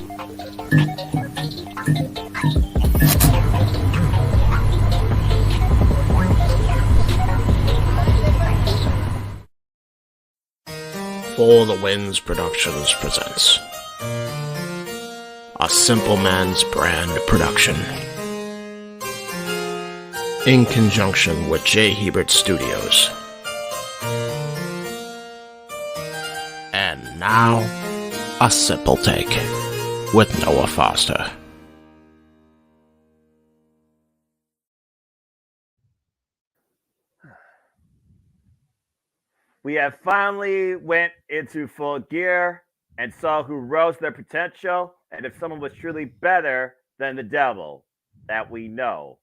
For the Winds Productions presents A Simple Man's Brand production in conjunction with J. Hebert Studios. And now, A Simple Take with Noah Foster. We have finally went into full gear and saw who rose to their potential and if someone was truly better than the devil that we know.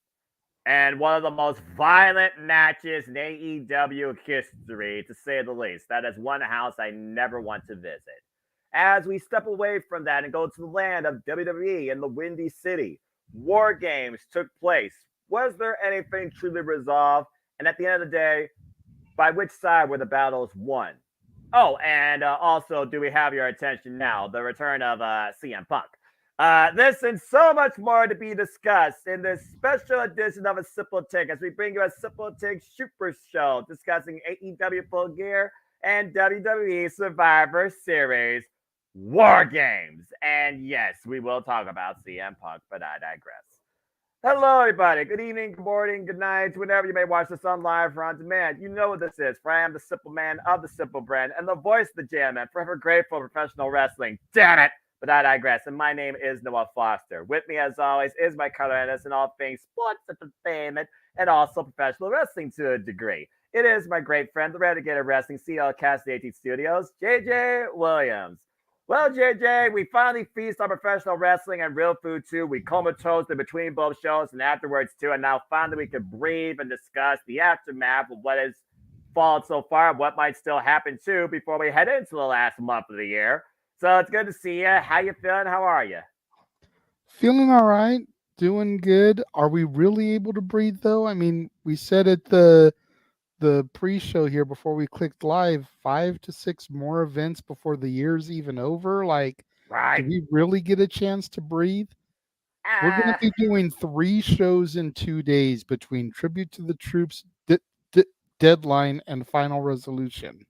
And one of the most violent matches in AEW history, to say the least. That is one house I never want to visit. As we step away from that and go to the land of WWE in the Windy City, War Games took place. Was there anything truly resolved? And at the end of the day, by which side were the battles won? Oh, and also, do we have your attention now? The return of CM Punk. This and so much more to be discussed in this special edition of A Simple Take as we bring you a Simple Take Super Show discussing AEW Full Gear and WWE Survivor Series War Games. And yes, we will talk about CM Punk, but I digress. Hello, everybody. Good evening, good morning, good night, whenever you may watch this on live or on demand. You know what this is, for I am the simple man of the simple brand and the voice of the jam man, forever grateful for professional wrestling. Damn it! But I digress, and my name is Noah Foster. With me, as always, is my color analyst in all things sports entertainment and also professional wrestling to a degree. It is my great friend, the Renegade Wrestling CEO of Cast 18 Studios, JJ Williams. Well, JJ, we finally feast on professional wrestling and real food, too. We comatose in between both shows and afterwards, too. And now finally we can breathe and discuss the aftermath of what has fallen so far and what might still happen, too, before we head into the last month of the year. So it's good to see you. How you feeling? How are you? Feeling all right. Doing good. Are we really able to breathe, though? I mean, we said at the pre-show here before we clicked live, 5 to 6 more events before the year's even over. Like, Right. do we really get a chance to breathe? We're going to be doing 3 shows in 2 days between Tribute to the Troops, Deadline, and Final Resolution.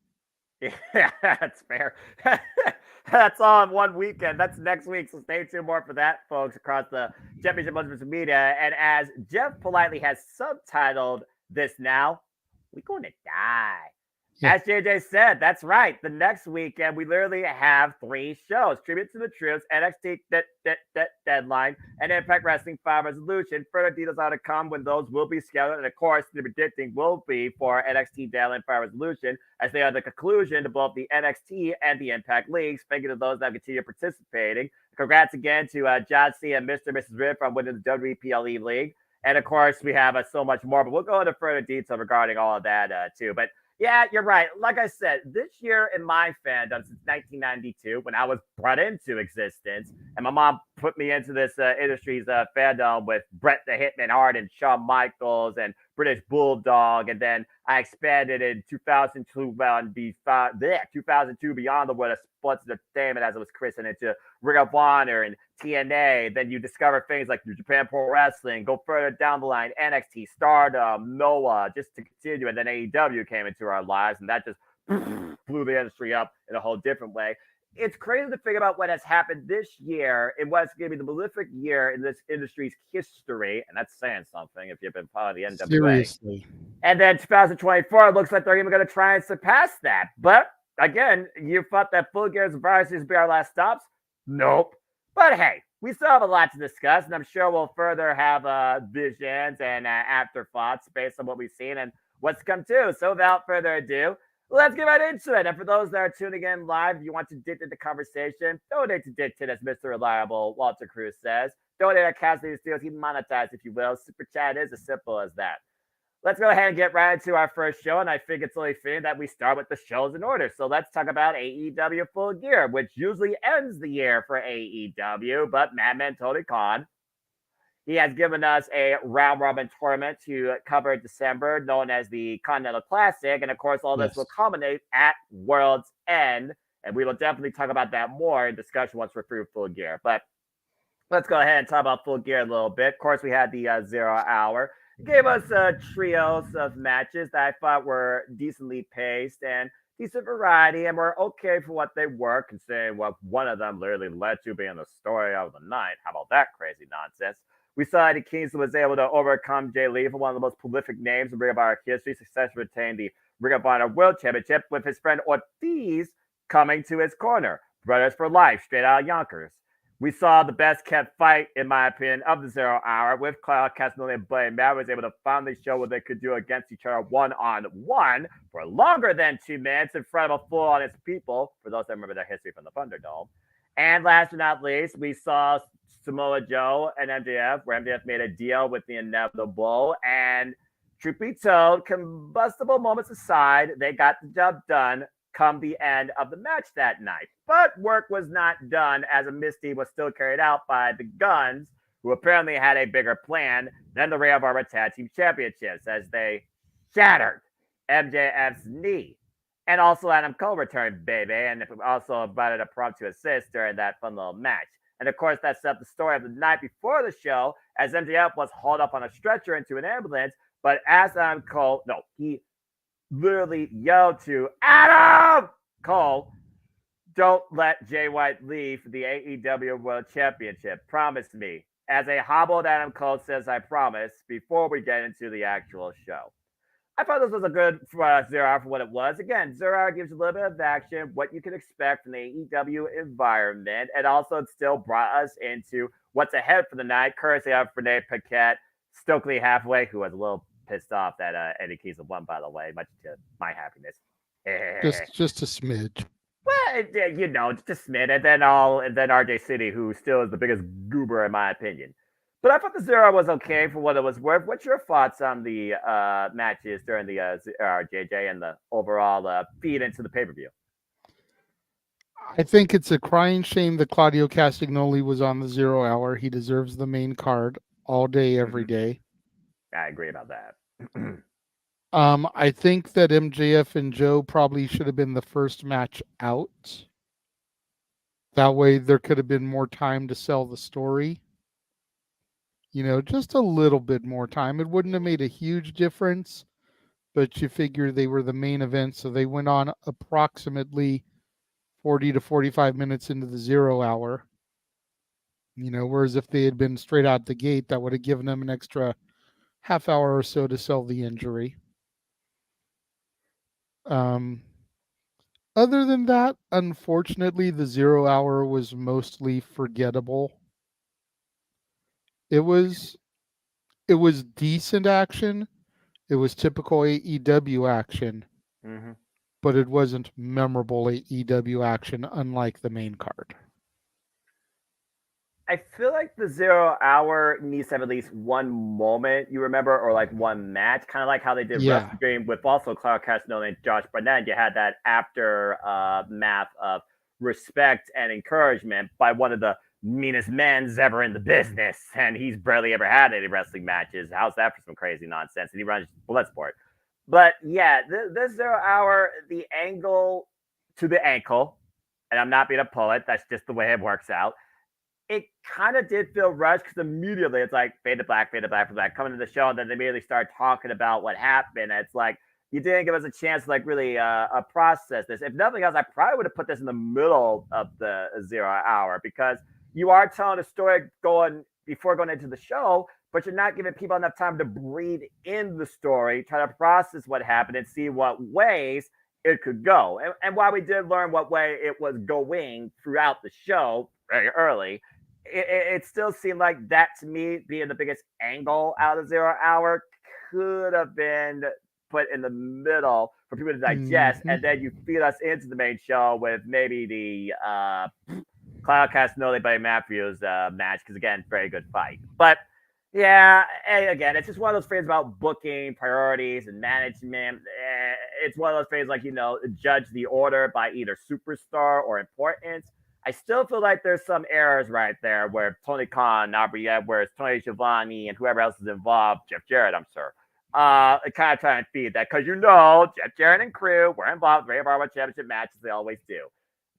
Yeah, that's fair. That's all in one weekend. That's next week. So stay tuned more for that, folks, across the Championship Multiple Media. And as Jeff politely has subtitled this now, we're going to die. Yeah. As JJ said, that's right. The next weekend, we literally have 3 shows. Tribute to the Troops, NXT Deadline, and Impact Wrestling 5 Resolution. Further details are to come when those will be scheduled. And of course, the predicting will be for NXT Deadline 5 Resolution, as they are the conclusion to both the NXT and the Impact Leagues. Thank you to those that continue participating. Congrats again to John C. and Mr. and Mrs. Riff on winning the WPLE League. And of course, we have so much more, but we'll go into further detail regarding all of that too. But yeah, you're right. Like I said, this year in my fandom since 1992, when I was brought into existence, and my mom put me into this industry's fandom with Bret the Hitman Hart and Shawn Michaels and British Bulldog, and then I expanded in 2002 Beyond the World of Sports Entertainment, as it was christened, into Ring of Honor and TNA. Then you discover things like New Japan Pro Wrestling, go further down the line, NXT, Stardom, Noah, just to continue. And then AEW came into our lives, and that just blew the industry up in a whole different way. It's crazy to think about what has happened this year in what's going to be the prolific year in this industry's history. And that's saying something if you've been following the NWA. Seriously. And then 2024, it looks like they're even going to try and surpass that. But again, you thought that Full Gear Survivor Series would be our last stops? Nope. But hey, we still have a lot to discuss, and I'm sure we'll further have visions and afterthoughts based on what we've seen and what's come to. So without further ado, let's get right into it. And for those that are tuning in live, if you want to dig into the conversation, donate to Dictate, as Mr. Reliable Walter Cruz says. Donate at Cassidy Steals, he monetized, if you will. Super Chat is as simple as that. Let's go ahead and get right into our first show, and I think it's only fitting that we start with the shows in order. So let's talk about AEW Full Gear, which usually ends the year for AEW, but Madman Tony Khan, he has given us a round-robin tournament to cover December, known as the Continental Classic, and of course, all this will culminate at World's End. And we will definitely talk about that more in discussion once we're through Full Gear. But let's go ahead and talk about Full Gear a little bit. Of course, we had the 0 hour. It gave us trios of matches that I thought were decently paced and decent variety and were okay for what they were, considering what one of them literally led to being the story of the night. How about that crazy nonsense? We saw Eddie Kingston was able to overcome Jay Lee for one of the most prolific names in Ring of Honor history, successfully retain the Ring of Honor World Championship with his friend Ortiz coming to his corner. Brothers for life, straight out of Yonkers. We saw the best kept fight, in my opinion, of the 0 hour with Claudio Castagnoli and Blade Matt was able to finally show what they could do against each other one-on-one for longer than 2 minutes in front of a full audience of people, for those that remember their history from the Thunderdome. And last but not least, we saw Samoa Joe and MJF, where MJF made a deal with the inevitable. And truth be told, combustible moments aside, they got the job done come the end of the match that night. But work was not done as a misdeed was still carried out by the Guns, who apparently had a bigger plan than the Ring of Honor Tag Team Championships as they shattered MJF's knee. And also Adam Cole returned, baby, and also invited a prompt to assist during that fun little match. And of course, that set up the story of the night before the show, as MJF was hauled up on a stretcher into an ambulance. But as Adam Cole, he literally yelled to Adam Cole, "Don't let Jay White leave for the AEW World Championship. Promise me." As a hobbled Adam Cole says, "I promise," before we get into the actual show. I thought this was a good 0 for what it was. Again, 0 gives you a little bit of action, what you can expect from the AEW environment, and also it still brought us into what's ahead for the night, courtesy of Renee Paquette, Stokely Halfway, who was a little pissed off that Eddie Kingston won, by the way, much to my happiness. Just a smidge. Well, just a smidge, and then RJ City, who still is the biggest goober in my opinion. But I thought the 0 was okay for what it was worth. What's your thoughts on the matches during the JJ and the overall feed into the pay-per-view? I think it's a crying shame that Claudio Castagnoli was on the 0 hour. He deserves the main card all day, every day. I agree about that. I think that MJF and Joe probably should have been the first match out. That way there could have been more time to sell the story. Just a little bit more time. It wouldn't have made a huge difference, but you figure they were the main event, so they went on approximately 40 to 45 minutes into the 0 hour. Whereas if they had been straight out the gate, that would have given them an extra half hour or so to sell the injury. Other than that, unfortunately, the 0 hour was mostly forgettable. It was decent action. It was typical AEW action, but it wasn't memorable AEW action, unlike the main card. I feel like the 0 hour needs to have at least one moment you remember, or like one match, kind of like how they did Wrestle Dream with also Claudio Castagnoli and Josh Barnett. You had that aftermath of respect and encouragement by one of the meanest men's ever in the business, and he's barely ever had any wrestling matches. How's that for some crazy nonsense? And he runs Bloodsport. But yeah, this 0 hour, the angle to the ankle, and I'm not being a poet, that's just the way it works out. It kind of did feel rushed because immediately it's like fade to black, coming to the show, and then they immediately start talking about what happened. And it's like you didn't give us a chance to like really process this. If nothing else, I probably would have put this in the middle of the 0 hour because you are telling a story before going into the show, but you're not giving people enough time to breathe in the story, try to process what happened, and see what ways it could go. And while we did learn what way it was going throughout the show very early, it still seemed like that to me being the biggest angle out of 0 hour could have been put in the middle for people to digest, and then you feed us into the main show with maybe the Claudio Castagnoli by Matthews match, because again, very good fight. But yeah, again, it's just one of those things about booking, priorities, and management. It's one of those things like, judge the order by either superstar or importance. I still feel like there's some errors right there where Tony Khan, Aubrey Edwards, Tony Schiavone, and whoever else is involved, Jeff Jarrett, I'm sure, kind of trying to feed that because Jeff Jarrett and crew were involved in Ring of Honor Championship matches. They always do.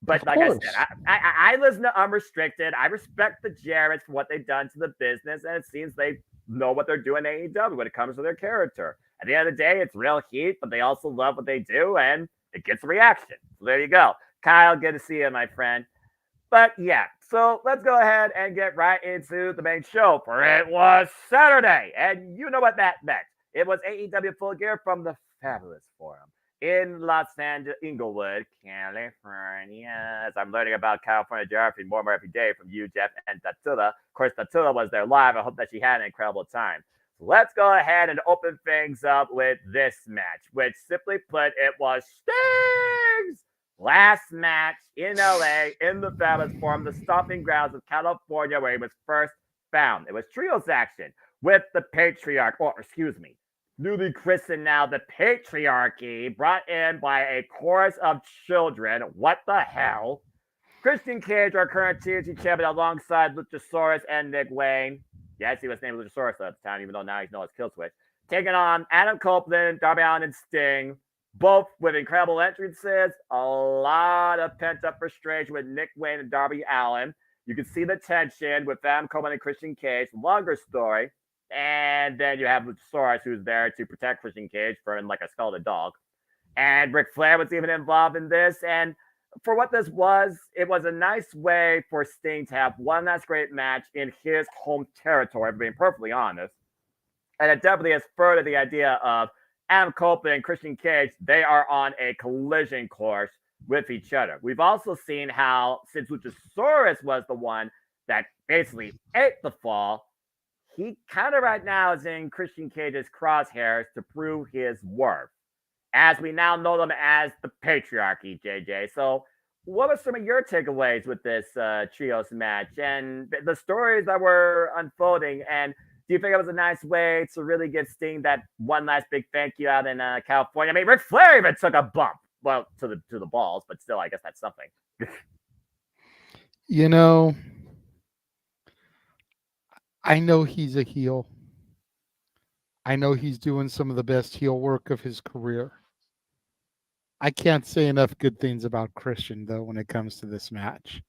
But Of like I said, course. I listen to Unrestricted. I respect the Jarretts for what they've done to the business, and it seems they know what they're doing in AEW when it comes to their character. At the end of the day, it's real heat, but they also love what they do, and it gets a reaction. So there you go. Kyle, good to see you, my friend. But yeah, so let's go ahead and get right into the main show, for it was Saturday, and you know what that meant. It was AEW Full Gear from the Fabulous Forum in Los Angeles, Inglewood, California. As I'm learning about California geography more and more every day from you, Jeff, and Tatula. Of course, Tatula was there live. I hope that she had an incredible time. So let's go ahead and open things up with this match, which simply put, it was Sting's last match in LA in the Fabulous Forum, the stomping grounds of California, where he was first found. It was trios action with the Patriarch, or excuse me, newly christened now the Patriarchy, brought in by a chorus of children. What the hell? Christian Cage, our current TNT champion, alongside Luchasaurus and Nick Wayne. Yes, he was named Luchasaurus at the time, even though now he's known as Killswitch. Taking on Adam Copeland, Darby Allin, and Sting, both with incredible entrances, a lot of pent-up frustration with Nick Wayne and Darby Allin. You can see the tension with Adam Copeland and Christian Cage, longer story. And then you have Luchasaurus, who's there to protect Christian Cage from like a scalded dog. And Ric Flair was even involved in this. And for what this was, it was a nice way for Sting to have one last great match in his home territory, being perfectly honest. And it definitely has furthered the idea of Adam Copeland and Christian Cage. They are on a collision course with each other. We've also seen how, since Luchasaurus was the one that basically ate the fall, he kind of right now is in Christian Cage's crosshairs to prove his worth, as we now know them as the Patriarchy, JJ. So, what were some of your takeaways with this trios match and the stories that were unfolding? And do you think it was a nice way to really get Sting that one last big thank you out in California? I mean, Ric Flair even took a bump, well, to the balls, but still, I guess that's something. You know, I know he's a heel. I know he's doing some of the best heel work of his career. I can't say enough good things about Christian, though, when it comes to this match.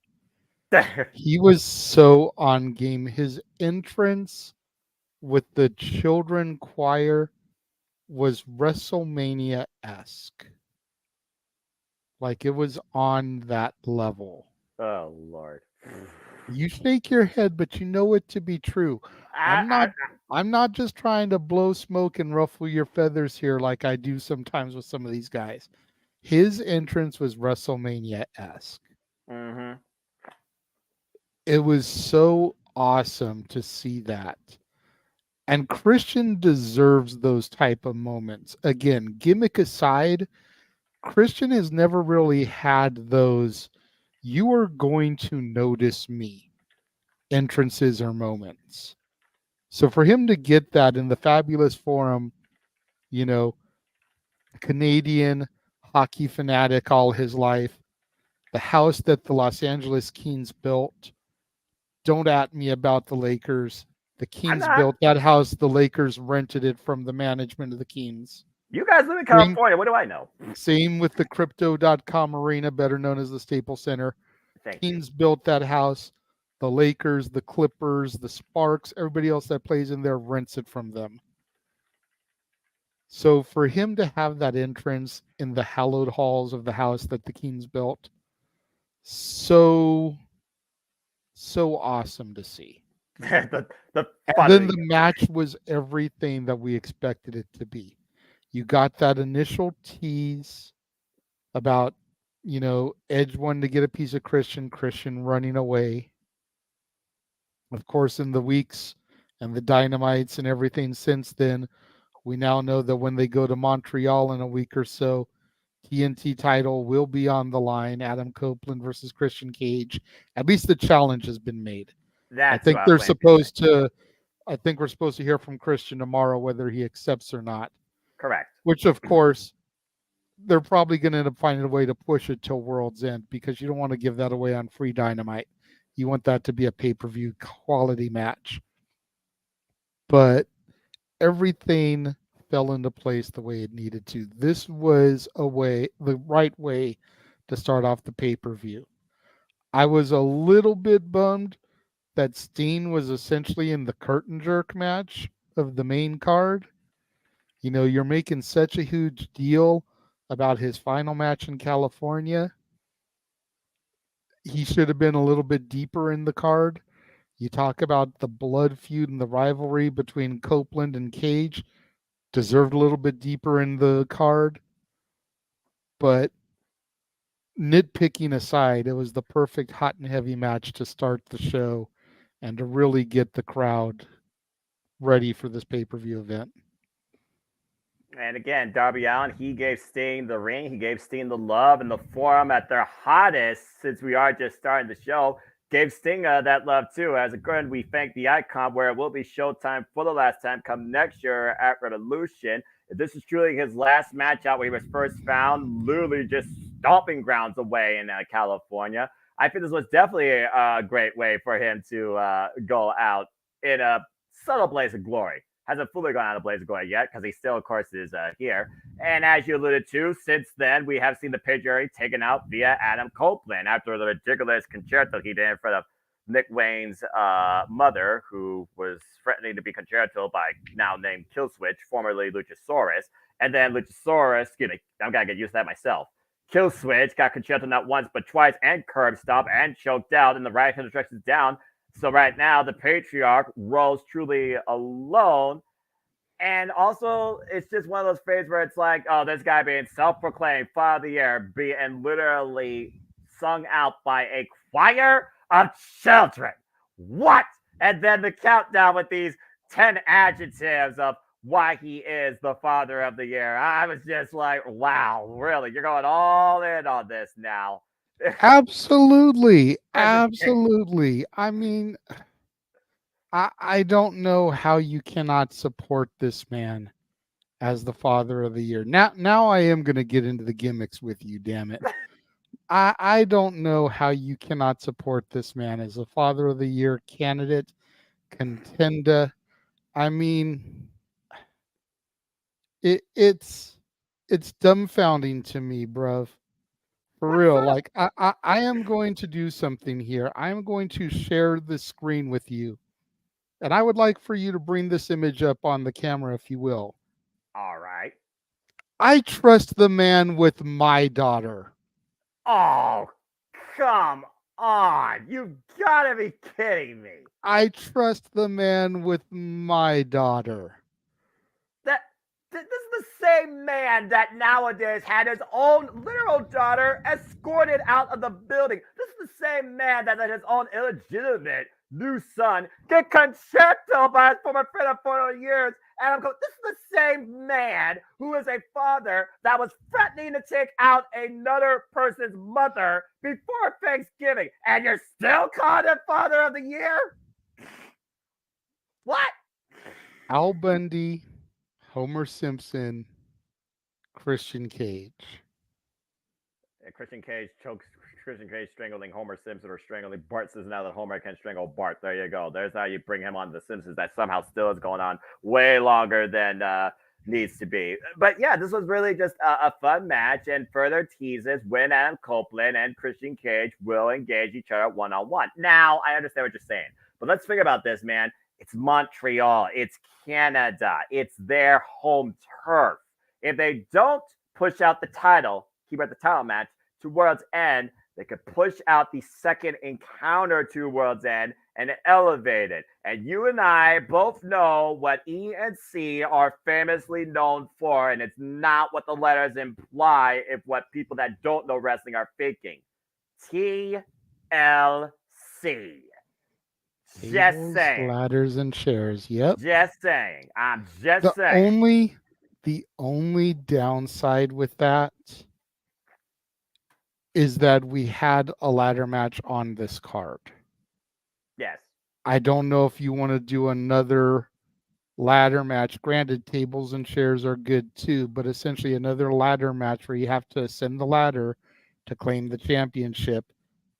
He was so on game. His entrance with the children choir was WrestleMania-esque. Like, it was on that level. Oh, Lord. You shake your head, but you know it to be true. I'm not just trying to blow smoke and ruffle your feathers here like I do sometimes with some of these guys. His entrance was WrestleMania-esque. Mm-hmm. It was so awesome to see that. And Christian deserves those type of moments. Again, gimmick aside, Christian has never really had those "you are going to notice me" entrances or moments. So for him to get that in the Fabulous Forum, you know, Canadian hockey fanatic all his life, the house that the Los Angeles Kings built, don't at me about the Lakers. The I'm Kings not. built that house. The Lakers rented it from the management of the Kings. You guys live in Same, California. What do I know? same with the Crypto.com Arena, better known as the Staples Center. Thank you. Kings built that house. The Lakers, the Clippers, the Sparks, everybody else that plays in there rents it from them. So for him to have that entrance in the hallowed halls of the house that the Kings built, so awesome to see. the And then the match was everything that we expected it to be. You got that initial tease about, Edge wanting to get a piece of Christian running away. Of course, in the weeks and the Dynamites and everything since then, we now know that when they go to Montreal in a week or so, TNT title will be on the line. Adam Copeland versus Christian Cage. At least the challenge has been made. I think we're supposed to hear from Christian tomorrow whether he accepts or not. Correct. Which, of course, they're probably going to end up finding a way to push it till World's End because you don't want to give that away on free Dynamite. You want that to be a pay-per-view quality match. But everything fell into place the way it needed to. This was the right way to start off the pay-per-view. I was a little bit bummed that Steen was essentially in the curtain jerk match of the main card. You know, you're making such a huge deal about his final match in California. He should have been a little bit deeper in the card. You talk about the blood feud and the rivalry between Copeland and Cage, deserved a little bit deeper in the card. But nitpicking aside, it was the perfect hot and heavy match to start the show and to really get the crowd ready for this pay-per-view event. And again, Darby Allin, he gave Sting the ring, he gave Sting the love and the forum at their hottest, since we are just starting the show. Gave Sting that love too. As a good, we thank the icon, where it will be Showtime for the last time come next year at Revolution. If this is truly his last match out where he was first found, literally just stomping grounds away in California, I think this was definitely a great way for him to go out in a subtle blaze of glory. Hasn't fully gone out of blaze of glory yet, because he still, of course, is here. And as you alluded to, since then, we have seen the picture taken out via Adam Copeland after the ridiculous concerto he did in front of Nick Wayne's mother, who was threatening to be concerto by now named Killswitch, formerly Luchasaurus. And then Luchasaurus, excuse me, I'm going to get used to that myself. Killswitch got concerto not once but twice and curb stomped and choked out, and the right hand stretches down. So right now, the patriarch rolls truly alone. And also, it's just one of those phases where it's like, oh, this guy being self-proclaimed Father of the Year, being literally sung out by a choir of children. What? And then the countdown with these 10 adjectives of why he is the Father of the Year. I was just like, wow, really? You're going all in on this now. Absolutely. Absolutely. I mean, I don't know how you cannot support this man as the Father of the Year. Now I am going to get into the gimmicks with you, damn it. I don't know how you cannot support this man as a Father of the Year candidate, contender. I mean, it's dumbfounding to me, bruv. For What real. sort of Like I am going to do something here. I'm going to share the screen with you. And I would like for you to bring this image up on the camera, if you will. All right. I trust the man with my daughter. Oh, come on. You gotta be kidding me. I trust the man with my daughter. That this is the same man that nowadays had his own literal daughter escorted out of the building. This is the same man that let his own illegitimate new son get concerto by his former friend of 40 years. And I'm going, this is the same man who is a father that was threatening to take out another person's mother before Thanksgiving. And you're still calling him Father of the Year? What? Al Bundy, Homer Simpson, Christian Cage. Christian Cage chokes Christian Cage strangling Homer Simpson or strangling Bart Simpson now that Homer can strangle Bart. There you go. There's how you bring him on The Simpsons. That somehow still is going on way longer than needs to be. But yeah, this was really just a fun match and further teases when Adam Copeland and Christian Cage will engage each other one-on-one. Now, I understand what you're saying, but let's think about this, man. It's Montreal. It's Canada. It's their home turf. If they don't push out the title, keep at the title match to World's End, they could push out the second encounter to World's End and elevate it. And you and I both know what E and C are famously known for, and it's not what the letters imply if what people that don't know wrestling are thinking. TLC. Just saying. Ladders, and chairs. Yep. Just saying. I'm just The saying. only downside with that is that we had a ladder match on this card. Yes. I don't know if you want to do another ladder match. Granted, tables and chairs are good too, but essentially another ladder match where you have to ascend the ladder to claim the championship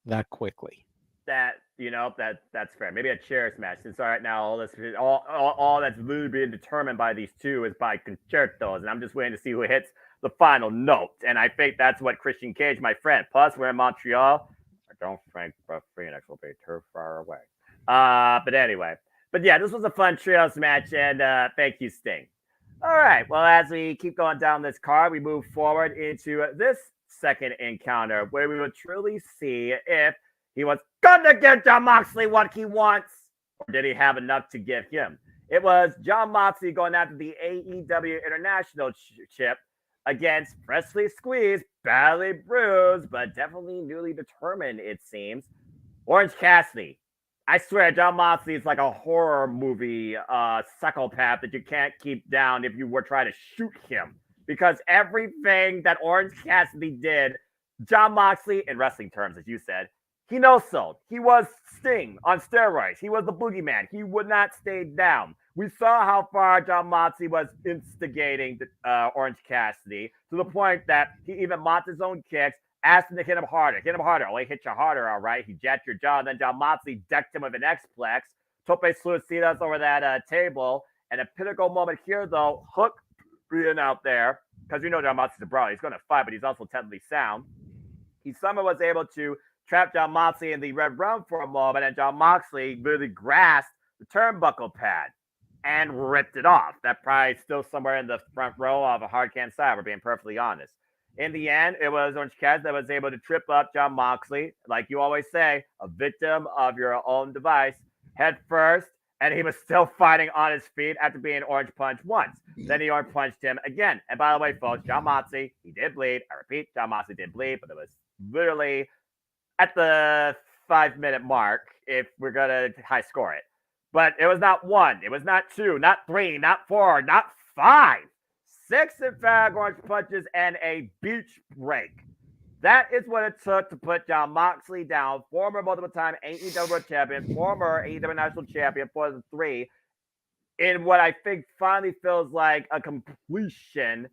that quickly. That's fair. Maybe a chairs match. Since right now all that's literally being determined by these two is by concertos, and I'm just waiting to see who hits the final note. And I think that's what Christian Cage, my friend, plus we're in Montreal. I don't think Phoenix will be too far away. But anyway, but yeah, this was a fun trios match, and thank you, Sting. All right, well, as we keep going down this card, we move forward into this second encounter where we will truly see if he was gonna give Jon Moxley what he wants, or did he have enough to give him? It was Jon Moxley going after the AEW International chip against freshly squeezed, badly bruised, but definitely newly determined, it seems, Orange Cassidy. I swear, Jon Moxley is like a horror movie psychopath that you can't keep down if you were trying to shoot him. Because everything that Orange Cassidy did, Jon Moxley, in wrestling terms, as you said, he no-sold. He was Sting on steroids. He was the boogeyman. He would not stay down. We saw how far Jon Moxley was instigating Orange Cassidy to the point that he even mocked his own kicks, asked him to hit him harder. Hit him harder. Oh, he hit you harder, all right. He jacked your jaw. And then Jon Moxley decked him with an X-Plex. Tope Suicidas over that table. And a pinnacle moment here, though, Hook being out there, because you know Jon Moxley's a brawler. He's going to fight, but he's also technically sound. He somehow was able to trap Jon Moxley in the red room for a moment, and Jon Moxley really grasped the turnbuckle pad and ripped it off. That probably still somewhere in the front row of a hard can side, we're being perfectly honest. In the end, it was Orange Cassidy that was able to trip up Jon Moxley, like you always say, a victim of your own device, head first, and he was still fighting on his feet after being orange punched once. Then he orange punched him again. And by the way, folks, Jon Moxley, he did bleed. I repeat, Jon Moxley did bleed, but it was literally at the 5-minute mark if we're going to high score it. But it was not 1, it was not 2, not 3, not 4, not 5. 6 emphatic orange punches and a beach break. That is what it took to put Jon Moxley down, former multiple-time AEW champion, former AEW national champion for the 3, in what I think finally feels like a completion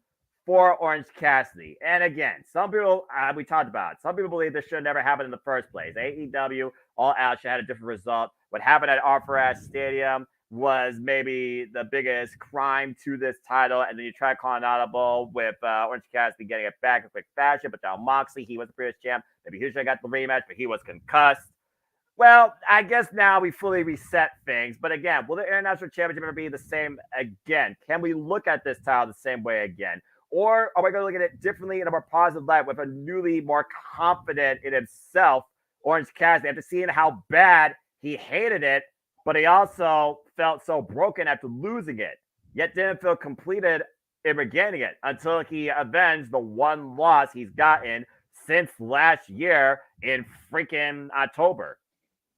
for Orange Cassidy. And again, some people, we talked about it, some people believe this should never happen in the first place. AEW All Out should have had a different result. What happened at Arthur Stadium was maybe the biggest crime to this title, and then you try calling an audible with Orange Cassidy getting it back in quick fashion, but Jon Moxley, he was the previous champ. Maybe he should have got the rematch, but he was concussed. Well, I guess now we fully reset things, but again, will the International Championship ever be the same again? Can we look at this title the same way again? Or are we going to look at it differently in a more positive light with a newly more confident in himself, Orange Cassidy, after seeing how bad he hated it, but he also felt so broken after losing it, yet didn't feel completed in regaining it until he avenged the one loss he's gotten since last year in freaking October.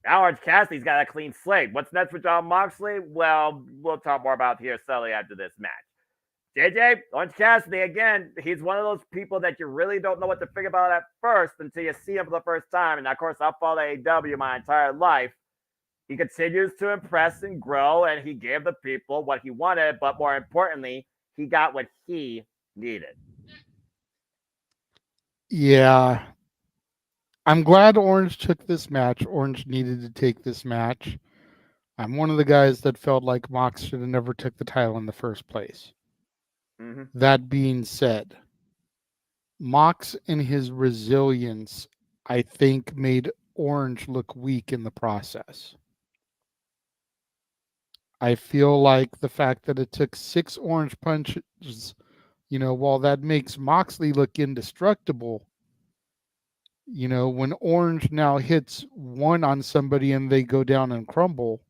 Now Orange Cassidy's got a clean slate. What's next for Jon Moxley? Well, we'll talk more about here subtly after this match. JJ, Orange Cassidy, again, he's one of those people that you really don't know what to think about at first until you see him for the first time. And of course, I've followed AEW my entire life. He continues to impress and grow, and he gave the people what he wanted, but more importantly, he got what he needed. Yeah. I'm glad Orange took this match. Orange needed to take this match. I'm one of the guys that felt like Mox should have never took the title in the first place. Mm-hmm. That being said, Mox and his resilience, I think, made Orange look weak in the process. I feel like the fact that it took 6 orange punches, while that makes Moxley look indestructible, when Orange now hits 1 on somebody and they go down and crumble,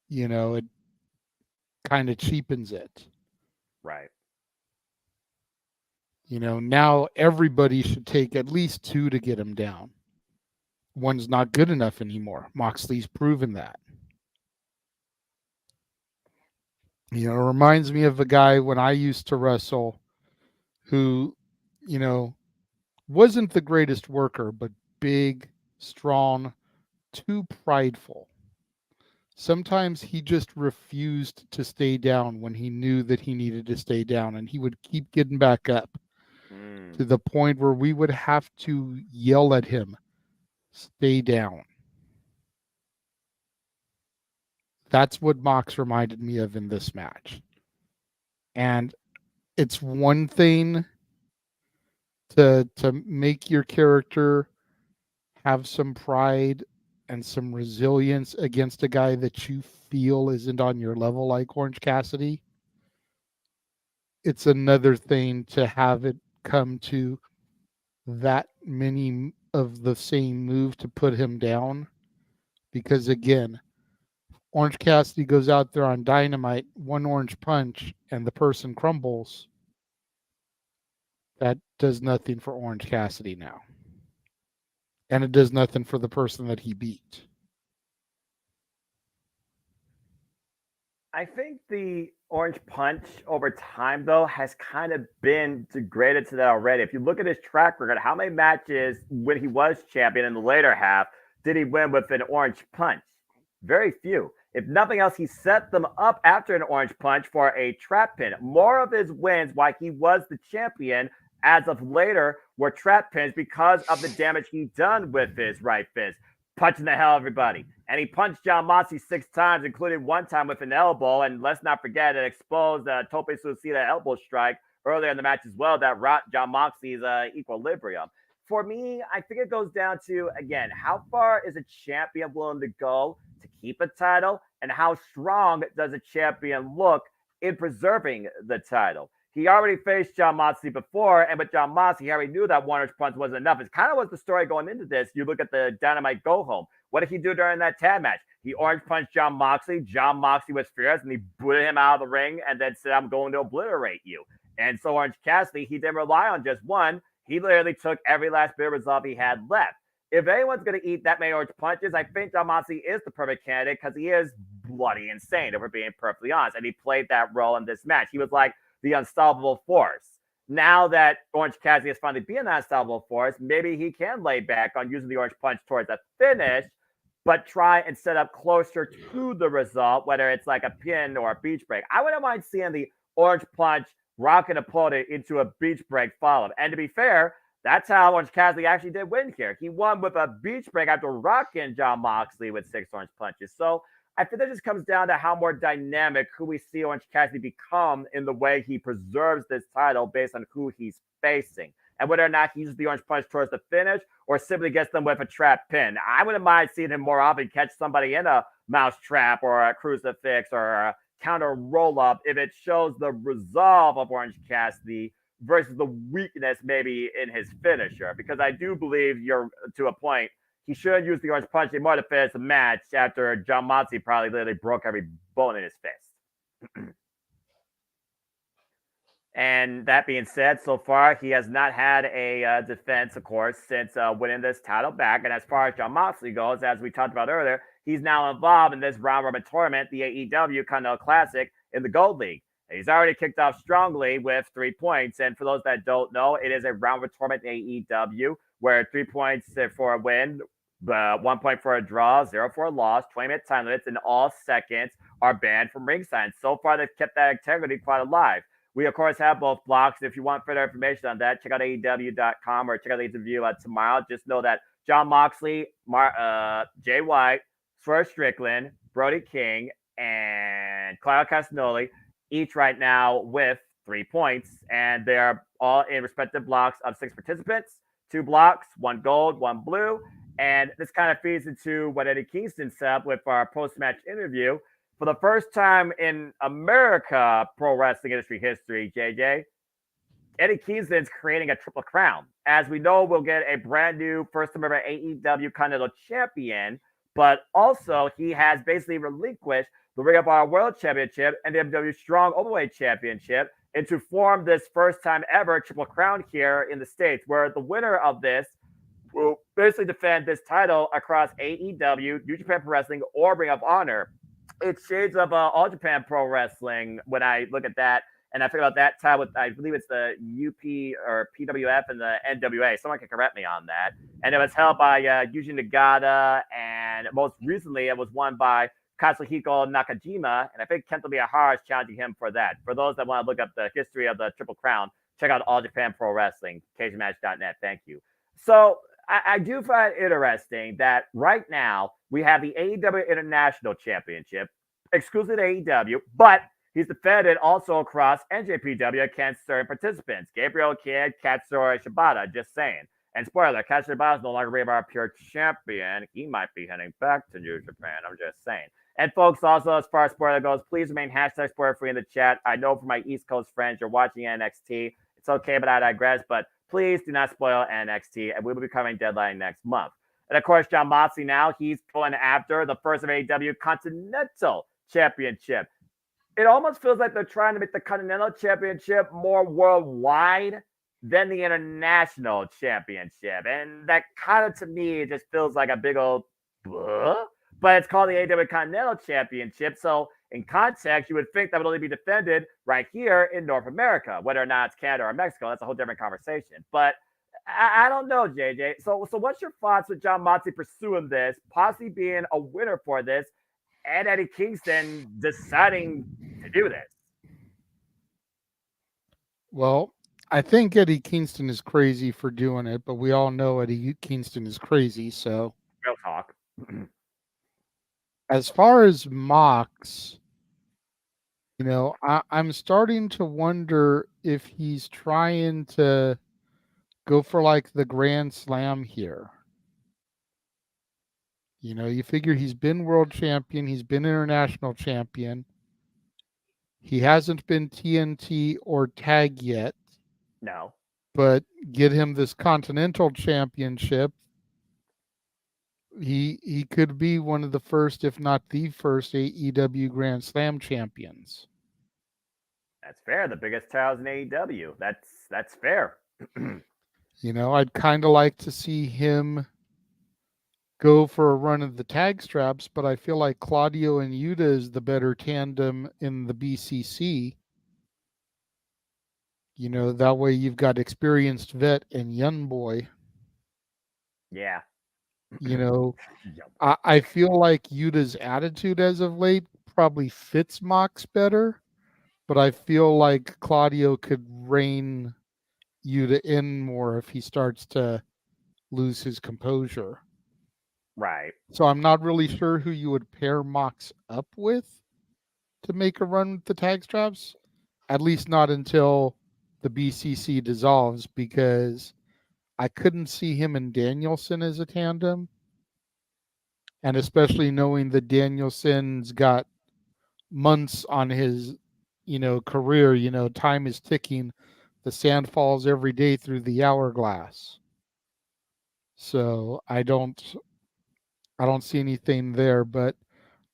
it kind of cheapens it. Right. Now everybody should take at least 2 to get him down. 1's not good enough anymore. Moxley's proven that. It reminds me of a guy when I used to wrestle who, wasn't the greatest worker, but big, strong, too prideful. Sometimes he just refused to stay down when he knew that he needed to stay down, and he would keep getting back up to the point where we would have to yell at him, stay down. That's what Mox reminded me of in this match. And it's one thing to make your character have some pride and some resilience against a guy that you feel isn't on your level like Orange Cassidy. It's another thing to have it come to that many of the same move to put him down. Because again, Orange Cassidy goes out there on Dynamite, one orange punch, and the person crumbles. That does nothing for Orange Cassidy now. And it does nothing for the person that he beat. I think the Orange Punch over time, though, has kind of been degraded to that already. If you look at his track record, how many matches when he was champion in the later half did he win with an Orange Punch? Very few. If nothing else, he set them up after an Orange Punch for a trap pin. More of his wins while he was the champion as of later were trap pins because of the damage he done with his right fist, punching the hell out of everybody. And he punched John Moxley 6 times, including one time with an elbow. And let's not forget, it exposed Tope Suicida elbow strike earlier in the match as well that rocked John Moxley's equilibrium. For me, I think it goes down to, again, how far is a champion willing to go to keep a title? And how strong does a champion look in preserving the title? He already faced John Moxley before, and with John Moxley, he already knew that one punch wasn't enough. It kind of was the story going into this. You look at the Dynamite Go Home. What did he do during that tag match? He orange punched John Moxley. John Moxley was furious, and he booted him out of the ring and then said, "I'm going to obliterate you." And so Orange Cassidy, he didn't rely on just one. He literally took every last bit of resolve he had left. If anyone's going to eat that many orange punches, I think John Moxley is the perfect candidate because he is bloody insane, if we're being perfectly honest. And he played that role in this match. He was like the unstoppable force. Now that Orange Cassidy is finally being that unstoppable force, maybe he can lay back on using the orange punch towards a finish, but try and set up closer to the result, whether it's like a pin or a beach break. I wouldn't mind seeing the orange punch rock an opponent into a beach break follow-up. And to be fair, that's how Orange Cassidy actually did win here. He won with a beach break after rocking John Moxley with 6 orange punches. So I think that just comes down to how more dynamic who we see Orange Cassidy become in the way he preserves this title based on who he's facing. And whether or not he uses the orange punch towards the finish or simply gets them with a trap pin. I wouldn't mind seeing him more often catch somebody in a mouse trap or a crucifix or a counter roll-up if it shows the resolve of Orange Cassidy versus the weakness maybe in his finisher. Because I do believe you're to a point, he should use the orange punch. He might have finished the match after John Moxley probably literally broke every bone in his fist. And that being said, so far, he has not had a defense, of course, since winning this title back. And as far as John Moxley goes, as we talked about earlier, he's now involved in this round robin tournament, the AEW Continental Classic in the Gold League. He's already kicked off strongly with 3 points. And for those that don't know, it is a round robin tournament in AEW where 3 points for a win, 1 point for a draw, 0 for a loss, 20-minute time limits, and all seconds are banned from ringside. So far, they've kept that integrity quite alive. We, of course, have both blocks. If you want further information on that, check out AEW.com or check out the interview tomorrow. Just know that John Moxley, Jay White, Swerve Strickland, Brody King, and Claudio Castagnoli, each right now with 3 points. And they're all in respective blocks of 6 participants, 2 blocks, 1 gold, 1 blue. And this kind of feeds into what Eddie Kingston set up with our post-match interview. For the first time in America pro wrestling industry history, JJ, Eddie Kingston's creating a triple crown. As we know, we'll get a brand new first-time ever AEW Continental Champion, but also he has basically relinquished the Ring of Honor World Championship and the WWE Strong Openweight Championship and to form this first-time ever triple crown here in the States, where the winner of this will basically defend this title across AEW, New Japan Pro Wrestling, or Ring of Honor. It's shades of All Japan Pro Wrestling when I look at that. And I figure out that time with, I believe it's the UP or PWF and the NWA. Someone can correct me on that. And it was held by Yuji Nagata. And most recently, it was won by Katsuhiko Nakajima. And I think Kento Miyahara is challenging him for that. For those that want to look up the history of the Triple Crown, check out All Japan Pro Wrestling, cagematch.net. Thank you. So I do find it interesting that right now we have the AEW International Championship, exclusive to AEW, but He's defended also across NJPW against certain participants. Gabriel Kidd, Katsura Shibata, just saying. And spoiler, Katsura Shibata is no longer Brave our pure champion. He might be heading back to New Japan. I'm just saying. And folks, also as far as spoiler goes, please remain hashtag spoiler free in the chat. I know for my East Coast friends, you're watching NXT. It's okay, but I digress. But please do not spoil NXT, and we will be covering Deadline next month. And of course, John Moxley now, he's going after the first of AEW Continental Championship. It almost feels like they're trying to make the Continental Championship more worldwide than the International Championship. And that kind of, to me, just feels like a big old blah. But it's called the AEW Continental Championship. So in context, you would think that would only be defended right here in North America, whether or not it's Canada or Mexico. That's a whole different conversation. But I don't know, JJ. So what's your thoughts with John Moxley pursuing this, possibly being a winner for this, and Eddie Kingston deciding to do this? Well, I think Eddie Kingston is crazy for doing it, but we all know Eddie Kingston is crazy. So, real talk. As far as Mox, I'm starting to wonder if he's trying to go for like the Grand Slam here. You figure he's been world champion, he's been international champion. He hasn't been TNT or tag yet. No. But get him this Continental Championship. He could be one of the first, if not the first, AEW Grand Slam champions. That's fair. The biggest titles in AEW. That's fair. I'd kind of like to see him go for a run of the tag straps, but I feel like Claudio and Yuta is the better tandem in the BCC. That way you've got experienced vet and young boy. Yeah. I feel like Yuta's attitude as of late probably fits Mox better, but I feel like Claudio could rein Yuta in more if he starts to lose his composure. Right. So I'm not really sure who you would pair Mox up with to make a run with the tag straps, at least not until the BCC dissolves, because I couldn't see him and Danielson as a tandem. And especially knowing that Danielson's got months on his, career, time is ticking. The sand falls every day through the hourglass. So I don't see anything there, but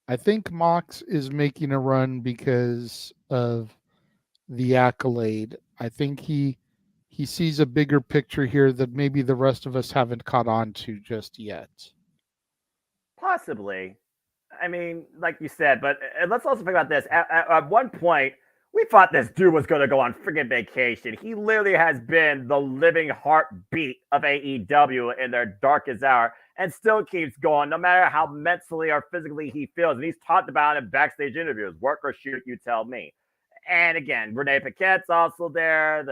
I think Mox is making a run because of the accolade. I think he sees a bigger picture here that maybe the rest of us haven't caught on to just yet. Possibly. I mean, like you said, but let's also think about this. At one point, we thought this dude was going to go on friggin' vacation. He literally has been the living heartbeat of AEW in their darkest hour and still keeps going, no matter how mentally or physically he feels. And he's talked about it in backstage interviews. Work or shoot, you tell me. And again, Renee Paquette's also there.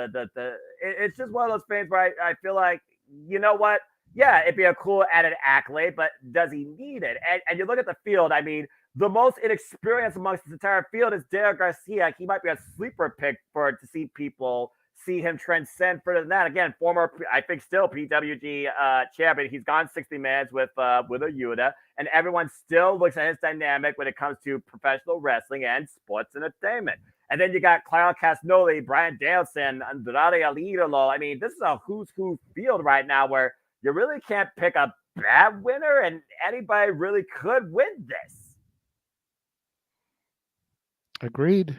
It's just one of those things where I feel like, you know what? Yeah, it'd be a cool added accolade, but does he need it? And you look at the field, I mean, the most inexperienced amongst this entire field is Derek Garcia. He might be a sleeper pick to see people see him transcend further than that. Again, former, I think still PWG champion. He's gone 60 minutes with a Yuta, and everyone still looks at his dynamic when it comes to professional wrestling and sports entertainment. And then you got Claudio Castagnoli, Brian Danielson, Andrade El Idolo. I mean, this is a who's who field right now where you really can't pick a bad winner, and anybody really could win this. Agreed.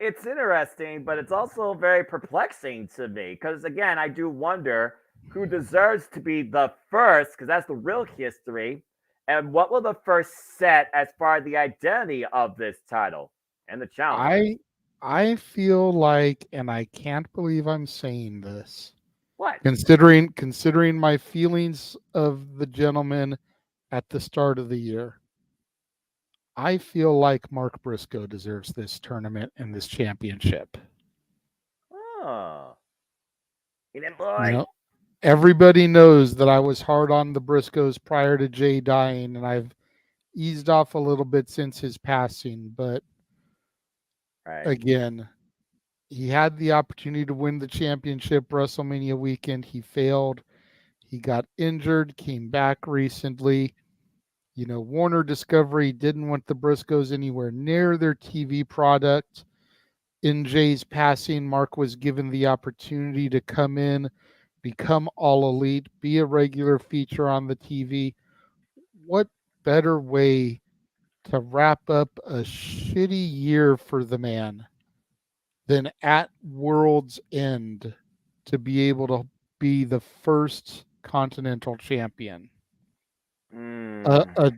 It's interesting, but it's also very perplexing to me because, again, I do wonder who deserves to be the first, because that's the real history, and what will the first set as far as the identity of this title and the challenge. I feel like, and I can't believe I'm saying this. What? Considering my feelings of the gentleman at the start of the year, I feel like Mark Briscoe deserves this tournament and this championship. Oh. Boy. Everybody knows that I was hard on the Briscoes prior to Jay dying, and I've eased off a little bit since his passing, but Right. again, he had the opportunity to win the championship WrestleMania weekend. He failed. He got injured, came back recently. Warner Discovery didn't want the Briscoes anywhere near their TV product. In Jay's passing, Mark was given the opportunity to come in, become all elite, be a regular feature on the TV. What better way to wrap up a shitty year for the man than at World's End to be able to be the first Continental Champion? A, Mm, a,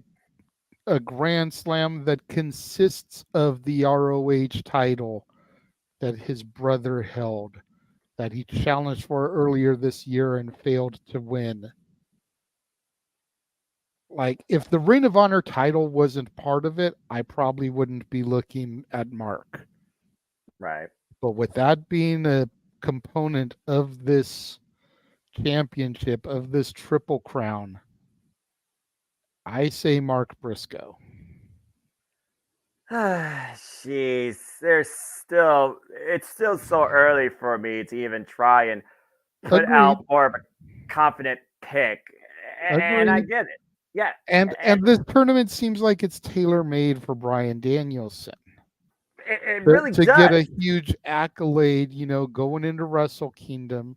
a Grand Slam that consists of the ROH title that his brother held, that he challenged for earlier this year and failed to win. Like, if the Ring of Honor title wasn't part of it, I probably wouldn't be looking at Mark. right. But with that being a component of this championship, of this Triple Crown, I say Mark Briscoe. Jeez, it's still so early for me to even try and put Agreed. out more of a confident pick. And I Agreed. get it. Yeah. And this tournament seems like it's tailor made for Bryan Danielson It really to get a does. huge accolade, going into Wrestle Kingdom,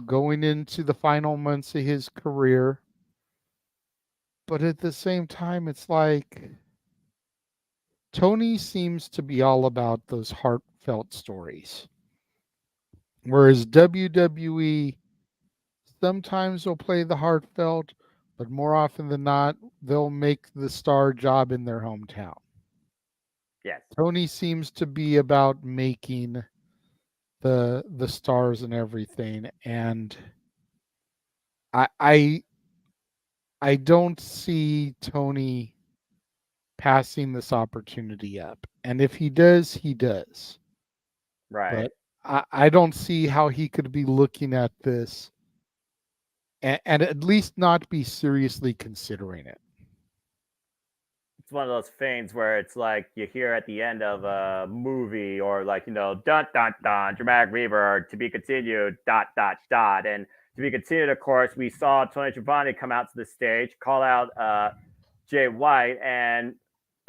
going into the final months of his career. But at the same time, it's like Tony seems to be all about those heartfelt stories. Whereas WWE sometimes will play the heartfelt, but more often than not, they'll make the star job in their hometown. Yes. Tony seems to be about making the stars and everything, and I I I don't see Tony passing this opportunity up. And if he does, he does. Right. But I don't see how he could be looking at this and at least not be seriously considering it. It's one of those things where it's like you hear at the end of a movie or like, dun dun dun, dramatic reverb, to be continued, dot dot dot. And to be continued, of course, we saw Tony Schiavone come out to the stage, call out Jay White, and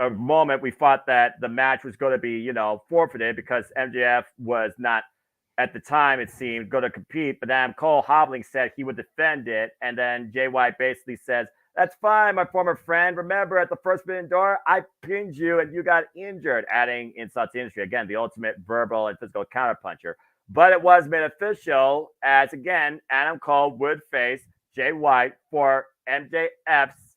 a moment we thought that the match was going to be, forfeited because MJF was not at the time, it seemed, going to compete. But then Cole Hobbling said he would defend it. And then Jay White basically says, "That's fine, my former friend. Remember, at the first Forbidden Door, I pinned you and you got injured," adding insult to injury. Again, the ultimate verbal and physical counterpuncher. But it was made official as, again, Adam Cole would face Jay White for MJF's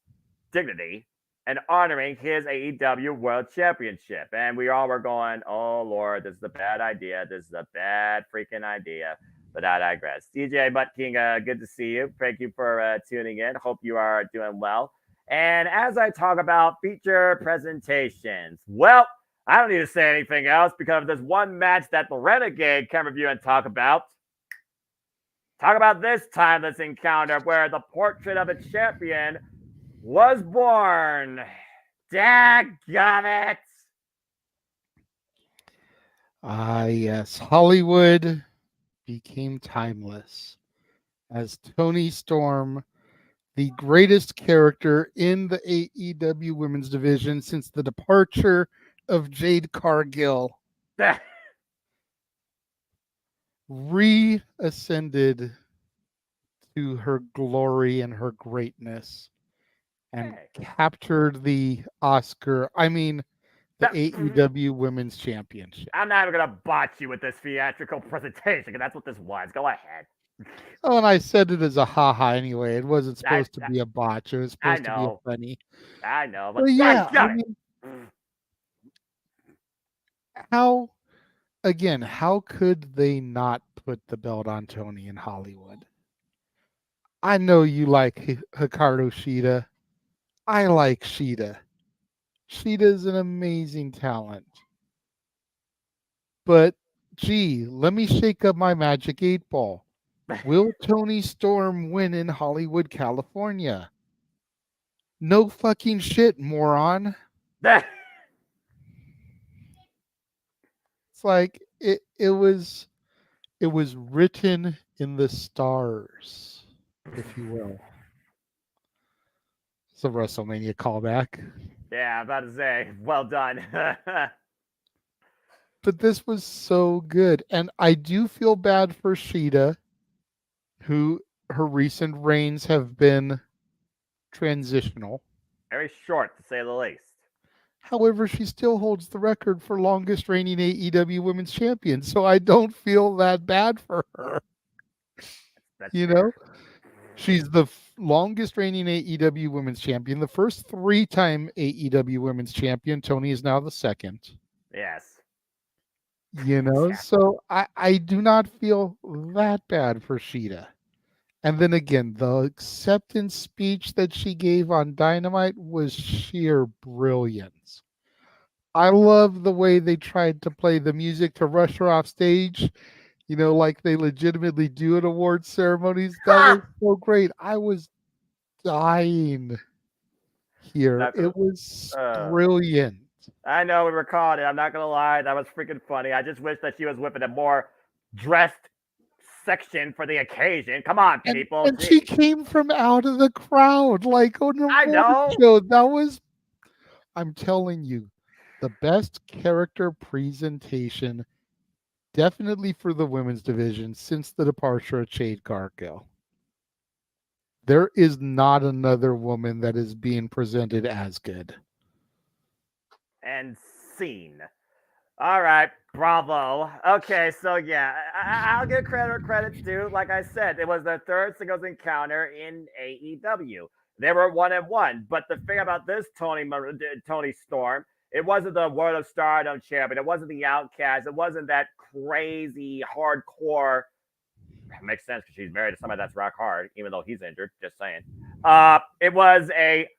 dignity and honoring his AEW World Championship. And we all were going, "Oh, Lord, this is a bad idea. This is a bad freaking idea." But I digress. DJ Butt King, good to see you. Thank you for tuning in. Hope you are doing well. And as I talk about feature presentations, well, I don't need to say anything else because there's one match that the Renegade can review and talk about. Talk about this timeless encounter where the portrait of a champion was born. Daggone it. Yes, Hollywood became timeless as Tony Storm, the greatest character in the AEW women's division since the departure of Jade Cargill, reascended to her glory and her greatness and captured the AEW Women's Championship. I'm not even going to botch you with this theatrical presentation because that's what this was. Go ahead. Oh, and I said it as a haha anyway. It wasn't supposed to be a botch. It was supposed to be a funny. I know. But yeah, I mean, how could they not put the belt on Tony in Hollywood? I know you like Hikaru Shida. I like Shida. Sheeta's an amazing talent. But gee, let me shake up my magic 8 ball. Will Tony Storm win in Hollywood, California? No fucking shit, moron. It's like it was written in the stars, if you will. It's a WrestleMania callback. Yeah, I'm about to say, well done. But this was so good. And I do feel bad for Sheeta, who her recent reigns have been transitional. Very short, to say the least. However, she still holds the record for longest reigning AEW Women's Champion, so I don't feel that bad for her. That's You fair. know, she's the longest reigning AEW Women's Champion, the first 3-time AEW Women's Champion. Tony is now the second. Yes. So I do not feel that bad for Sheeta. And then again, the acceptance speech that she gave on Dynamite was sheer brilliance. I love the way they tried to play the music to rush her off stage, like they legitimately do at awards ceremonies. That was so great. I was dying here. Not gonna, It was uh, brilliant. I know we recalled it. I'm not gonna lie, that was freaking funny. I just wish that she was whipping a more dressed section for the occasion. Come on, And people. and she Jeez. came from out of the crowd, like on an I award know. show. I'm telling you, the best character presentation definitely for the women's division since the departure of Jade Cargill. There is not another woman that is being presented as good. And scene. All right, bravo. Okay, so yeah, I'll give credit where credit's due. Like I said, it was their third singles encounter in AEW. They were 1-1, but the thing about this Tony Storm, it wasn't the World of Stardom champion. It wasn't the Outcast. It wasn't that crazy hardcore. It makes sense because she's married to somebody that's rock hard, even though he's injured. Just saying. It was a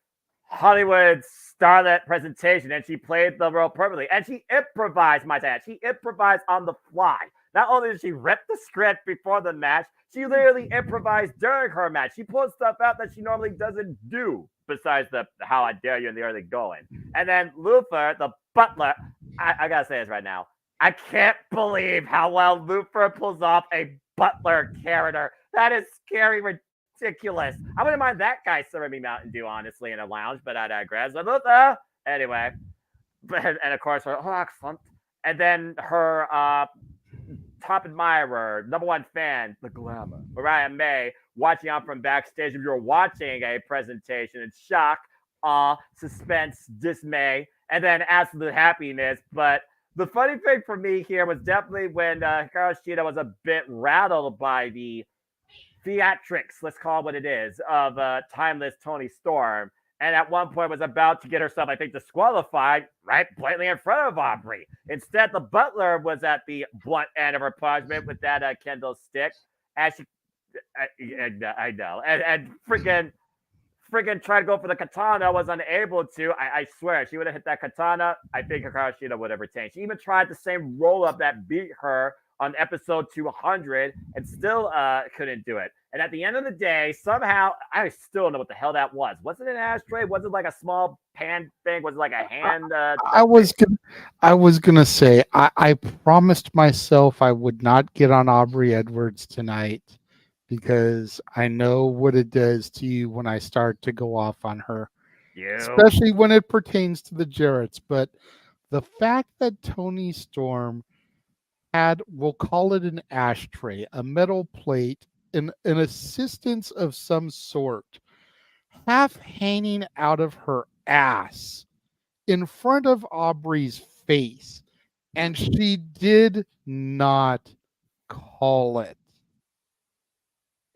Hollywood starlet presentation, and she played the role perfectly. And she improvised, my dad. She improvised on the fly. Not only did she rip the script before the match, she literally improvised during her match. She pulled stuff out that she normally doesn't do, besides the "How I dare you" in the early going. And then Luther, the butler, I gotta say this right now. I can't believe how well Luther pulls off a butler character. That is scary, ridiculous. I wouldn't mind that guy serving me Mountain Dew, honestly, in a lounge, but I digress. Anyway, and of course, her accent. And then her top admirer, number one fan, the glamour, Mariah May, watching on from backstage. If you're watching a presentation, it's shock, awe, suspense, dismay, and then absolute happiness. But the funny thing for me here was definitely when Hikaru Shida was a bit rattled by the theatrics, let's call it what it is, of timeless Tony Storm. And at one point was about to get herself, I think, disqualified right blatantly in front of Aubrey. Instead, the butler was at the blunt end of her punishment with that Kendall stick. As she, I know, and freaking tried to go for the katana, was unable to. I swear, she would have hit that katana. I think Hikaru Shida would have retained. She even tried the same roll up that beat her on episode 200 and still couldn't do it. And at the end of the day, somehow, I still don't know what the hell that was. Was it an ashtray? Was it like a small pan thing? Was it like a hand? I was gonna say I promised myself I would not get on Aubrey Edwards tonight because I know what it does to you when I start to go off on her, especially when it pertains to the Jarretts. But the fact that Tony Storm had, we'll call it an ashtray, a metal plate, an assistance of some sort, half hanging out of her ass in front of Aubrey's face, and she did not call it,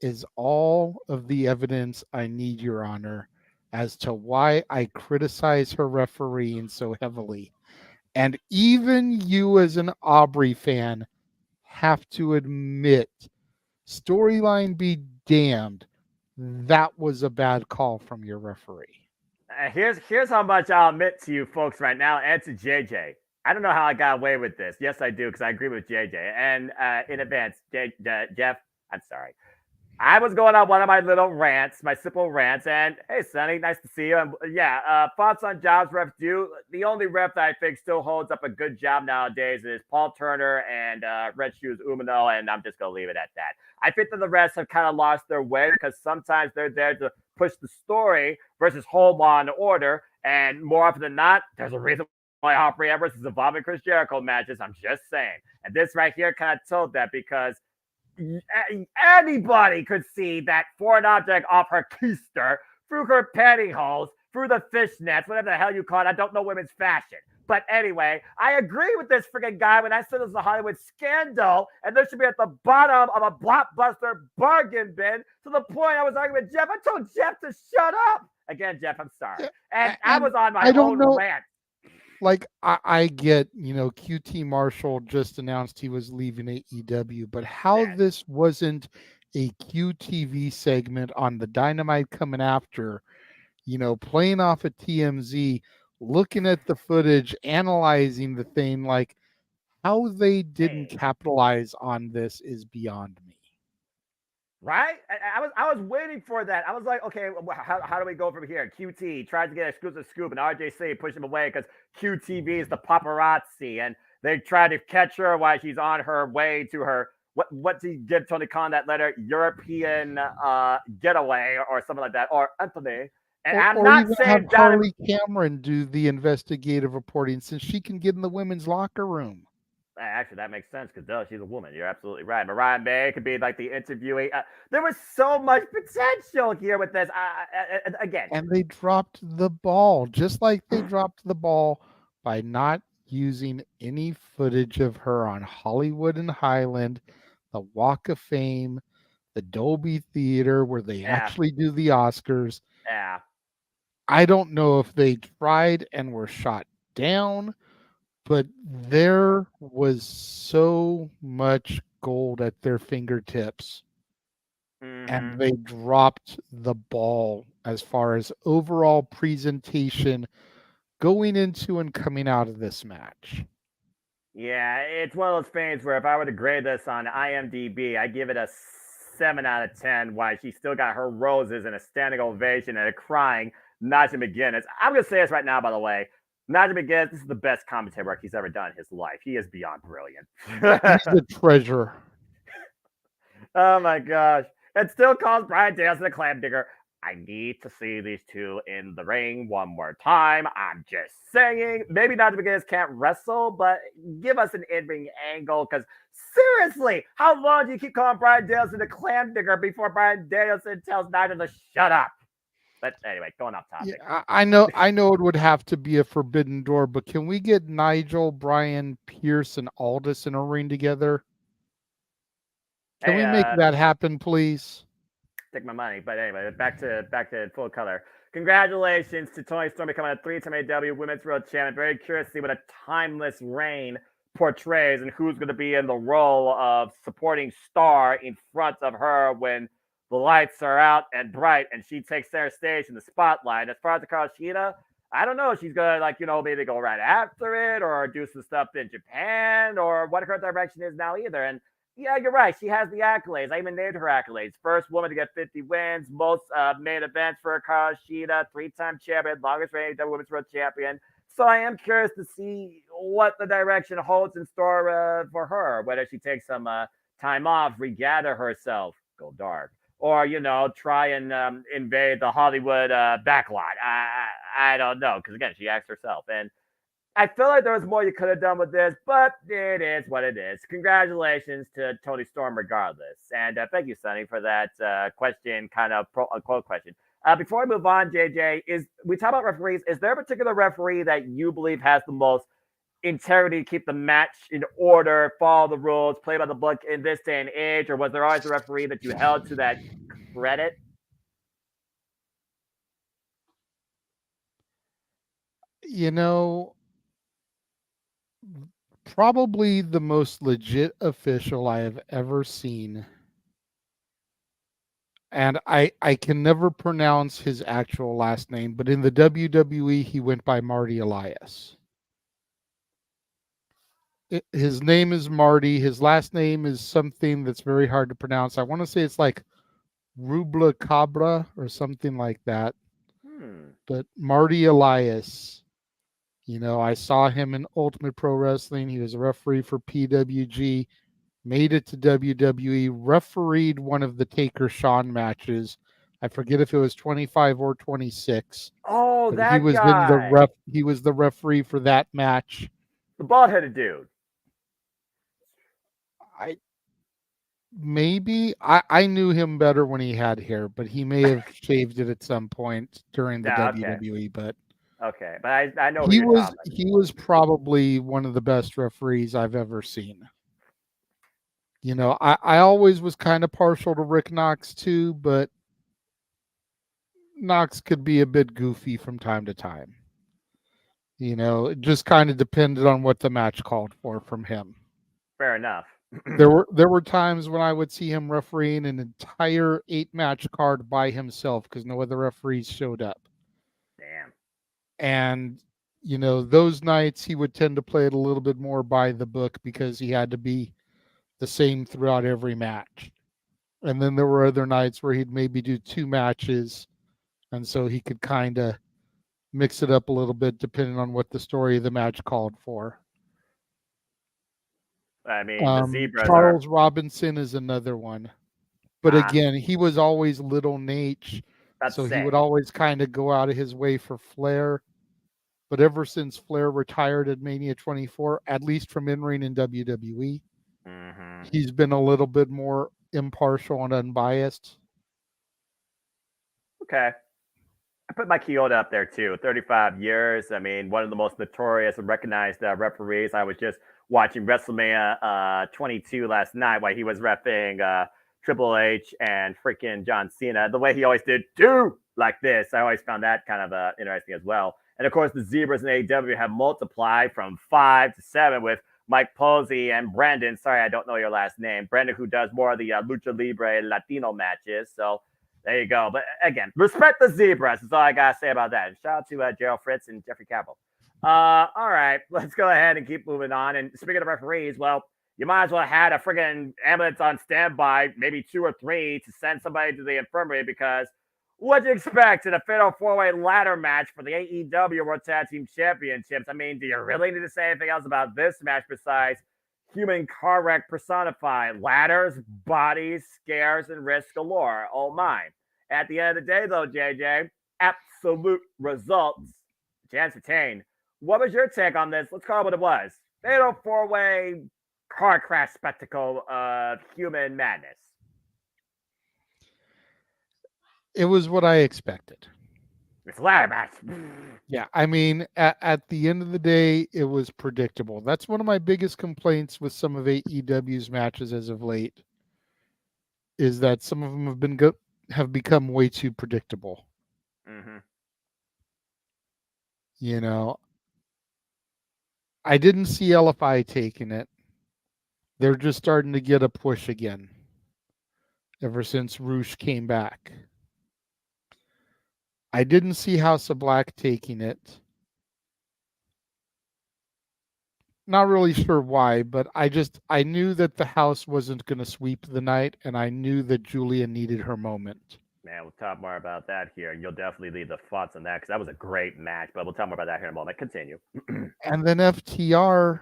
is all of the evidence I need, Your Honor, as to why I criticize her refereeing so heavily. And even you, as an Aubrey fan, have to admit, storyline be damned, that was a bad call from your referee. Here's how much I'll admit to you folks right now and to JJ. I don't know how I got away with this. Yes, I do, because I agree with JJ. And in advance, Jeff, I'm sorry. I was going on one of my little rants, my simple rants, and hey, Sonny, nice to see you. And yeah, thoughts on jobs ref do. The only ref that I think still holds up a good job nowadays is Paul Turner and Red Shoes Umino, and I'm just gonna leave it at that. I think that the refs have kind of lost their way because sometimes they're there to push the story versus hold law and order, and more often than not, there's a reason why Aubrey Edwards is involved in Chris Jericho matches. I'm just saying, and this right here kind of told that because anybody could see that foreign object off her keister, through her pantyhose, through the fishnets, whatever the hell you call it. I don't know women's fashion. But anyway, I agree with this freaking guy when I said this is a Hollywood scandal and this should be at the bottom of a blockbuster bargain bin to the point I was arguing with Jeff. I told Jeff to shut up. Again, Jeff, I'm sorry. And I was on my own rant. Like I get, QT Marshall just announced he was leaving AEW, but how this wasn't a QTV segment on the Dynamite coming after, playing off at TMZ, looking at the footage, analyzing the thing, like how they didn't capitalize on this is beyond me. Right? I was waiting for that. I was like, okay, how do we go from here? QT tried to get an exclusive scoop, and RJC pushed him away because QTV is the paparazzi, and they tried to catch her while she's on her way to her what did he give Tony Khan that letter? European getaway or something like that, or Anthony. And I'm not saying have Harley Cameron do the investigative reporting since she can get in the women's locker room. Actually, that makes sense because she's a woman. You're absolutely right. Mariah May could be like the interviewee. There was so much potential here with this. Again, and they dropped the ball, just like they dropped the ball by not using any footage of her on Hollywood and Highland, the Walk of Fame, the Dolby Theater, where they actually do the Oscars. Yeah. I don't know if they tried and were shot down, but there was so much gold at their fingertips. And they dropped the ball as far as overall presentation going into and coming out of this match. Yeah, it's one of those things where if I were to grade this on IMDb, I give it a 7 out of 10. Why she still got her roses and a standing ovation and a crying Nigel McGuinness. I'm going to say this right now, by the way. Nigel McGuinness, this is the best commentary work he's ever done in his life. He is beyond brilliant. He's a treasure. Oh my gosh. It still calls Brian Danielson a clam digger. I need to see these two in the ring one more time. I'm just saying. Maybe Nigel McGuinness can't wrestle, but give us an in-ring angle. Because seriously, how long do you keep calling Brian Danielson a clam digger before Brian Danielson tells Nigel to shut up? But anyway, going off topic. Yeah, I know it would have to be a forbidden door, but can we get Nigel, Brian, Pierce, and Aldis in a ring together? Can we make that happen, please? Take my money. But anyway, back to full color. Congratulations to Toni Storm becoming a 3-time AEW Women's World Champion. Very curious to see what a timeless reign portrays and who's going to be in the role of supporting star in front of her when the lights are out and bright and she takes center stage in the spotlight. As far as the Shida, I don't know. She's going to, maybe go right after it or do some stuff in Japan or what her direction is now either. And yeah, you're right. She has the accolades. I even named her accolades. First woman to get 50 wins, most main events for Hikaru Shida, 3-time champion, longest reigning Women's World Champion. So I am curious to see what the direction holds in store for her, whether she takes some time off, regather herself, go dark, or, try and invade the Hollywood backlot. I don't know, because, again, she asked herself. And I feel like there was more you could have done with this, but it is what it is. Congratulations to Toni Storm regardless. And thank you, Sonny, for that question, kind of quote question. Before we move on, JJ, we talk about referees. Is there a particular referee that you believe has the most integrity to keep the match in order, follow the rules, play by the book in this day and age? Or was there always a referee that you held to that credit? Probably the most legit official I have ever seen. And I can never pronounce his actual last name, but in the WWE, he went by Marty Elias. His name is Marty. His last name is something that's very hard to pronounce. I want to say it's like Rubla Cabra or something like that. Hmm. But Marty Elias, I saw him in Ultimate Pro Wrestling. He was a referee for PWG, made it to WWE, refereed one of the Taker Shawn matches. I forget if it was 25 or 26, Oh, but he that was in the guy. he was the referee for that match. The bald-headed dude. I I knew him better when he had hair, but he may have shaved it at some point during the Yeah, okay. WWE, but Okay. But I know who you're talking about. he was probably one of the best referees I've ever seen. I always was kind of partial to Rick Knox too, but Knox could be a bit goofy from time to time. It just kind of depended on what the match called for from him. Fair enough. There were times when I would see him refereeing an entire 8-match card by himself because no other referees showed up. Damn. And those nights he would tend to play it a little bit more by the book because he had to be the same throughout every match. And then there were other nights where he'd maybe do 2 matches, and so he could kind of mix it up a little bit depending on what the story of the match called for. I mean, the zebras are. Charles Robinson is another one. But Ah, again, he was always Little Nate, that's so he would say. always kind of go out of his way for Flair. But ever since Flair retired at Mania 24, at least from in-ring in WWE, Mm-hmm. he's been a little bit more impartial and unbiased. Okay. I put my Kyoto up there too. 35 years. I mean, one of the most notorious and recognized referees. I was just watching WrestleMania 22 last night while he was repping Triple H and freaking John Cena. The way he always did do like this, I always found that kind of interesting as well. And of course, the Zebras in AEW have multiplied from 5 to 7 with Mike Posey and Brandon. Sorry, I don't know your last name. Brandon, who does more of the Lucha Libre Latino matches. So there you go. But again, respect the Zebras. That's all I got to say about that. And shout out to Gerald Fritz and Jeffrey Cavill. All right, let's go ahead and keep moving on. And speaking of referees, well, you might as well have had a friggin' ambulance on standby, maybe 2 or 3, to send somebody to the infirmary because what'd you expect in a fatal 4-way ladder match for the AEW World Tag Team Championships? I mean, do you really need to say anything else about this match besides human car wreck personified? Ladders, bodies, scares, and risk galore. Oh my. At the end of the day, though, JJ, absolute results to ascertain. What was your take on this? Let's call it what it was. Fatal 4-way car crash spectacle of human madness. It was what I expected. It's a ladder match. Yeah, I mean, at the end of the day, it was predictable. That's one of my biggest complaints with some of AEW's matches as of late, is that some of them have become way too predictable. Mm-hmm. I didn't see LFI taking it. They're just starting to get a push again ever since Roosh came back. I didn't see House of Black taking it. Not really sure why, but I knew that the house wasn't going to sweep the night, and I knew that Julia needed her moment. Man, we'll talk more about that here. You'll definitely leave the thoughts on that because that was a great match, but we'll talk more about that here in a moment. Continue. And then FTR,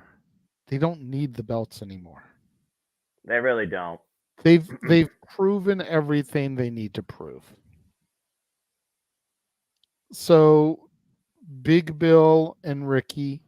they don't need the belts anymore. They really don't. They've proven everything they need to prove. So Big Bill and Ricky,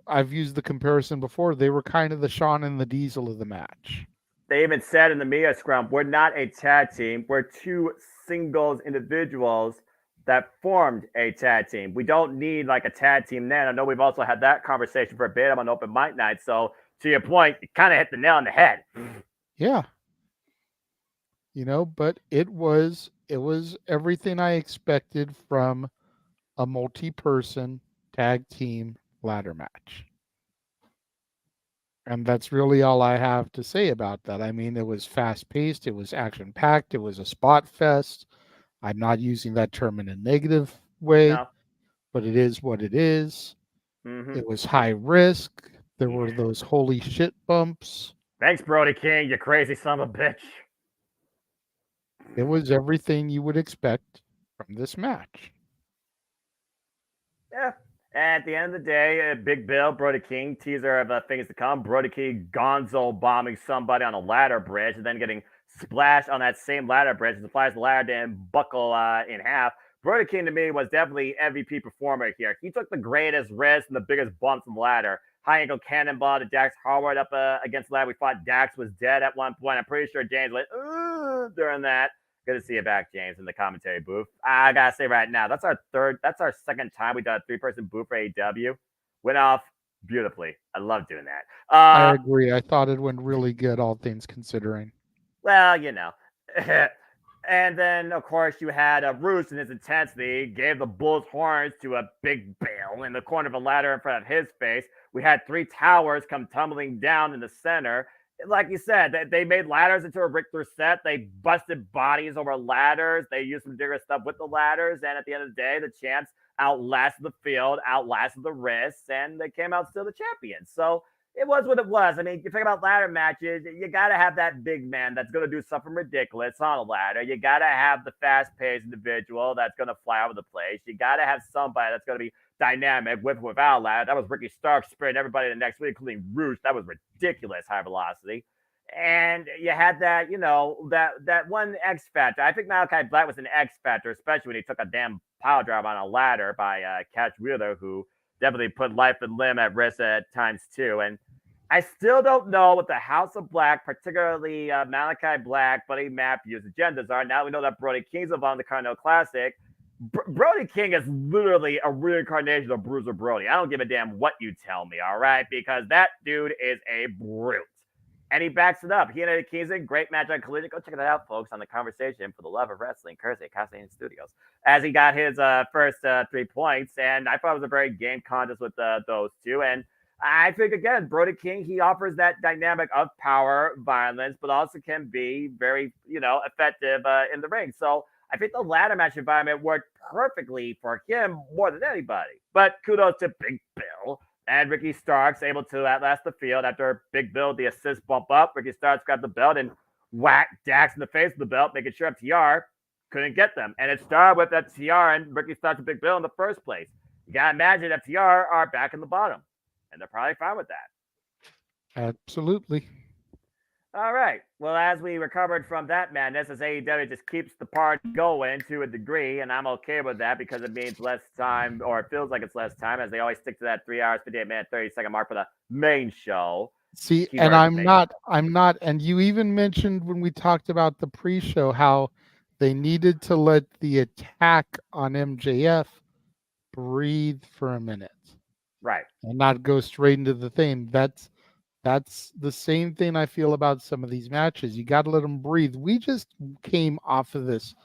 I've used the comparison before. They were kind of the Shawn and the Diesel of the match. They even said in the Mia Scrum, we're not a tag team. We're 2 singles individuals that formed a tag team. We don't need like a tag team then. I know we've also had that conversation for a bit on Open Mic Night. So to your point, you kind of hit the nail on the head. Yeah. But it was everything I expected from a multi-person tag team ladder match. And that's really all I have to say about that. I mean, it was fast-paced, it was action-packed, it was a spot fest. I'm not using that term in a negative way, but it is what it is. Mm-hmm. It was high risk. There were those holy shit bumps. Thanks, Brody King, you crazy son of a bitch. It was everything you would expect from this match. Yeah. At the end of the day, Big Bill, Brody King, teaser of things to come. Brody King gonzo bombing somebody on a ladder bridge and then getting splashed on that same ladder bridge as it flies the ladder and buckle in half. Brody King to me was definitely MVP performer here. He took the greatest risks and the biggest bumps on the ladder. High angle cannonball to Dax Harwood up against the ladder. We thought Dax was dead at one point. I'm pretty sure James went during that. Good to see you back, James, in the commentary booth. I gotta say right now, that's our second time we done a 3-person booth for AEW. Went off beautifully. I love doing that. I agree. I thought it went really good, all things considering. Well, you know. And then, of course, you had Roos in his intensity, gave the bull's horns to a Big Bill in the corner of a ladder in front of his face. We had 3 towers come tumbling down in the center. Like you said, they made ladders into a Richter set. They busted bodies over ladders. They used some ridiculous stuff with the ladders. And at the end of the day, the champs outlasted the field, outlasted the risks, and they came out still the champions. So it was what it was. I mean, you think about ladder matches, you got to have that big man that's going to do something ridiculous on a ladder. You got to have the fast-paced individual that's going to fly over the place. You got to have somebody that's going to be dynamic with or without a ladder. That was Ricky Stark spraying everybody the next week, including Roosh. That was ridiculous high velocity. And you had that, that one X Factor. I think Malachi Black was an X Factor, especially when he took a damn power drive on a ladder by Catch Wheeler, who definitely put life and limb at risk at times too. And I still don't know what the House of Black, particularly Malachi Black, Buddy Matthews' agendas are. Now we know that Brody King's involved in the Continental Classic. Brody King is literally a reincarnation of Bruiser Brody. I don't give a damn what you tell me, all right? Because that dude is a brute. And he backs it up. He and Eddie Kingston, great match on Collision. Go check it out, folks, on the Conversation for the Love of Wrestling, courtesy of Castellan Studios. As he got his first 3 points, and I thought it was a very game contest with those two. And I think, again, Brody King, he offers that dynamic of power, violence, but also can be very, effective in the ring. So I think the ladder match environment worked perfectly for him more than anybody. But kudos to Big Bill. And Ricky Starks able to outlast the field after Big Bill, the assist bump up. Ricky Starks grabbed the belt and whacked Dax in the face of the belt, making sure FTR couldn't get them. And it started with FTR and Ricky Starks and Big Bill in the first place. You got to imagine FTR are back in the bottom. And they're probably fine with that. Absolutely. All right. Well, as we recovered from that madness, as AEW just keeps the party going to a degree, and I'm okay with that because it means less time, or it feels like it's less time, as they always stick to that 3 hours, 58-minute, 30-second mark for the main show. See, and I'm not, and you even mentioned when we talked about the pre-show how they needed to let the attack on MJF breathe for a minute. Right. And not go straight into the thing. That's the same thing I feel about some of these matches. You got to let them breathe. We just came off of this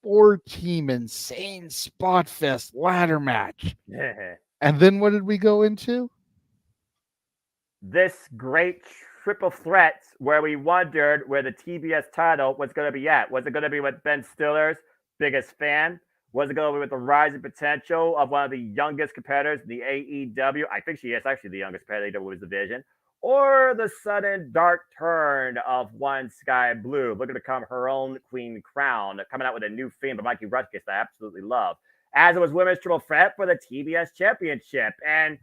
4-team insane spot fest ladder match. And then what did we go into? This great triple threat where we wondered where the TBS title was going to be at. Was it going to be with Ben Stiller's biggest fan? Was it going to be with the rising potential of one of the youngest competitors in the AEW? I think she is actually the youngest competitor in the division. Or the sudden dark turn of one Sky Blue, looking to become her own Queen Crown, coming out with a new theme by Mikey Rushkis that I absolutely love. As it was women's triple threat for the TBS Championship. And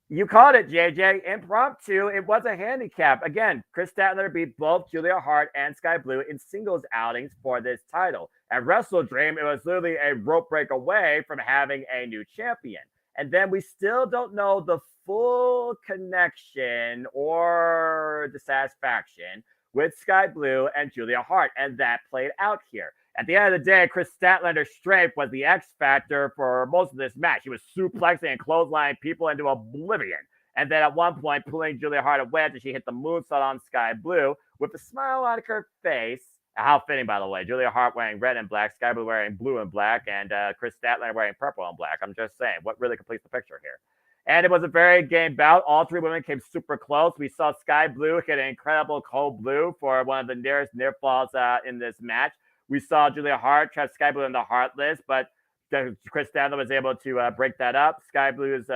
you called it, JJ, impromptu. It was a handicap. Again, Chris Statler beat both Julia Hart and Sky Blue in singles outings for this title. At Wrestle Dream, it was literally a rope break away from having a new champion. And then we still don't know the full connection or dissatisfaction with Sky Blue and Julia Hart. And that played out here. At the end of the day, Chris Statlander's strength was the X factor for most of this match. He was suplexing and clotheslining people into oblivion. And then at one point, pulling Julia Hart away after she hit the moonsault on Sky Blue with a smile on her face. How fitting, by the way. Julia Hart wearing red and black, Sky Blue wearing blue and black, and Chris Statlander wearing purple and black. I'm just saying, what really completes the picture here? And it was a very game bout. All 3 women came super close. We saw Sky Blue hit an incredible cold blue for one of the nearest near falls in this match. We saw Julia Hart trap Sky Blue in the Heartless, but Chris Statler was able to break that up. Sky Blue's,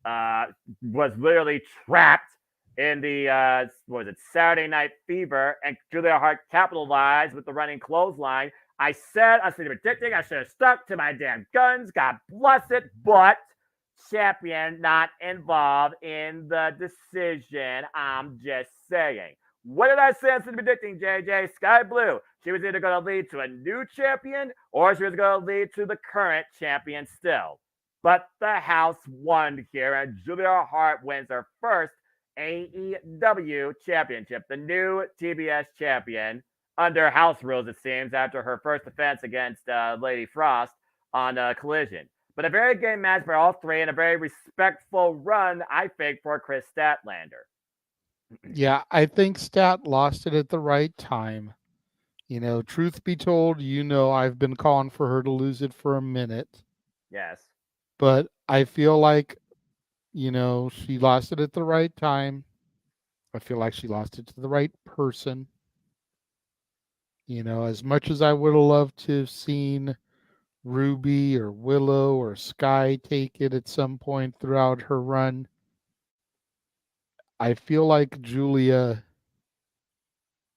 was literally trapped in the what was it, Saturday Night Fever, and Julia Hart capitalized with the running clothesline. I said I should have predicting. I should have stuck to my damn guns. God bless it, but champion not involved in the decision. I'm just saying. What did I say instead of predicting, JJ? Sky Blue. She was either going to lead to a new champion or she was going to lead to the current champion still. But the house won here, and Julia Hart wins her first AEW championship, the new TBS champion, under house rules, it seems, after her first defense against Lady Frost on Collision. But a very game match for all three and a very respectful run, I think, for Chris Statlander. Yeah, I think Stat lost it at the right time. Truth be told, I've been calling for her to lose it for a minute. Yes. But I feel like, she lost it at the right time. I feel like she lost it to the right person. As much as I would have loved to have seen Ruby or Willow or Sky take it at some point throughout her run, I feel like Julia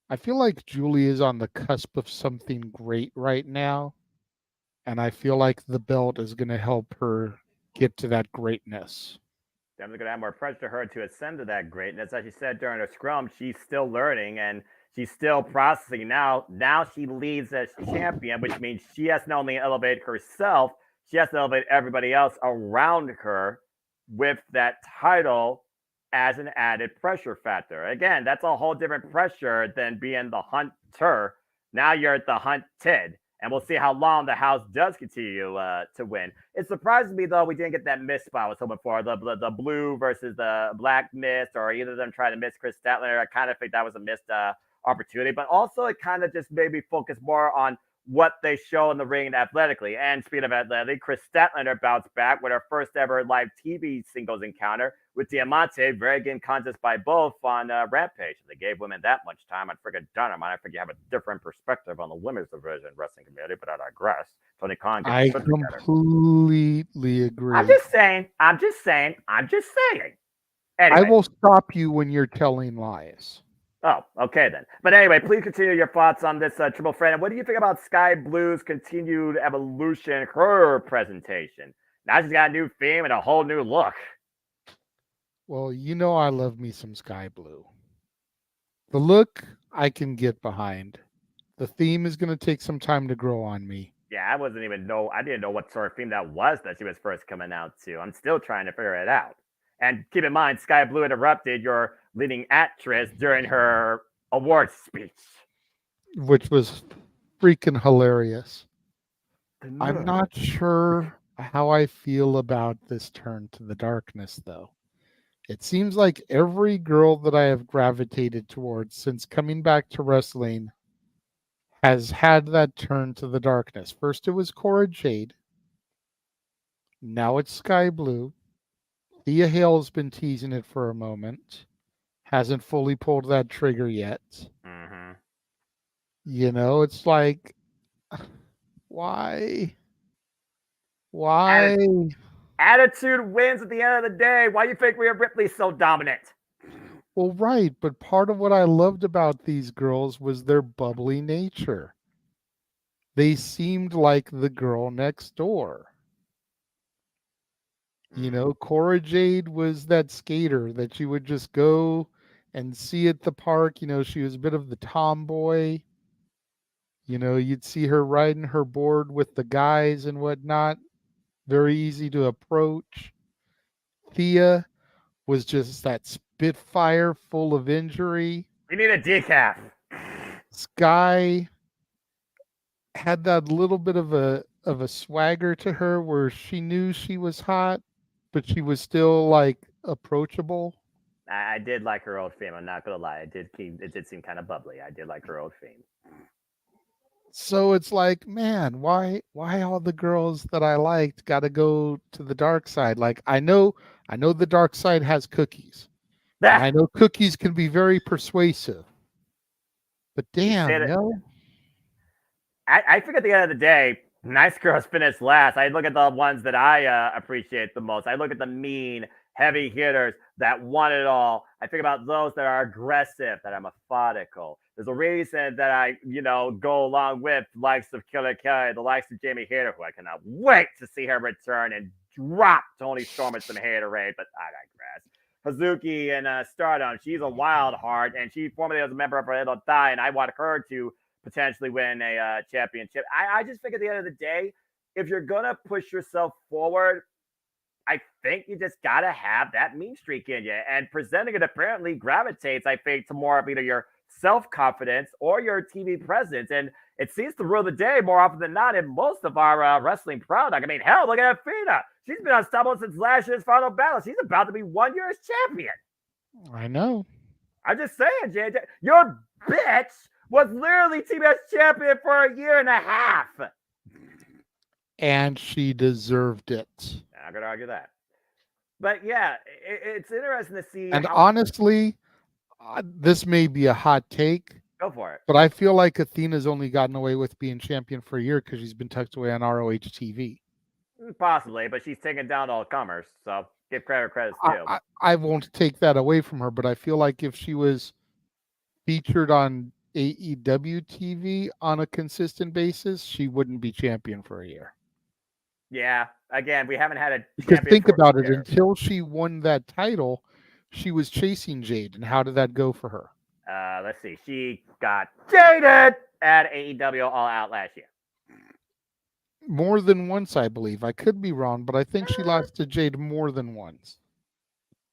is on the cusp of something great right now. And I feel like the belt is going to help her get to that greatness. Definitely going to add more pressure to her to ascend to that greatness. As she said during her scrum, she's still learning and she's still processing. Now she leads as champion, which means she has to not only elevate herself, she has to elevate everybody else around her with that title as an added pressure factor. Again, that's a whole different pressure than being the hunter. Now you're the hunted. And we'll see how long the house does continue to win. It surprises me, though, we didn't get that mist spot I was hoping for. The blue versus the black mist, or either of them trying to miss Chris Statlander. I kind of think that was a missed opportunity. But also, it kind of just made me focus more on what they show in the ring athletically. And speaking of athletic, Chris Statlander bounced back with her first ever live TV singles encounter with Diamante, very game contest by both on Rampage. They gave women that much time on friggin' Dynamite. I think you have a different perspective on the women's division wrestling community, but I digress. Tony Khan I completely agree. I'm just saying. Anyway. I will stop you when you're telling lies. Oh, okay then. But anyway, please continue your thoughts on this triple threat. And what do you think about Sky Blue's continued evolution, her presentation? Now she's got a new theme and a whole new look. Well, I love me some Sky Blue. The look I can get behind. The theme is going to take some time to grow on me. Yeah, I didn't know what sort of theme that was that she was first coming out to. I'm still trying to figure it out. And keep in mind, Sky Blue interrupted your leading actress during her awards speech, which was freaking hilarious. I'm not sure how I feel about this turn to the darkness, though. It seems like every girl that I have gravitated towards since coming back to wrestling has had that turn to the darkness. First, it was Cora Jade. Now it's Sky Blue. Thea Hale's been teasing it for a moment. Hasn't fully pulled that trigger yet. Mm-hmm. It's like, why? Why? Attitude wins at the end of the day. Why do you think Rhea Ripley's so dominant? Well, right, but part of what I loved about these girls was their bubbly nature. They seemed like the girl next door. Cora Jade was that skater that you would just go and see at the park. She was a bit of the tomboy. You'd see her riding her board with the guys and whatnot. Very easy to approach. Thea was just that spitfire full of injury. We need a decaf. Sky had that little bit of a swagger to her where she knew she was hot, but she was still like approachable. I did like her old theme. I'm not gonna lie. It did seem kind of bubbly. I did like her old theme. So it's like, man, why all the girls that I liked got to go to the dark side? Like I know the dark side has cookies. And I know cookies can be very persuasive. But damn, I think at the end of the day, nice girls finish last. I look at the ones that I appreciate the most. I look at the mean heavy hitters that want it all. I think about those that are aggressive, that are methodical. There's a reason that I, go along with the likes of Killer Kelly, the likes of Jamie Hayter, who I cannot wait to see her return and drop Tony Storm in some haterade, but I digress. Hazuki and Stardom, she's a wild heart, and she formerly was a member of Little Thigh, and I want her to potentially win a championship. I just think at the end of the day, if you're gonna push yourself forward, I think you just gotta have that mean streak in you. And presenting it apparently gravitates, I think, to more of either your self-confidence or your TV presence. And it seems to rule the day more often than not in most of our wrestling product. I mean, hell, look at Athena. She's been unstoppable since last year's final battle. She's about to be 1 year as champion. I know. I'm just saying, JJ, your bitch was literally TBS champion for a year and a half. And she deserved it. I'm going to argue that. But yeah, it's interesting to see. And honestly, this may be a hot take. Go for it. But I feel like Athena's only gotten away with being champion for a year because she's been tucked away on ROH TV. Possibly, but she's taken down all comers. So give credit where credit's due. I won't take that away from her, but I feel like if she was featured on AEW TV on a consistent basis, she wouldn't be champion for a year. Yeah, again, we haven't had a because think about it. Until she won that title, she was chasing Jade, and how did that go for her? Let's see. She got jaded at AEW All Out last year. More than once, I believe. I could be wrong, but I think she lost to Jade more than once.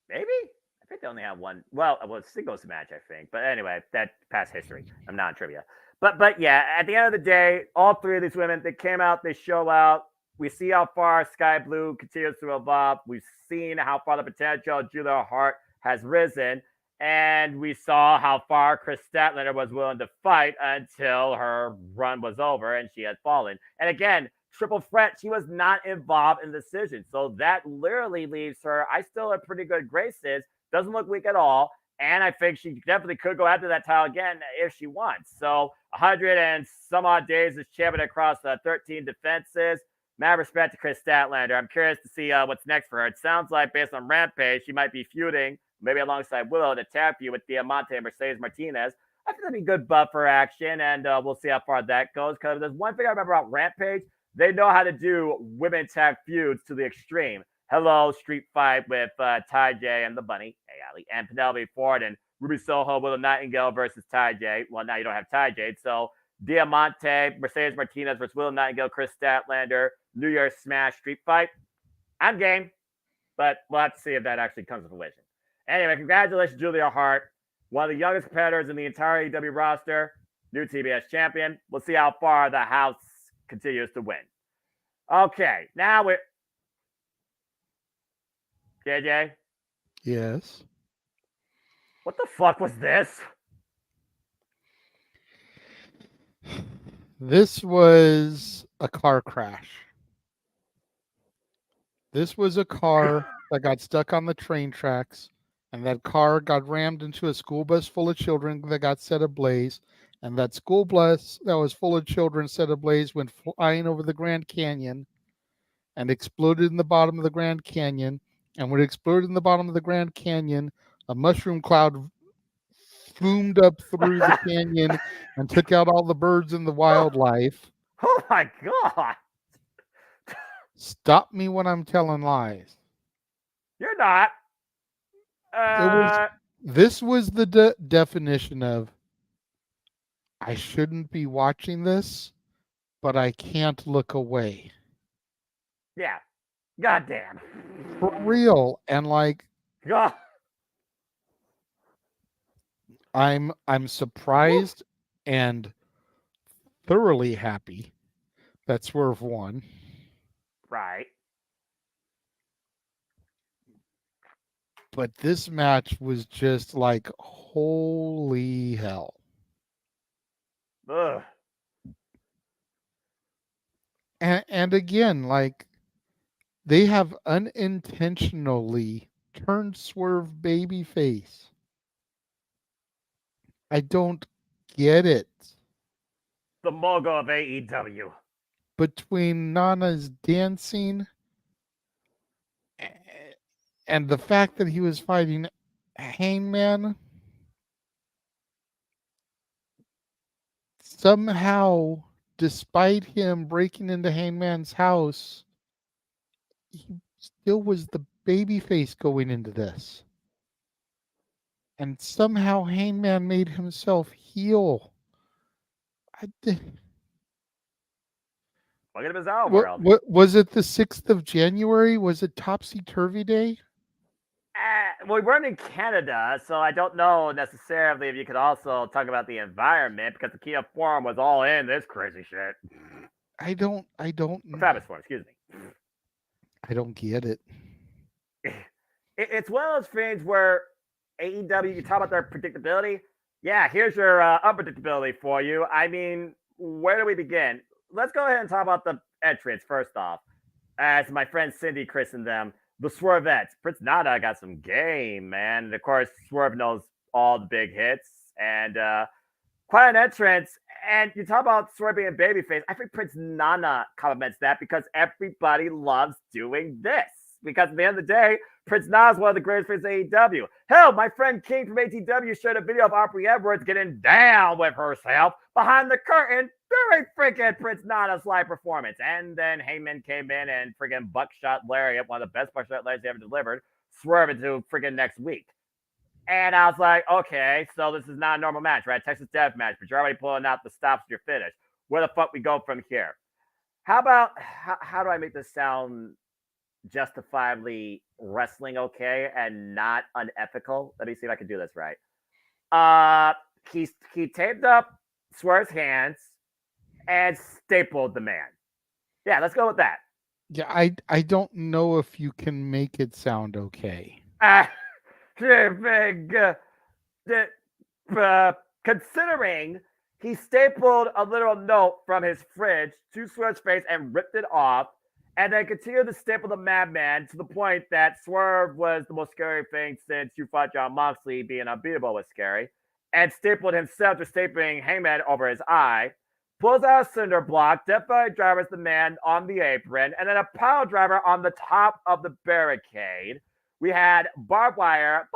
Maybe? I think they only have one. Well, it was a singles match, I think. But anyway, that's past history. I'm not in trivia. But yeah, at the end of the day, all three of these women, they came out, they show out. We see how far Sky Blue continues to evolve. We've seen how far the potential of Julia Hart has risen. And we saw how far Chris Statlander was willing to fight until her run was over and she had fallen. And again, triple threat, she was not involved in the decision. So that literally leaves her, I still have pretty good graces. Doesn't look weak at all. And I think she definitely could go after that title again if she wants. So 100 and some odd days as champion across 13 defenses. Mad respect to Chris Statlander. I'm curious to see what's next for her. It sounds like based on Rampage, she might be feuding, maybe alongside Willow, to tap you with Diamante and Mercedes Martinez. I think that'd be good buffer action, and we'll see how far that goes. Because there's one thing I remember about Rampage, they know how to do women tag feuds to the extreme. Hello, street fight with Ty J and the Bunny, hey Ali, and Penelope Ford and Ruby Soho, Willow Nightingale versus Ty J. Well, now you don't have Ty J, so Diamante, Mercedes Martinez versus Willow Nightingale, Chris Statlander, New Year's Smash street fight. I'm game, but we'll have to see if that actually comes to fruition. Anyway, congratulations, Julia Hart, one of the youngest competitors in the entire AEW roster, new TBS champion. We'll see how far the house continues to win. Okay, now we're... JJ? Yes? What the fuck was this? This was a car crash. This was a car that got stuck on the train tracks, and that car got rammed into a school bus full of children that got set ablaze, and that school bus that was full of children set ablaze went flying over the Grand Canyon and exploded in the bottom of the Grand Canyon. And when it exploded in the bottom of the Grand Canyon, a mushroom cloud flumed up through the canyon and took out all the birds and the wildlife. Oh my God. Stop me when I'm telling lies. You're not. This was the definition of I shouldn't be watching this, but I can't look away. Yeah. Goddamn. For real. And like, God. I'm surprised and thoroughly happy that Swerve won. Right. But this match was just like, holy hell. Ugh. And again, like, they have unintentionally turned Swerve babyface. I don't get it. The mogul of AEW. Between Nana's dancing And the fact that he was fighting Hangman, somehow, despite him breaking into Hangman's house, he still was the babyface going into this. And somehow Hangman made himself heel. Look at Bizarre World. What was it? The 6th of January? Was it Topsy Turvy Day? Well, we weren't in Canada, so I don't know necessarily if you could also talk about the environment because the Kia Forum was all in this crazy shit. I don't. Fabulous Forum, excuse me. I don't get it. It's one of those things where AEW, you talk about their predictability. Yeah, here's your unpredictability for you. I mean, where do we begin? Let's go ahead and talk about the entrance first off. As my friend Cindy christened them, the Swervettes. Prince Nana got some game, man. And of course, Swerve knows all the big hits and quite an entrance. And you talk about Swerve being babyface. I think Prince Nana compliments that because everybody loves doing this. Because at the end of the day, Prince Nana is one of the greatest fans of AEW. Hell, my friend King from ATW showed a video of Aubrey Edwards getting down with herself behind the curtain during freaking Prince Nana's live performance. And then Heyman came in and freaking buckshot Lariat, one of the best buckshot Lariats ever delivered, swerve into freaking next week. And I was like, okay, so this is not a normal match, right? Texas Death Match, but you're already pulling out the stops to your finish. Where the fuck we go from here? How do I make this sound justifiably wrestling okay and not unethical? Let me see if I can do this right. He taped up Swerve's hands and stapled the man. Yeah, let's go with that. Yeah, I don't know if you can make it sound okay. Considering he stapled a little note from his fridge to Swerve's face and ripped it off, and then continued to staple the madman to the point that Swerve was the most scary thing since you fought John Moxley. Being unbeatable was scary, and stapled himself to stapling Hangman over his eye. Pulls out a cinder block, Death Valley drivers the man on the apron, and then a pile driver on the top of the barricade. We had barbed wire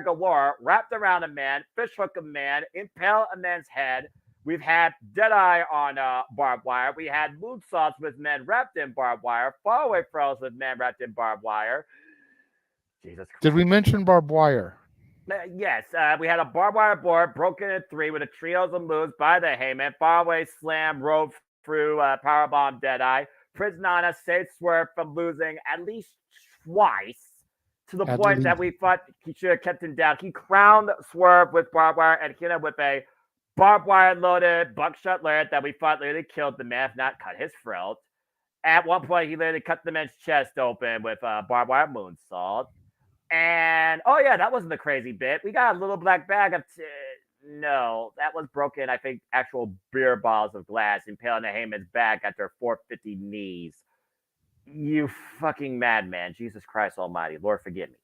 galore wrapped around a man, fishhook a man, impale a man's head. We've had Deadeye on barbed wire. We had moonsaults with men wrapped in barbed wire, fallaway throws with men wrapped in barbed wire. Jesus Christ. Did we mention barbed wire? Yes, we had a barbed wire board broken in three with a trios of moves by the Heyman. Fallaway slam, rove through powerbomb Deadeye. Prince Nana saved Swerve from losing at least twice to the point that we thought he should have kept him down. He crowned Swerve with barbed wire and hit him with a barbed wire loaded buckshot lariat that we thought literally killed the man, if not cut his throat. At one point, he literally cut the man's chest open with a barbed wire moonsault. And, oh yeah, that wasn't the crazy bit. We got a little black bag of... No, that was broken, I think, actual beer bottles of glass impaling the Heyman's back after 450 knees. You fucking madman. Jesus Christ almighty. Lord forgive me.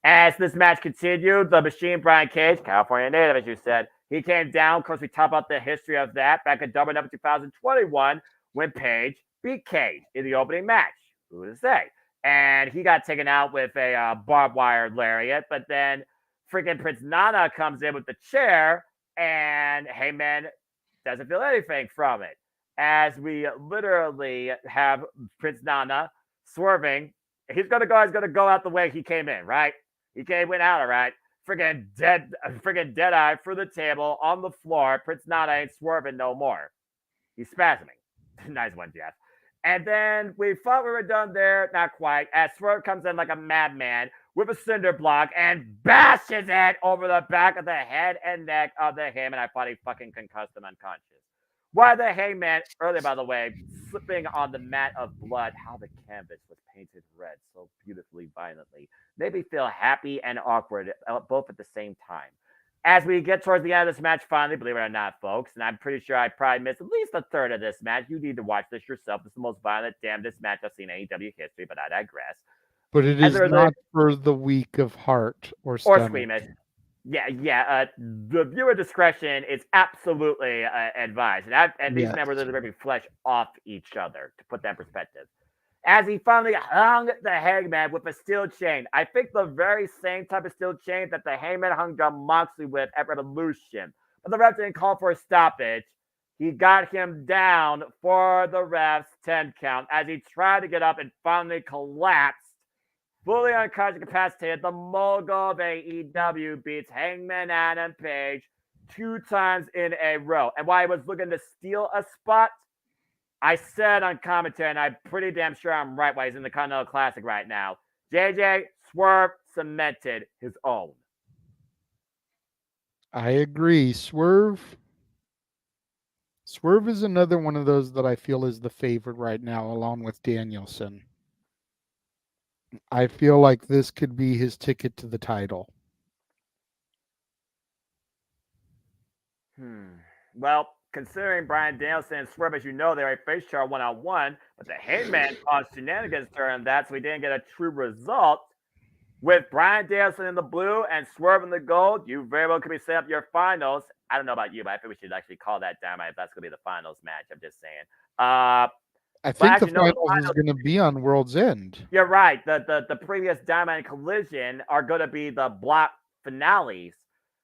As this match continued, the Machine Brian Cage, California native, as you said, he came down. Of course, we talked about the history of that back in Double Number 2021 when Page beat Cage in the opening match. Who to say? And he got taken out with a barbed wire lariat, but then freaking Prince Nana comes in with the chair, and Heyman doesn't feel anything from it. As we literally have Prince Nana swerving, he's gonna go out the way he came in, right? He went out, all right. Friggin' Deadeye through the table on the floor. Prince Nana ain't swerving no more. He's spasming. Nice one, Jeff. And then we thought we were done there. Not quite. As Swerve comes in like a madman with a cinder block and bashes it over the back of the head and neck of the Heyman. I thought he fucking concussed him unconscious. Why the Heyman, earlier by the way, slipping on the mat of blood, how the canvas was painted red so beautifully, violently, made me feel happy and awkward, both at the same time. As we get towards the end of this match, finally, believe it or not, folks, and I'm pretty sure I probably missed at least a third of this match. You need to watch this yourself. This is the most violent, damnedest match I've seen in AEW history, but I digress. But it is not for the weak of heart or stomach. Or squeamish. Yeah. The viewer discretion is absolutely advised. And these members are ripping flesh off each other, to put that in perspective. as he finally hung the Hangman with a steel chain. I think the very same type of steel chain that the Hangman hung John Moxley with at Revolution. But the ref didn't call for a stoppage. He got him down for the ref's 10 count as he tried to get up and finally collapsed. Fully unconscious, incapacitated, the mogul of AEW beats Hangman Adam Page 2 times in a row. And while he was looking to steal a spot, I said on commentary, and I'm pretty damn sure I'm right, why he's in the Continental Classic right now. JJ Swerve cemented his own. I agree. Swerve is another one of those that I feel is the favorite right now, along with Danielson. I feel like this could be his ticket to the title. Well, considering Bryan Danielson and Swerve, as you know, they're a face chart one-on-one, but the Hangman caused shenanigans during that, so we didn't get a true result. With Bryan Danielson in the blue and Swerve in the gold, you very well could be setting up your finals. I don't know about you, but I think we should actually call that Dynamite if that's going to be the finals match. I'm just saying. I think the finals is going to be on World's End. You're right. The previous Dynamite Collision are going to be the block finales.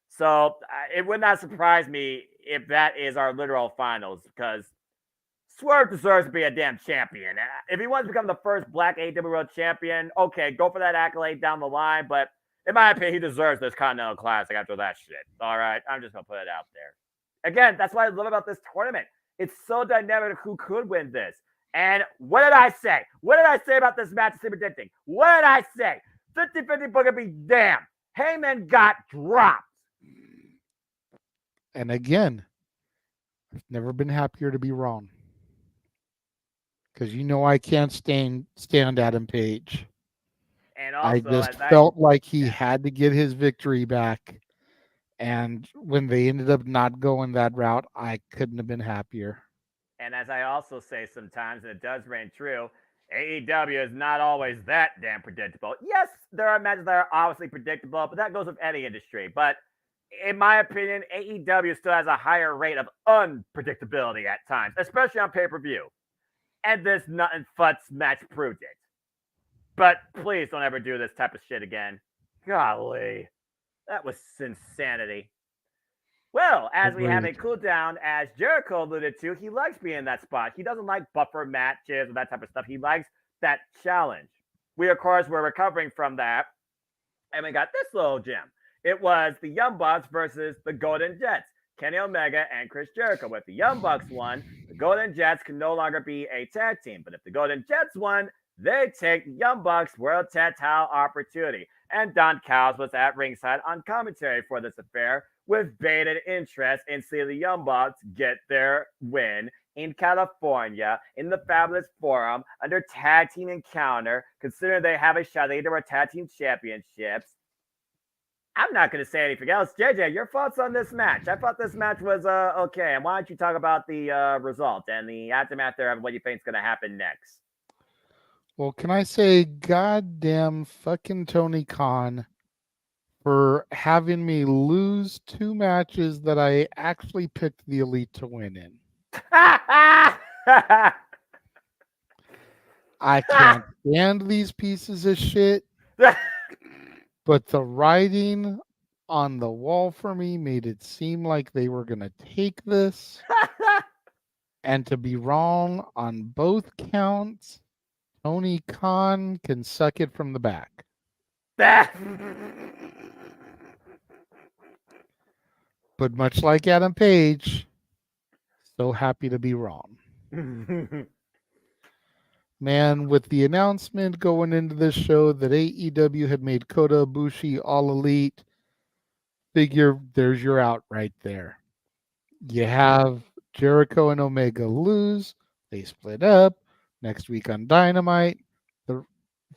So it would not surprise me if that is our literal finals, because Swerve deserves to be a damn champion. If he wants to become the first Black AEW World Champion, okay, go for that accolade down the line. But in my opinion, he deserves this Continental Classic after that shit. All right, I'm just going to put it out there. Again, that's what I love about this tournament. It's so dynamic who could win this. And what did I say? What did I say about this match? Super predicting. What did I say? 50-50 Booker be damn. Heyman got dropped. And again, I've never been happier to be wrong. Because you know I can't stand Adam Page. And also, I just felt like he had to get his victory back. And when they ended up not going that route, I couldn't have been happier. And as I also say sometimes, and it does ring true, AEW is not always that damn predictable. Yes, there are matches that are obviously predictable, but that goes with any industry. But in my opinion, AEW still has a higher rate of unpredictability at times, especially on pay-per-view. And this nut and futz match proved it. But please don't ever do this type of shit again. Golly. That was insanity. Well, as we have a cool down, as Jericho alluded to, he likes being in that spot. He doesn't like buffer matches or that type of stuff. He likes that challenge. We, of course, were recovering from that. And we got this little gem. It was the Young Bucks versus the Golden Jets. Kenny Omega and Chris Jericho. If the Young Bucks won, the Golden Jets can no longer be a tag team. But if the Golden Jets won, they take the Young Bucks World Tag Title opportunity. And Don Callis was at ringside on commentary for this affair with bated interest in seeing the Young Bucks get their win in California in the Fabulous Forum under Tag Team Encounter, considering they have a shot at their Tag Team Championships. I'm not going to say anything else. JJ, your thoughts on this match? I thought this match was okay. And why don't you talk about the result and the aftermath there of what you think is going to happen next? Well, can I say goddamn fucking Tony Khan for having me lose 2 matches that I actually picked the Elite to win in. I can't stand these pieces of shit. But the writing on the wall for me made it seem like they were going to take this. And to be wrong on both counts, Tony Khan can suck it from the back. But much like Adam Page, so happy to be wrong. Man, with the announcement going into this show that AEW had made Kota Ibushi All Elite, figure there's your out right there. You have Jericho and Omega lose. They split up. Next week on Dynamite, the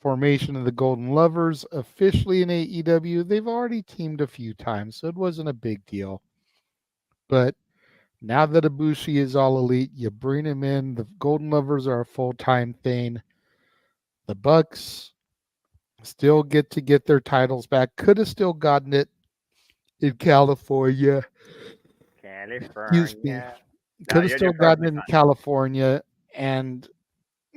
formation of the Golden Lovers officially in AEW. They've already teamed a few times, so it wasn't a big deal. But now that Ibushi is All Elite, you bring him in. The Golden Lovers are a full-time thing. The Bucks still get to get their titles back. Could have still gotten it in California. Excuse me. Could have still gotten it in California. And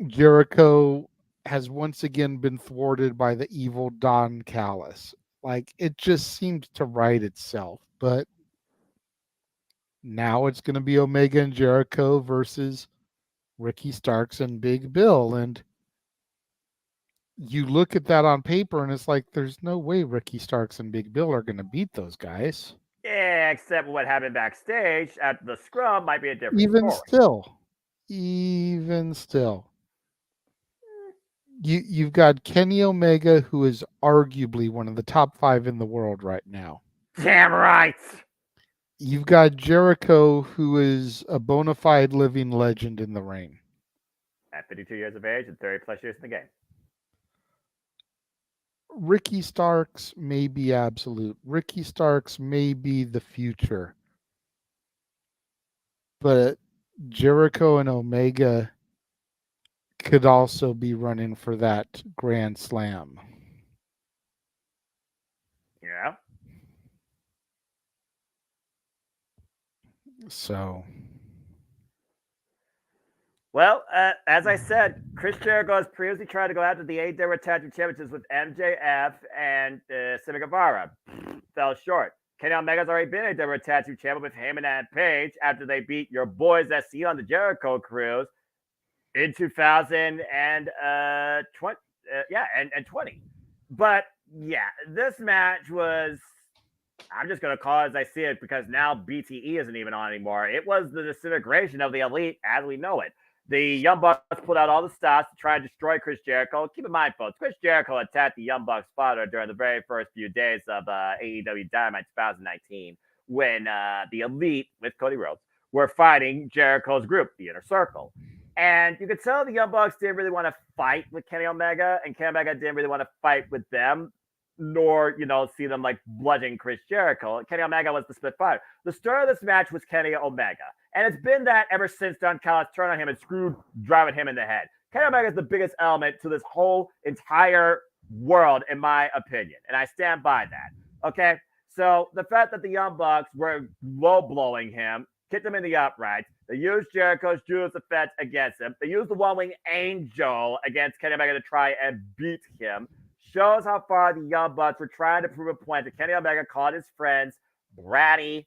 Jericho has once again been thwarted by the evil Don Callis. Like, it just seemed to right itself. But now it's going to be Omega and Jericho versus Ricky Starks and Big Bill. And you look at that on paper and it's like, there's no way Ricky Starks and Big Bill are going to beat those guys. Yeah, except what happened backstage at the scrum might be a different Even story. still, you've got Kenny Omega, who is arguably one of the top 5 in the world right now. Damn right. You've got Jericho, who is a bona fide living legend in the ring. At 52 years of age and 30 plus years in the game. Ricky Starks may be absolute. Ricky Starks may be the future. But Jericho and Omega could also be running for that Grand Slam. Yeah. So, well, as I said, Chris Jericho has previously tried to go after the AEW Tag Team Championships with MJF and Sammy Guevara. Fell short. Kenny Omega's already been a AEW Tag Team Champion with Heyman and Page after they beat your boys that see on the Jericho Cruise in 2020. And 20. But yeah, this match was, I'm just going to call it as I see it because now BTE isn't even on anymore. It was the disintegration of the Elite as we know it. The Young Bucks pulled out all the stops to try and destroy Chris Jericho. Keep in mind, folks, Chris Jericho attacked the Young Bucks father during the very first few days of AEW Dynamite 2019 when the Elite, with Cody Rhodes, were fighting Jericho's group, the Inner Circle. And you could tell the Young Bucks didn't really want to fight with Kenny Omega, and Kenny Omega didn't really want to fight with them, nor, see them like bludgeoning Chris Jericho. Kenny Omega was the split fighter. The star of this match was Kenny Omega. And it's been that ever since Don Callis turned on him and screwed driving him in the head. Kenny Omega is the biggest element to this whole entire world, in my opinion. And I stand by that. Okay? So the fact that the Young Bucks were low-blowing him, kicked him in the uprights, they used Jericho's Judas Effect against him. They used the One-Wing Angel against Kenny Omega to try and beat him. Shows how far the Young Bucks were trying to prove a point that Kenny Omega called his friends bratty,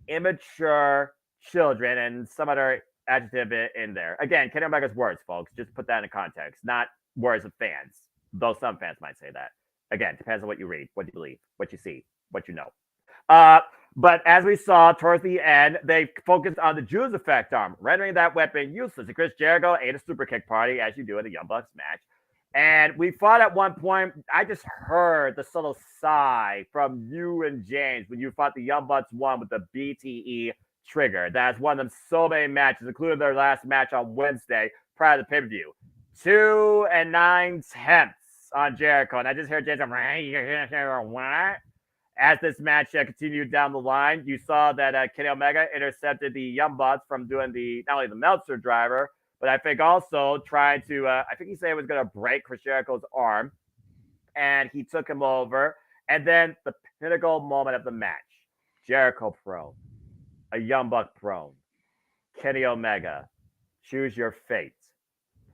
immature children, and some other adjective in there. Again, Kenny Omega's words, folks. Just put that in context, not words of fans. Though some fans might say that. Again, depends on what you read, what you believe, what you see, what you know. But as we saw towards the end, they focused on the Judas Effect arm, rendering that weapon useless. And Chris Jericho ate a super kick party, as you do in a Young Bucks match. And we fought at one point. I just heard the subtle sigh from you and James when you fought the Young Bucks one with the BTE trigger. That's one of them so many matches, including their last match on Wednesday prior to the pay-per-view. 2 9/10 on Jericho. And I just heard James what? As this match continued down the line, you saw that Kenny Omega intercepted the Young Bucks from doing not only the Meltzer driver, but I think also trying to, I think he said he was going to break Chris Jericho's arm. And he took him over. And then the pinnacle moment of the match, Jericho prone, a Young Buck prone, Kenny Omega, choose your fate,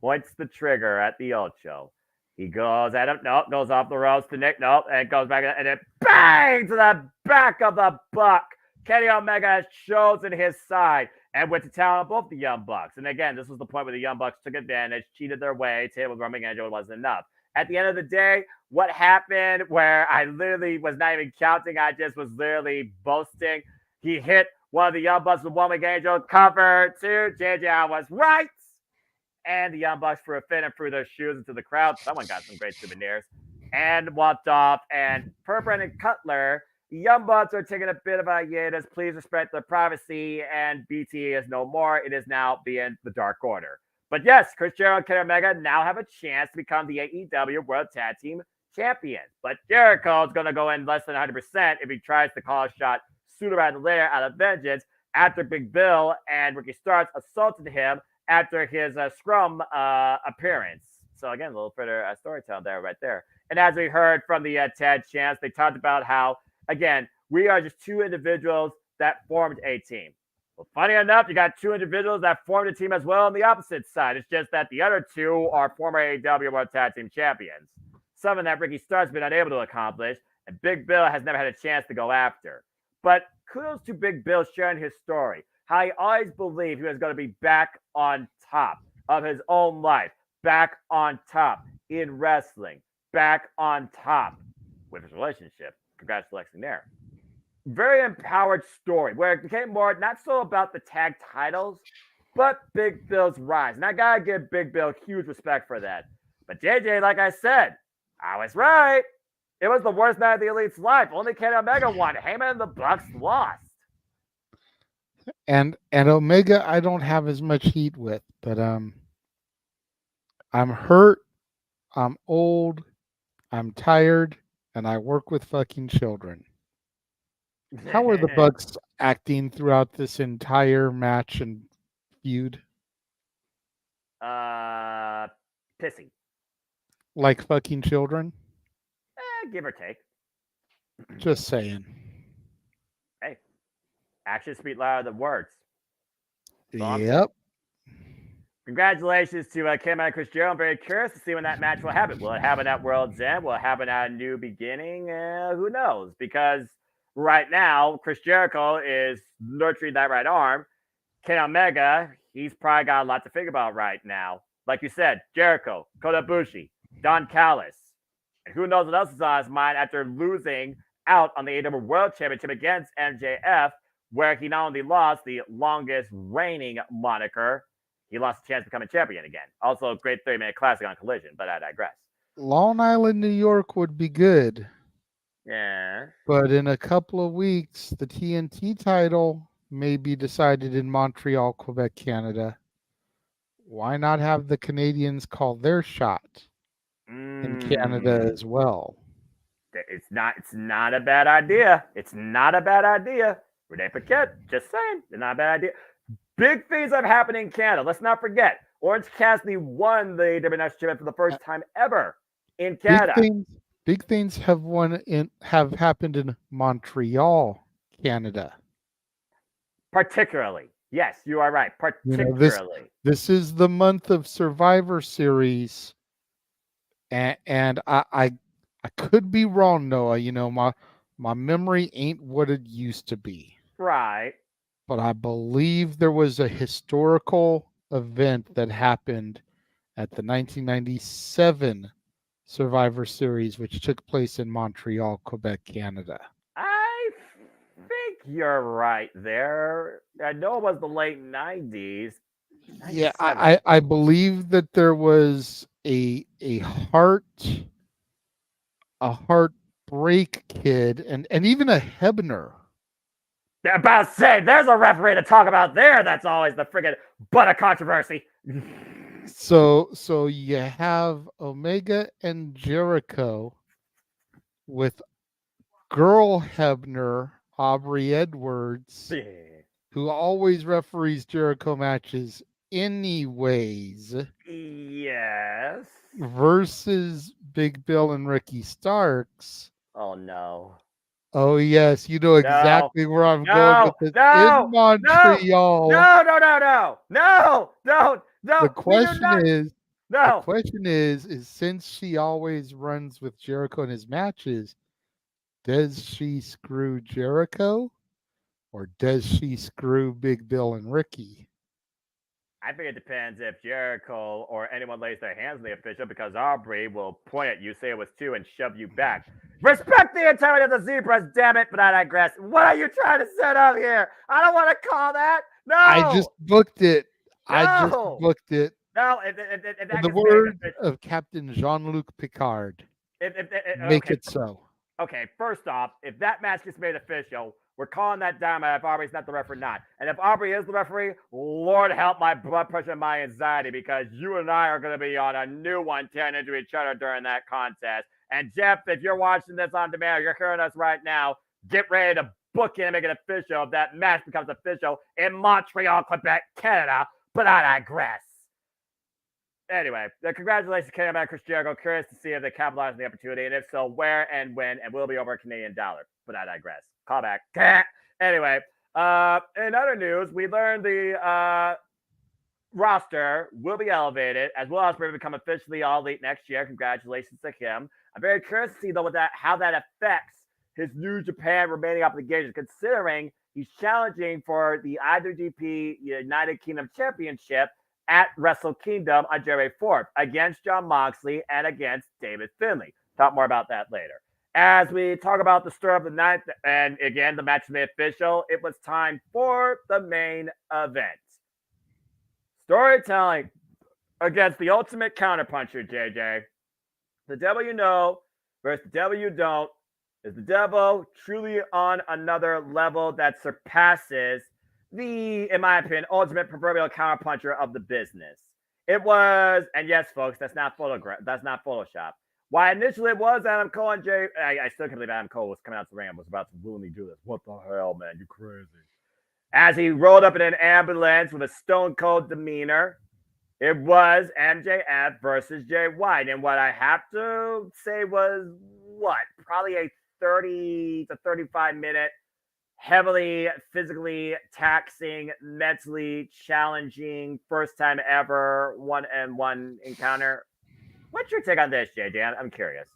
points the trigger at the Ocho. He goes at him, nope, goes off the ropes to Nick, nope, and goes back, and then bang to the back of the Buck. Kenny Omega has chosen his side and went to town on both the Young Bucks. And again, this was the point where the Young Bucks took advantage, cheated their way, to hit with Roman Angel wasn't enough. At the end of the day, what happened where I literally was not even counting, I just was literally boasting. He hit one of the Young Bucks with Roman Angel, cover 2, JJ was right. And the Young Bucks threw a fin and threw their shoes into the crowd. Someone got some great souvenirs and walked off. And per Brandon Cutler, the Young Bucks are taking a bit of a hiatus. Please respect their privacy. And BT is no more. It is now being the Dark Order. But yes, Chris Jericho and Kenny Omega now have a chance to become the AEW World Tag Team Champions. But Jericho is going to go in less than 100% if he tries to call a shot sooner rather than later out of vengeance after Big Bill and Ricky Starks assaulted him after his scrum appearance. So again, a little further storytelling there, right there. And as we heard from the Ted Chance, they talked about how, again, we are just two individuals that formed a team. Well, funny enough, you got two individuals that formed a team as well on the opposite side. It's just that the other two are former AEW World Tag Team Champions. Something that Ricky Stark's been unable to accomplish, and Big Bill has never had a chance to go after. But kudos to Big Bill sharing his story, how he always believed he was going to be back on top of his own life, back on top in wrestling, back on top with his relationship. Congratulations there. Very empowered story where it became more not so about the tag titles, but Big Bill's rise. And I gotta give Big Bill huge respect for that. But JJ, like I said, I was right. It was the worst night of the Elite's life. Only Kenny Omega won. Heyman and the Bucks lost. And Omega, I don't have as much heat with, but I'm hurt, I'm old, I'm tired, and I work with fucking children. How are the Bucks acting throughout this entire match and feud? Pissy. Like fucking children? Give or take. Just saying. Hey, actions speak louder than words. Yep. Congratulations to Kim and Chris Jericho. I'm very curious to see when that match will happen. Will it happen at World's End? Will it happen at a New Beginning? Who knows? Because right now, Chris Jericho is nurturing that right arm. Ken Omega, he's probably got a lot to think about right now. Like you said, Jericho, Kota Ibushi, Don Callis. And who knows what else is on his mind after losing out on the AEW World Championship against MJF, where he not only lost the longest reigning moniker, he lost a chance to become a champion again. Also, a great 30-minute classic on Collision, but I digress. Long Island, New York would be good. Yeah. But in a couple of weeks, the TNT title may be decided in Montreal, Quebec, Canada. Why not have the Canadians call their shot in Canada as well? It's not a bad idea. It's not a bad idea. Renee Paquette, just saying, it's not a bad idea. Big things have happened in Canada. Let's not forget, Orange Cassidy won the WNS Championship for the first time ever in Canada. Big things have happened in Montreal, Canada. Particularly, yes, you are right. Particularly, this is the month of Survivor Series, and I could be wrong, Noah. You know, my memory ain't what it used to be. Right. But I believe there was a historical event that happened at the 1997 Survivor Series, which took place in Montreal, Quebec, Canada. I think you're right there. I know it was the late 90s. Yeah, I believe that there was a heartbreak kid and even a Hebner. About to say, there's a referee to talk about there. That's always the friggin' butt of controversy. So you have Omega and Jericho with girl Hebner, Aubrey Edwards, who always referees Jericho matches anyways. Yes. Versus Big Bill and Ricky Starks. Oh, no. Oh, yes. You know exactly where I'm going with this. In Montreal. No. The question is since she always runs with Jericho in his matches, does she screw Jericho or does she screw Big Bill and Ricky? I think it depends if Jericho or anyone lays their hands on the official, because Aubrey will point at you, say it was two, and shove you back. Respect the integrity of the Zebras, damn it, but I digress. What are you trying to set up here? I don't want to call that. No. I just booked it. No. No, in the words of Captain Jean-Luc Picard. Make it so. Okay, first off, if that match gets made official, we're calling that down if Aubrey's not the referee or not. And if Aubrey is the referee, Lord help my blood pressure and my anxiety, because you and I are going to be on a new one tearing into each other during that contest. And Jeff, if you're watching this on demand, you're hearing us right now, get ready to book it and make it official if that match becomes official in Montreal, Quebec, Canada. But I digress. Anyway, congratulations, Kenny Omega, Chris Jericho. Curious to see if they capitalize on the opportunity, and if so, where and when, and will be over a Canadian dollar. But I digress. Call back. Anyway, In other news, we learned the roster will be elevated as Will Ospreay will become officially All Elite next year. Congratulations to him. I'm very curious to see though how that affects his New Japan remaining obligations, considering he's challenging for the IWGP United Kingdom Championship at Wrestle Kingdom on January 4th against Jon Moxley and against David Finlay. Talk more about that later. As we talk about the stir of the night, and again, the match is made official, it was time for the main event. Storytelling against the ultimate counterpuncher, JJ. The devil you know versus the devil you don't. Is the devil truly on another level that surpasses the, in my opinion, ultimate proverbial counterpuncher of the business? It was, and yes, folks, that's not Photoshop. Why initially it was Adam Cole and Jay. I still can't believe Adam Cole was coming out to the ring and was about to willingly do this. What the hell, man? You crazy. As he rolled up in an ambulance with a stone cold demeanor, it was MJF versus Jay White. And what I have to say was probably a 30 to 35-minute, heavily physically taxing, mentally challenging, first time ever 1-on-1 encounter. What's your take on this, JJ? I'm curious.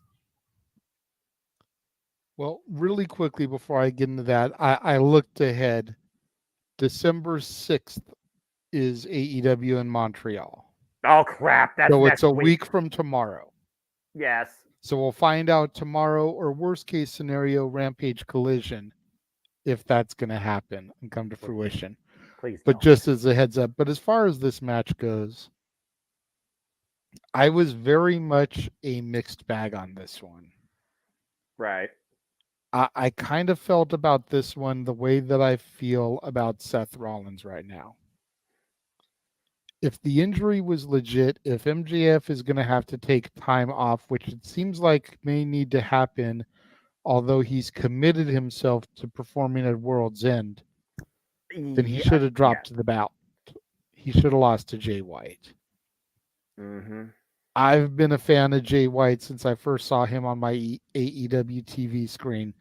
Well, really quickly before I get into that, I looked ahead. December 6th is AEW in Montreal. Oh, crap. That's so next it's a week from tomorrow. Yes. So we'll find out tomorrow, or worst case scenario, Rampage Collision, if that's going to happen and come to fruition. Please but don't. Just as a heads up, but as far as this match goes, I was very much a mixed bag on this one. Right. I kind of felt about this one the way that I feel about Seth Rollins right now. If the injury was legit, if MJF is going to have to take time off, which it seems like may need to happen, although he's committed himself to performing at World's End, then he should have dropped to the bout. He should have lost to Jay White. Mm-hmm. I've been a fan of Jay White since I first saw him on my AEW TV screen.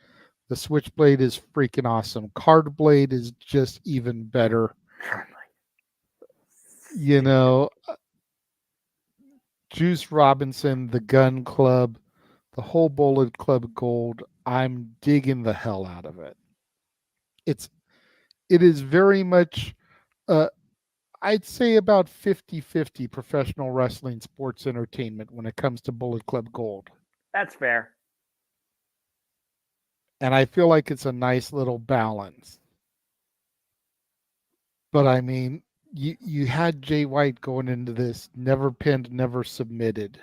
The Switchblade is freaking awesome. Card Blade is just even better. You know, Juice Robinson, the Gun Club, the whole Bullet Club Gold, I'm digging the hell out of it. It is very much, I'd say about 50-50 professional wrestling sports entertainment when it comes to Bullet Club Gold. That's fair. And I feel like it's a nice little balance. But I mean, you had Jay White going into this, never pinned, never submitted.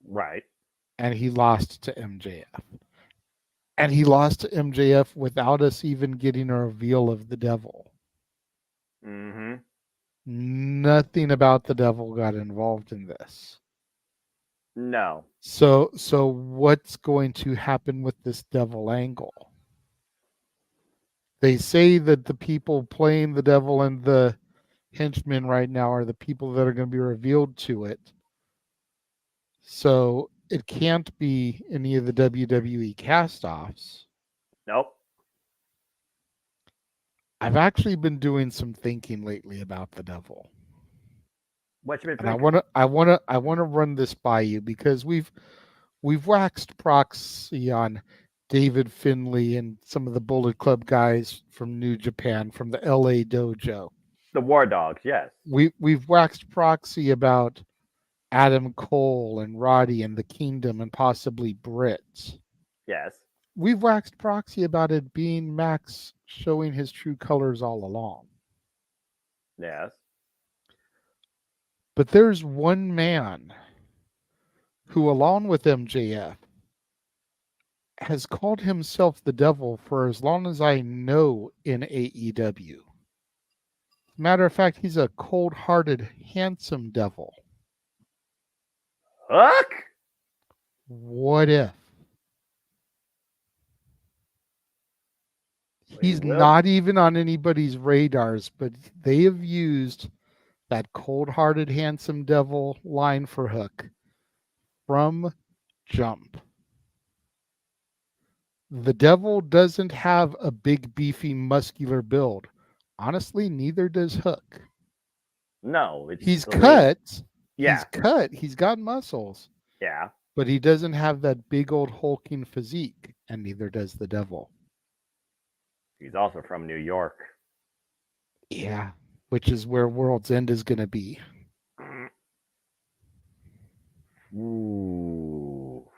Right. And he lost to MJF. And he lost to MJF without us even getting a reveal of the devil. Mm-hmm. Nothing about the devil got involved in this. No. So what's going to happen with this devil angle? They say that the people playing the devil and the henchmen right now are the people that are going to be revealed to it. So it can't be any of the WWE cast-offs. Nope. I've actually been doing some thinking lately about the devil. What you been thinking? And I want to run this by you because we've waxed proxy on David Finlay and some of the Bullet Club guys from New Japan, from the LA dojo. The War Dogs, yes. We've waxed proxy about Adam Cole and Roddy and the Kingdom and possibly Britt. Yes. We've waxed proxy about it being Max showing his true colors all along. Yes. But there's one man who, along with MJF, has called himself the devil for as long as I know in AEW. Matter of fact, he's a cold-hearted, handsome devil. Hook? What if? He's not even on anybody's radars, but they have used that cold-hearted, handsome devil line for Hook from jump. The devil doesn't have a big, beefy, muscular build. Honestly, neither does Hook. No, it's He's the lean. cut. Yeah, He's got muscles, yeah. but he doesn't have that big old hulking physique, and neither does the devil. He's also from New York. Yeah, which is where World's End is going to be. Ooh.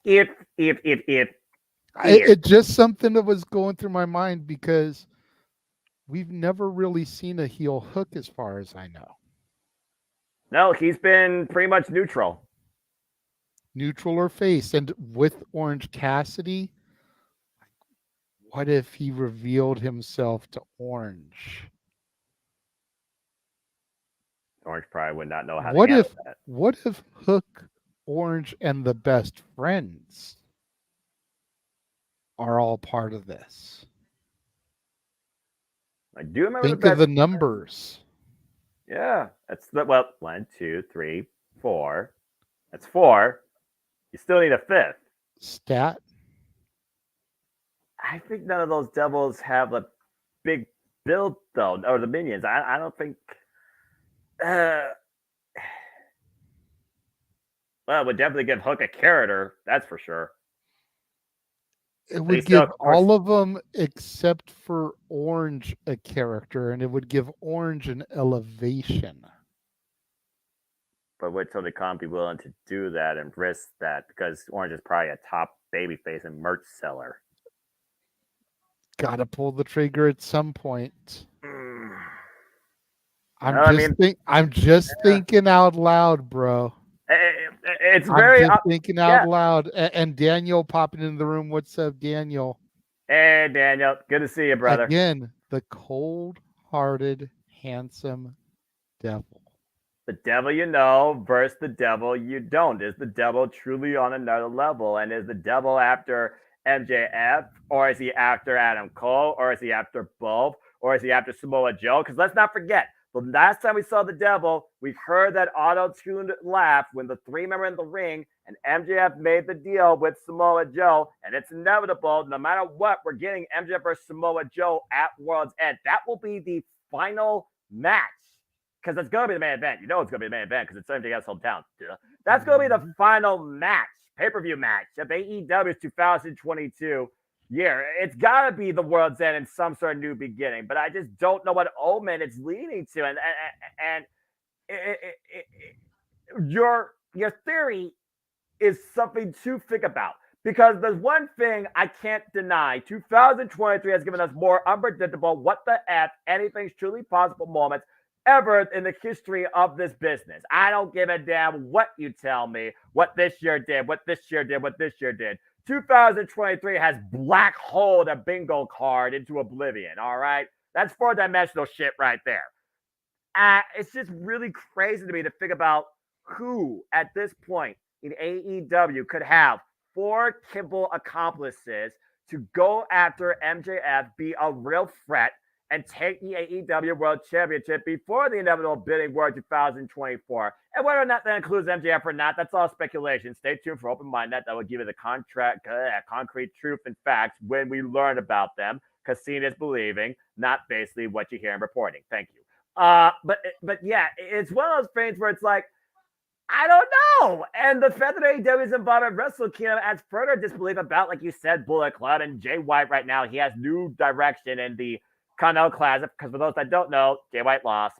If. It's just something that was going through my mind because we've never really seen a heel Hook as far as I know. No, he's been pretty much neutral. Neutral or face. And with Orange Cassidy, what if he revealed himself to Orange? Orange probably would not know how to handle that. What if Hook, Orange, and the best friends are all part of this? I do remember Think the of best. the numbers. Yeah, that's the well. 1, 2, 3, 4. That's 4. You still need a fifth. Stat. I think none of those devils have a big build though, or the minions. I don't think. Uh, well, it would definitely give Hook a character. That's for sure. It But would give all of them except for Orange a character, and it would give Orange an elevation. But wait till they can't be willing to do that and risk that because Orange is probably a top babyface and merch seller. Gotta pull the trigger at some point. I'm just thinking out loud, bro. It's very. I'm just thinking out loud. And Daniel popping into the room. What's up, Daniel? Hey, Daniel. Good to see you, brother. Again, the cold-hearted, handsome devil. The devil you know versus the devil you don't. Is the devil truly on another level? And is the devil after MJF? Or is he after Adam Cole? Or is he after both? Or is he after Samoa Joe? Because let's not forget, the last time we saw the devil, we heard that auto-tuned laugh when the three men were in the ring and MJF made the deal with Samoa Joe. And it's inevitable, no matter what, we're getting MJF versus Samoa Joe at World's End. That will be the final match. Because it's going to be the main event. You know it's going to be the main event because it's MJF's hometown. That's going to be the final match, pay-per-view match of AEW's 2022 year. It's got to be the World's End and some sort of new beginning, but I just don't know what omen it's leading to. And your theory is something to think about. Because there's one thing I can't deny. 2023 has given us more unpredictable, what the F, anything's truly possible moments ever in the history of this business. I don't give a damn what you tell me, what this year did, what this year did, what this year did. 2023 has black holed a bingo card into oblivion, all right? That's four-dimensional shit right there. It's just really crazy to me to think about who, at this point in AEW, could have 4 Kimball accomplices to go after MJF, be a real threat, and take the AEW World Championship before the inevitable bidding war 2024. And whether or not that includes MJF or not, that's all speculation. Stay tuned for Open Mind Net. That will give you the concrete truth and facts when we learn about them. Because seeing is believing, not basically what you hear in reporting. Thank you. But yeah, it's one of those things where it's like, I don't know. And the fact that AEW is involved in Wrestle Kingdom adds further disbelief about, like you said, Bullet Club and Jay White right now. He has new direction in the Continental Classic, because for those that don't know, Jay White lost.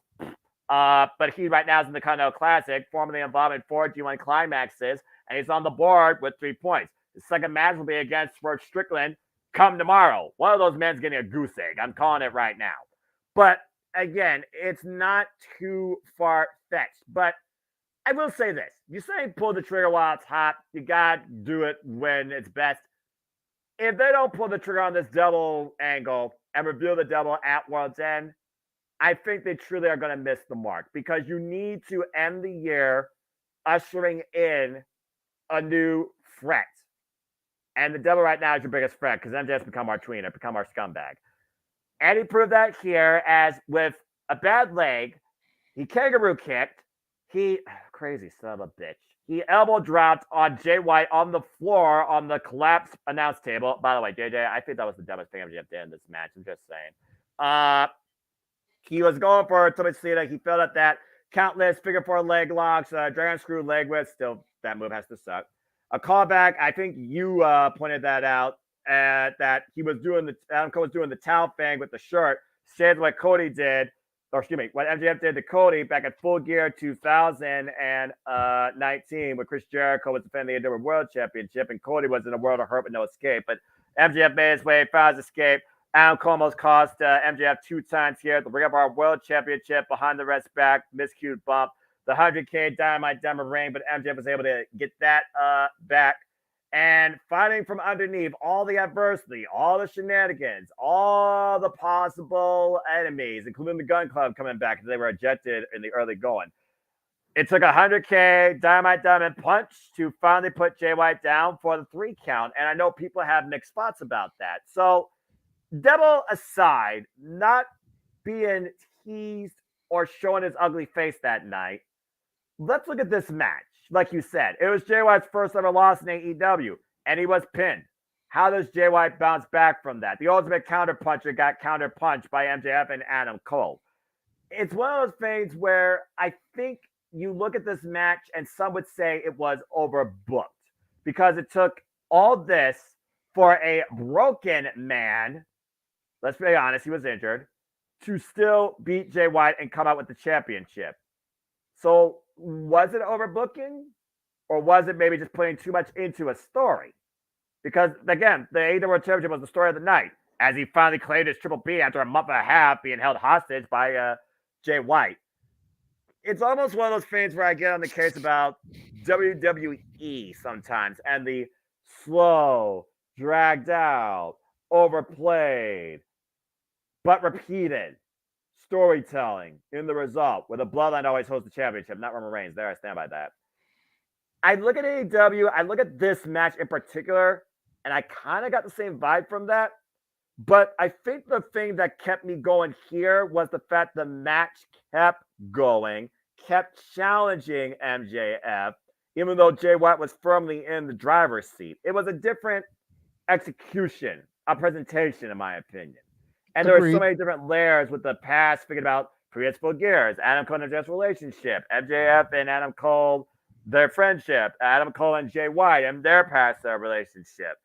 But he right now is in the Continental Classic, formerly involved in 4 G1 climaxes, and he's on the board with 3 points. The second match will be against Swerve Strickland come tomorrow. One of those men's getting a goose egg. I'm calling it right now. But again, it's not too far-fetched. But I will say this. You say pull the trigger while it's hot. You got to do it when it's best. If they don't pull the trigger on this double angle and reveal the double at World's End, I think they truly are going to miss the mark, because you need to end the year ushering in a new threat. And the devil right now is your biggest threat, because MJF's become our tweener, become our scumbag. And he proved that here, as with a bad leg, he kangaroo kicked. Crazy son of a bitch. he elbow dropped on Jay White on the floor on the collapsed announce table. By the way, JJ, I think that was the dumbest thing MJF did in this match. I'm just saying. He was going for a Tomacita. He failed at that. Countless figure four leg locks, dragon screw leg whip. Still, that move has to suck. A callback. I think you pointed that out. That he was doing Adam Cole was doing the towel thing with the shirt. Said what Cody did, or excuse me, what MJF did to Cody back at Full Gear 2019 when Chris Jericho was defending the World Championship and Cody was in a world of hurt with no escape. But MJF made his way, found his escape. Adam Cole almost cost MJF 2 times here. The Ring of Our World Championship behind the red's back, miscued bump. The 100K Dynamite Diamond Ring, but MJF was able to get that back. And fighting from underneath all the adversity, all the shenanigans, all the possible enemies, including the Gun Club coming back because they were ejected in the early going. It took a 100K Dynamite Diamond punch to finally put Jay White down for the 3 count. And I know people have mixed thoughts about that. So, Devil aside, not being teased or showing his ugly face that night, let's look at this match. Like you said, it was Jay White's first ever loss in AEW, and he was pinned. How does Jay White bounce back from that? The ultimate counterpuncher got counterpunched by MJF and Adam Cole. It's one of those things where I think you look at this match and some would say it was overbooked because it took all this for a broken man, let's be honest, he was injured, to still beat Jay White and come out with the championship. So was it overbooking or was it maybe just putting too much into a story? Because, again, the AEW World Championship was the story of the night as he finally claimed his Triple B after a month and a half being held hostage by Jay White. It's almost one of those things where I get on the case about WWE sometimes and the slow, dragged out, overplayed, but repeated storytelling in the result, where the Bloodline always holds the championship, not Roman Reigns. There, I stand by that. I look at AEW, I look at this match in particular, and I kind of got the same vibe from that. But I think the thing that kept me going here was the fact the match kept going, kept challenging MJF, even though Jay White was firmly in the driver's seat. It was a different execution, a presentation, in my opinion. And there were so many different layers with the past, thinking about previous Full Gears, Adam Cole and MJF's relationship, MJF and Adam Cole, their friendship, Adam Cole and Jay White and their past relationship.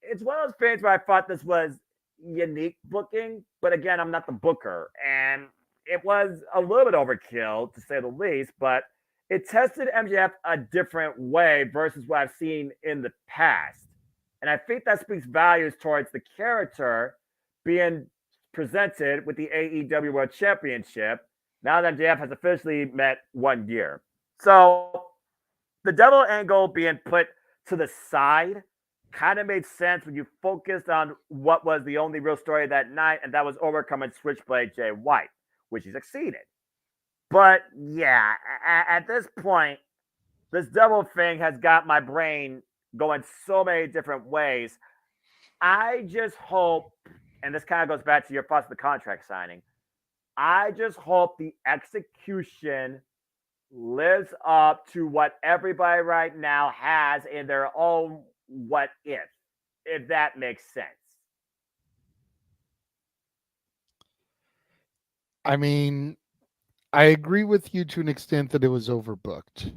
It's one of those things where I thought this was unique booking, but again, I'm not the booker. And it was a little bit overkill, to say the least, but it tested MJF a different way versus what I've seen in the past. And I think that speaks values towards the character being presented with the AEW World Championship now that MJF has officially met 1 year. So the Devil angle being put to the side kind of made sense when you focused on what was the only real story that night, and that was overcoming Switchblade Jay White, which he succeeded. But yeah, at this point, this Devil thing has got my brain going so many different ways. I just hope, and this kind of goes back to your thoughts of the contract signing, I just hope the execution lives up to what everybody right now has in their own what if that makes sense. I mean, I agree with you to an extent that it was overbooked.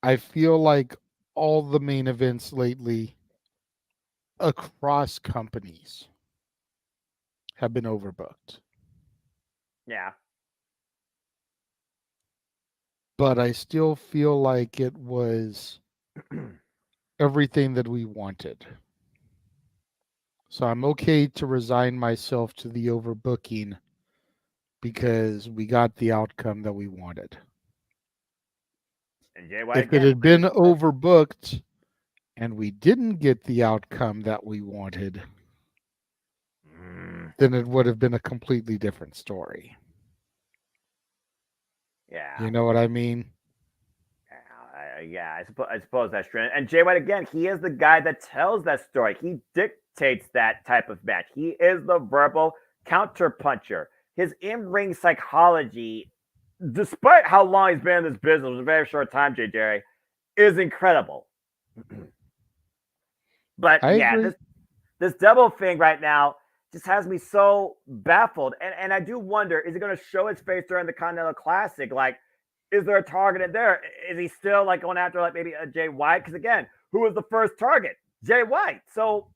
I feel like all the main events lately across companies have been overbooked. Yeah. But I still feel like it was everything that we wanted. So I'm okay to resign myself to the overbooking because we got the outcome that we wanted. And Jay White, if it had been overbooked and we didn't get the outcome that we wanted, then it would have been a completely different story. Yeah. You know what I mean? I suppose that's true. And Jay White, again, he is the guy that tells that story. He dictates that type of match. He is the verbal counterpuncher. His in-ring psychology despite how long he's been in this business, it was a very short time, JJ, is incredible. But I yeah, agree. this double thing right now just has me so baffled. And I do wonder, is he going to show his face during the Continental Classic? Like, is there a target in there? Is he still like going after like maybe a Jay White? Because again, who was the first target? Jay White. So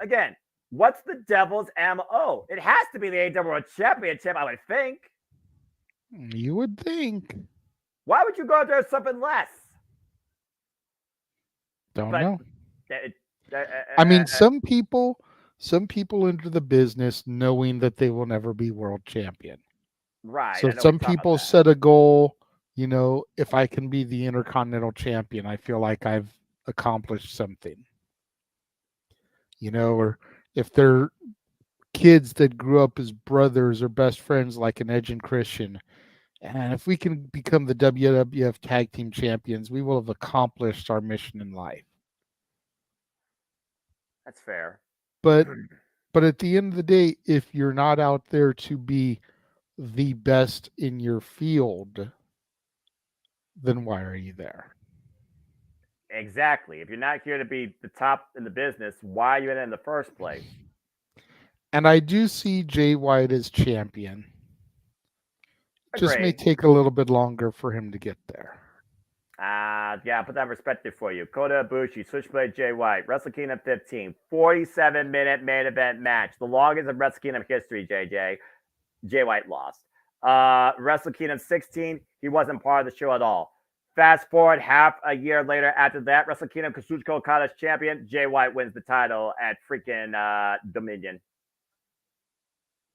again, what's the Devil's MO? It has to be the AEW World Championship, I would think. You would think. Why would you go after something less? Don't But know. uh, uh, I mean, uh, some people enter the business knowing that they will never be world champion. right, So I know we some talked about people that. set a goal, if I can be the Intercontinental Champion, I feel like I've accomplished something. Or if they're kids that grew up as brothers or best friends like an Edge and Christian, and if we can become the WWF Tag Team Champions, we will have accomplished our mission in life. That's fair. But at the end of the day, if you're not out there to be the best in your field, then why are you there? Exactly. If you're not here to be the top in the business, why are you in it in the first place? And I do see Jay White as champion. Just may Agree. take a little bit longer for him to get there. Yeah, put that in perspective for you. Kota Ibushi, Switchblade Jay White, Wrestle Kingdom 15, 47-minute main event match, the longest in Wrestle Kingdom history. JJ, Jay White lost. Wrestle Kingdom 16, he wasn't part of the show at all. Fast forward half a year later, after that, Wrestle Kingdom Kazuchika Okada's champion. Jay White wins the title at freaking Dominion.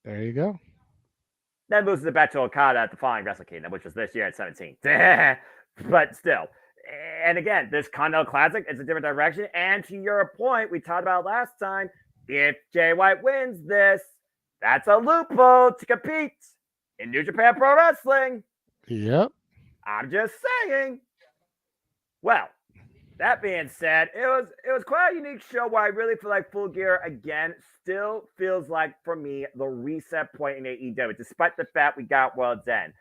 There you go. Then loses it back to Okada at the following Wrestle Kingdom, which was this year at 17. But still. And again, this Continental Classic is a different direction. And to your point, we talked about last time, if Jay White wins this, that's a loophole to compete in New Japan Pro Wrestling. Yep. I'm just saying. Well, that being said, it was quite a unique show where I really feel like Full Gear again still feels like for me the reset point in AEW, despite the fact we got World's End.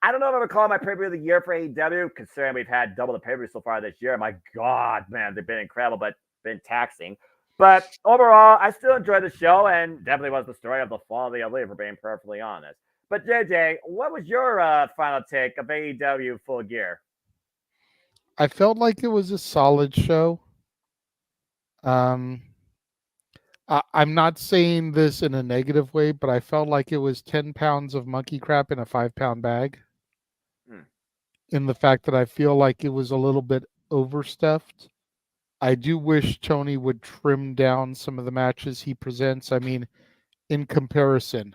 I don't know if I would call it my pay-per-view of the year for AEW, considering we've had double the pay-per-view so far this year. My God, man, they've been incredible, but been taxing. But overall, I still enjoyed the show, and definitely was the story of the fall of the elite, for being perfectly honest. But JJ, what was your final take of AEW Full Gear? I felt like it was a solid show. I'm not saying this in a negative way, but I felt like it was 10 pounds of monkey crap in a 5-pound bag. In the fact that I feel like it was a little bit overstuffed. I do wish Tony would trim down some of the matches he presents. I mean, in comparison,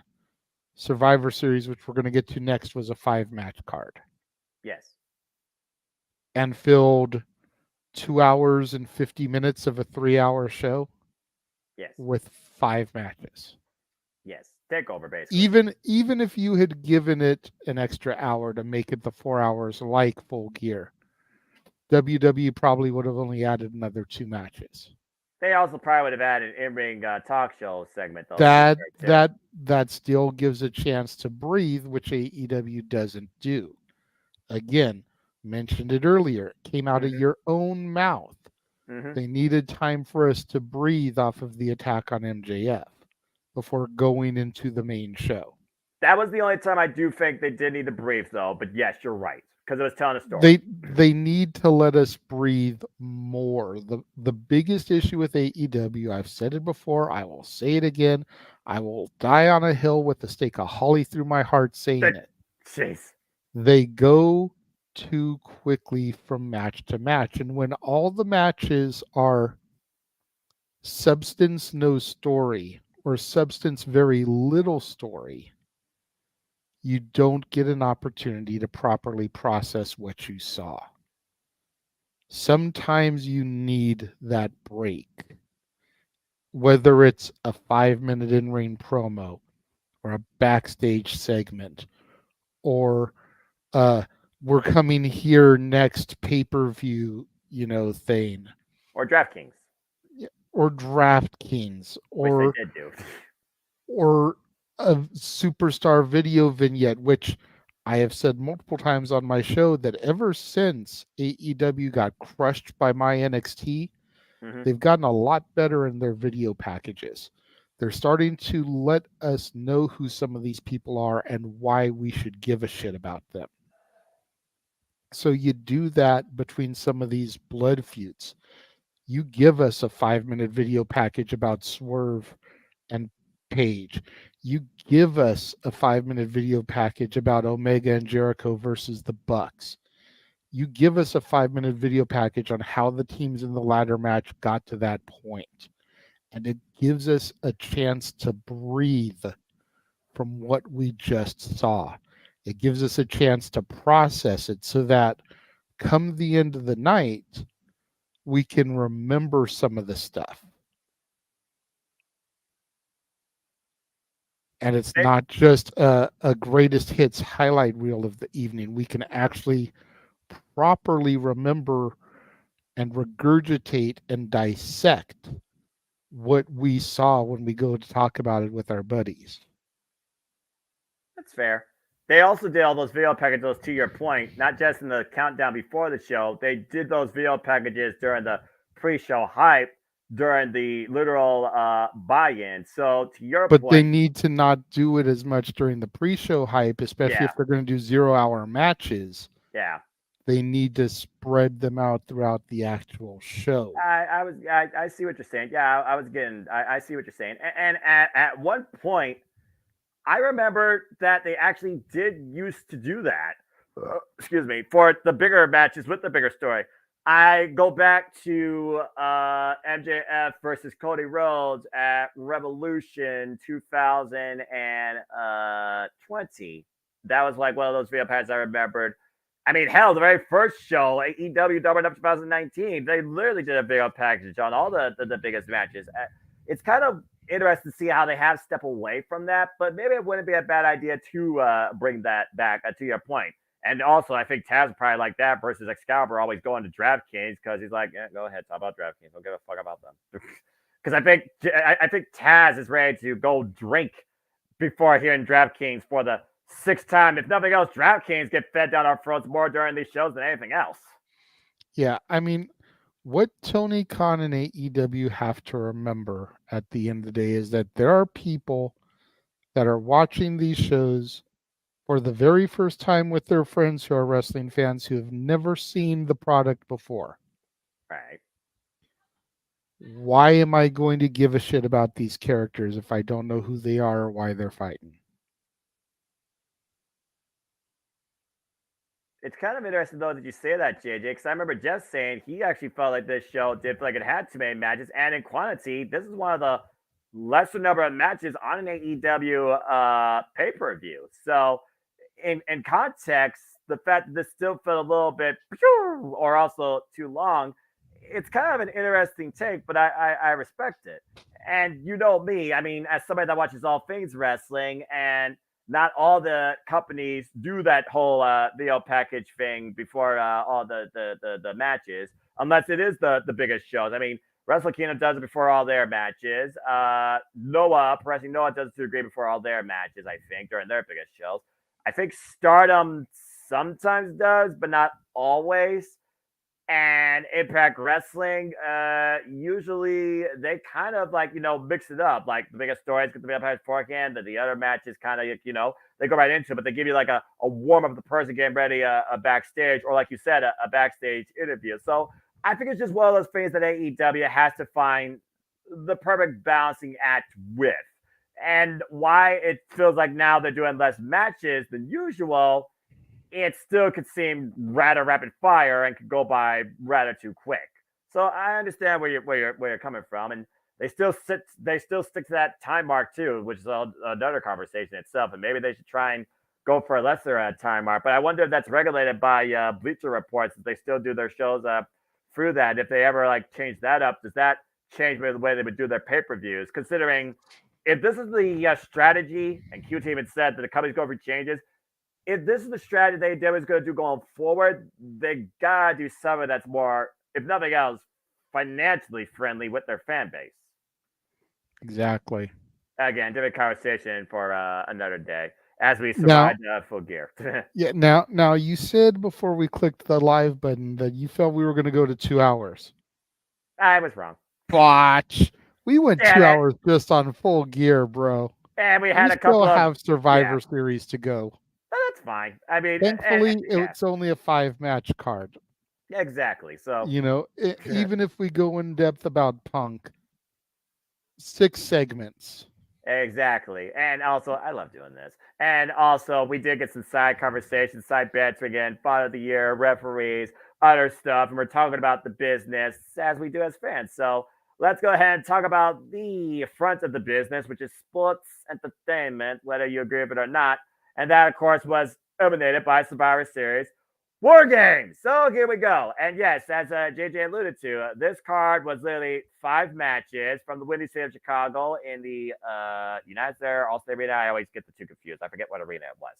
Survivor Series, which we're going to get to next, was a 5-match card. Yes. And filled 2 hours and 50 minutes of a 3-hour show. Yes. With 5 matches. Yes. Takeover, basically. Even if you had given it an extra hour to make it the 4 hours like Full Gear, WWE probably would have only added another 2 matches. They also probably would have added an in-ring talk show segment, though. That still gives a chance to breathe, which AEW doesn't do. Again, mentioned it earlier. It came out of your own mouth. They needed time for us to breathe off of the attack on MJF before going into the main show. That was the only time I do think they did need to breathe, though. But yes, you're right, because it was telling a story. They need to let us breathe more. The biggest issue with AEW, I've said it before, I will say it again. I will die on a hill with a stake of holly through my heart saying it. Jeez. They go too quickly from match to match. And when all the matches are substance no story or substance very little story, you don't get an opportunity to properly process what you saw. Sometimes you need that break. Whether it's a 5-minute in-ring promo or a backstage segment or we're coming here next pay-per-view, thing. Or DraftKings. Or DraftKings. Which they did do. Or a superstar video vignette, which I have said multiple times on my show that ever since AEW got crushed by my NXT, Hmm. they've gotten a lot better in their video packages. They're starting to let us know who some of these people are and why we should give a shit about them. So you do that between some of these blood feuds. You give us a 5-minute video package about Swerve and Page. You give us a 5-minute video package about Omega and Jericho versus the Bucks. You give us a 5-minute video package on how the teams in the ladder match got to that point. And it gives us a chance to breathe from what we just saw. It gives us a chance to process it so that come the end of the night, we can remember some of the stuff. And it's not just a greatest hits highlight reel of the evening. We can actually properly remember and regurgitate and dissect what we saw when we go to talk about it with our buddies. That's fair. They also did all those video packages, to your point, not just in the countdown before the show. They did those video packages during the pre-show hype, during the literal buy-in. So to your But they point, need to not do it as much during the pre-show hype, especially yeah, if they're going to do 0-hour matches. yeah. They need to spread them out throughout the actual show. I see what you're saying. Yeah, I see what you're saying. And at one point, I remember that they actually did used to do that. Excuse me, for the bigger matches with the bigger story. I go back to MJF versus Cody Rhodes at Revolution 2020. That was like one of those video pads I remembered. I mean, hell, the very first show, AEW Double Up 2019, they literally did a video package on all the biggest matches. It's kind of interesting to see how they have stepped away from that, but maybe it wouldn't be a bad idea to bring that back, to your point. And also, I think Taz would probably like that versus Excalibur always going to DraftKings because he's like, yeah, go ahead, talk about DraftKings. Don't give a fuck about them. Because I think Taz is ready to go drink before hearing DraftKings for the sixth time. If nothing else, DraftKings get fed down our throats more during these shows than anything else. Yeah, I mean, what Tony Khan and AEW have to remember at the end of the day is that there are people that are watching these shows for the very first time with their friends who are wrestling fans who have never seen the product before. Right. Why am I going to give a shit about these characters if I don't know who they are or why they're fighting? It's kind of interesting though that you say that, JJ, because I remember Jeff saying he actually felt like this show did feel like it had too many matches, and in quantity, this is one of the lesser number of matches on an AEW pay per view. So, in context, the fact that this still felt a little bit or also too long, it's kind of an interesting take, but I respect it. And you know me, I mean, as somebody that watches all things wrestling, and not all the companies do that whole video package thing before all the matches, unless it is the biggest shows. I mean, Wrestle Kingdom does it before all their matches. Noah, Wrestling Noah does it to a degree before all their matches, I think, during their biggest shows. I think Stardom sometimes does, but not always. And Impact Wrestling, usually they kind of like, mix it up. Like the biggest stories get the big patch beforehand, the other matches kind of, they go right into it, but they give you like a warm up of the person getting ready a backstage, or like you said, a backstage interview. So I think it's just one of those things that AEW has to find the perfect balancing act with. And why it feels like now they're doing less matches than usual, it still could seem rather rapid fire and could go by rather too quick. So I understand where you're coming from, and they still stick to that time mark too, which is another conversation itself. And maybe they should try and go for a lesser time mark. But I wonder if that's regulated by Bleacher Reports, if they still do their shows through that. If they ever like change that up, does that change the way they would do their pay per views? Considering if this is the strategy, and QT even said that the company's going through changes, if this is the strategy they was going to do going forward, they gotta do something that's more, if nothing else, financially friendly with their fan base. Exactly. Again, different conversation for another day. as we Now, survived Full Gear. yeah, now you said before we clicked the live button that you felt we were going to go to 2 hours. I was wrong. Botch. We went Damn two it. hours just on Full Gear, bro. And we We had a still couple of, have yeah, Survivor Series to go. but that's fine. I mean, Thankfully, yeah, it's only a 5 match card. exactly. So, Even if we go in depth about Punk, 6 segments. exactly. And also, I love doing this. And also, we did get some side conversations, side bets again, father of the year, referees, other stuff. And we're talking about the business as we do as fans. So let's go ahead and talk about the front of the business, which is sports entertainment, whether you agree with it or not. And that, of course, was eliminated by Survivor Series. War Games. So here we go. And yes, as JJ alluded to, this card was literally 5 matches from the Windy City of Chicago in the United States All-State Arena. I always get the two confused. I forget what arena it was.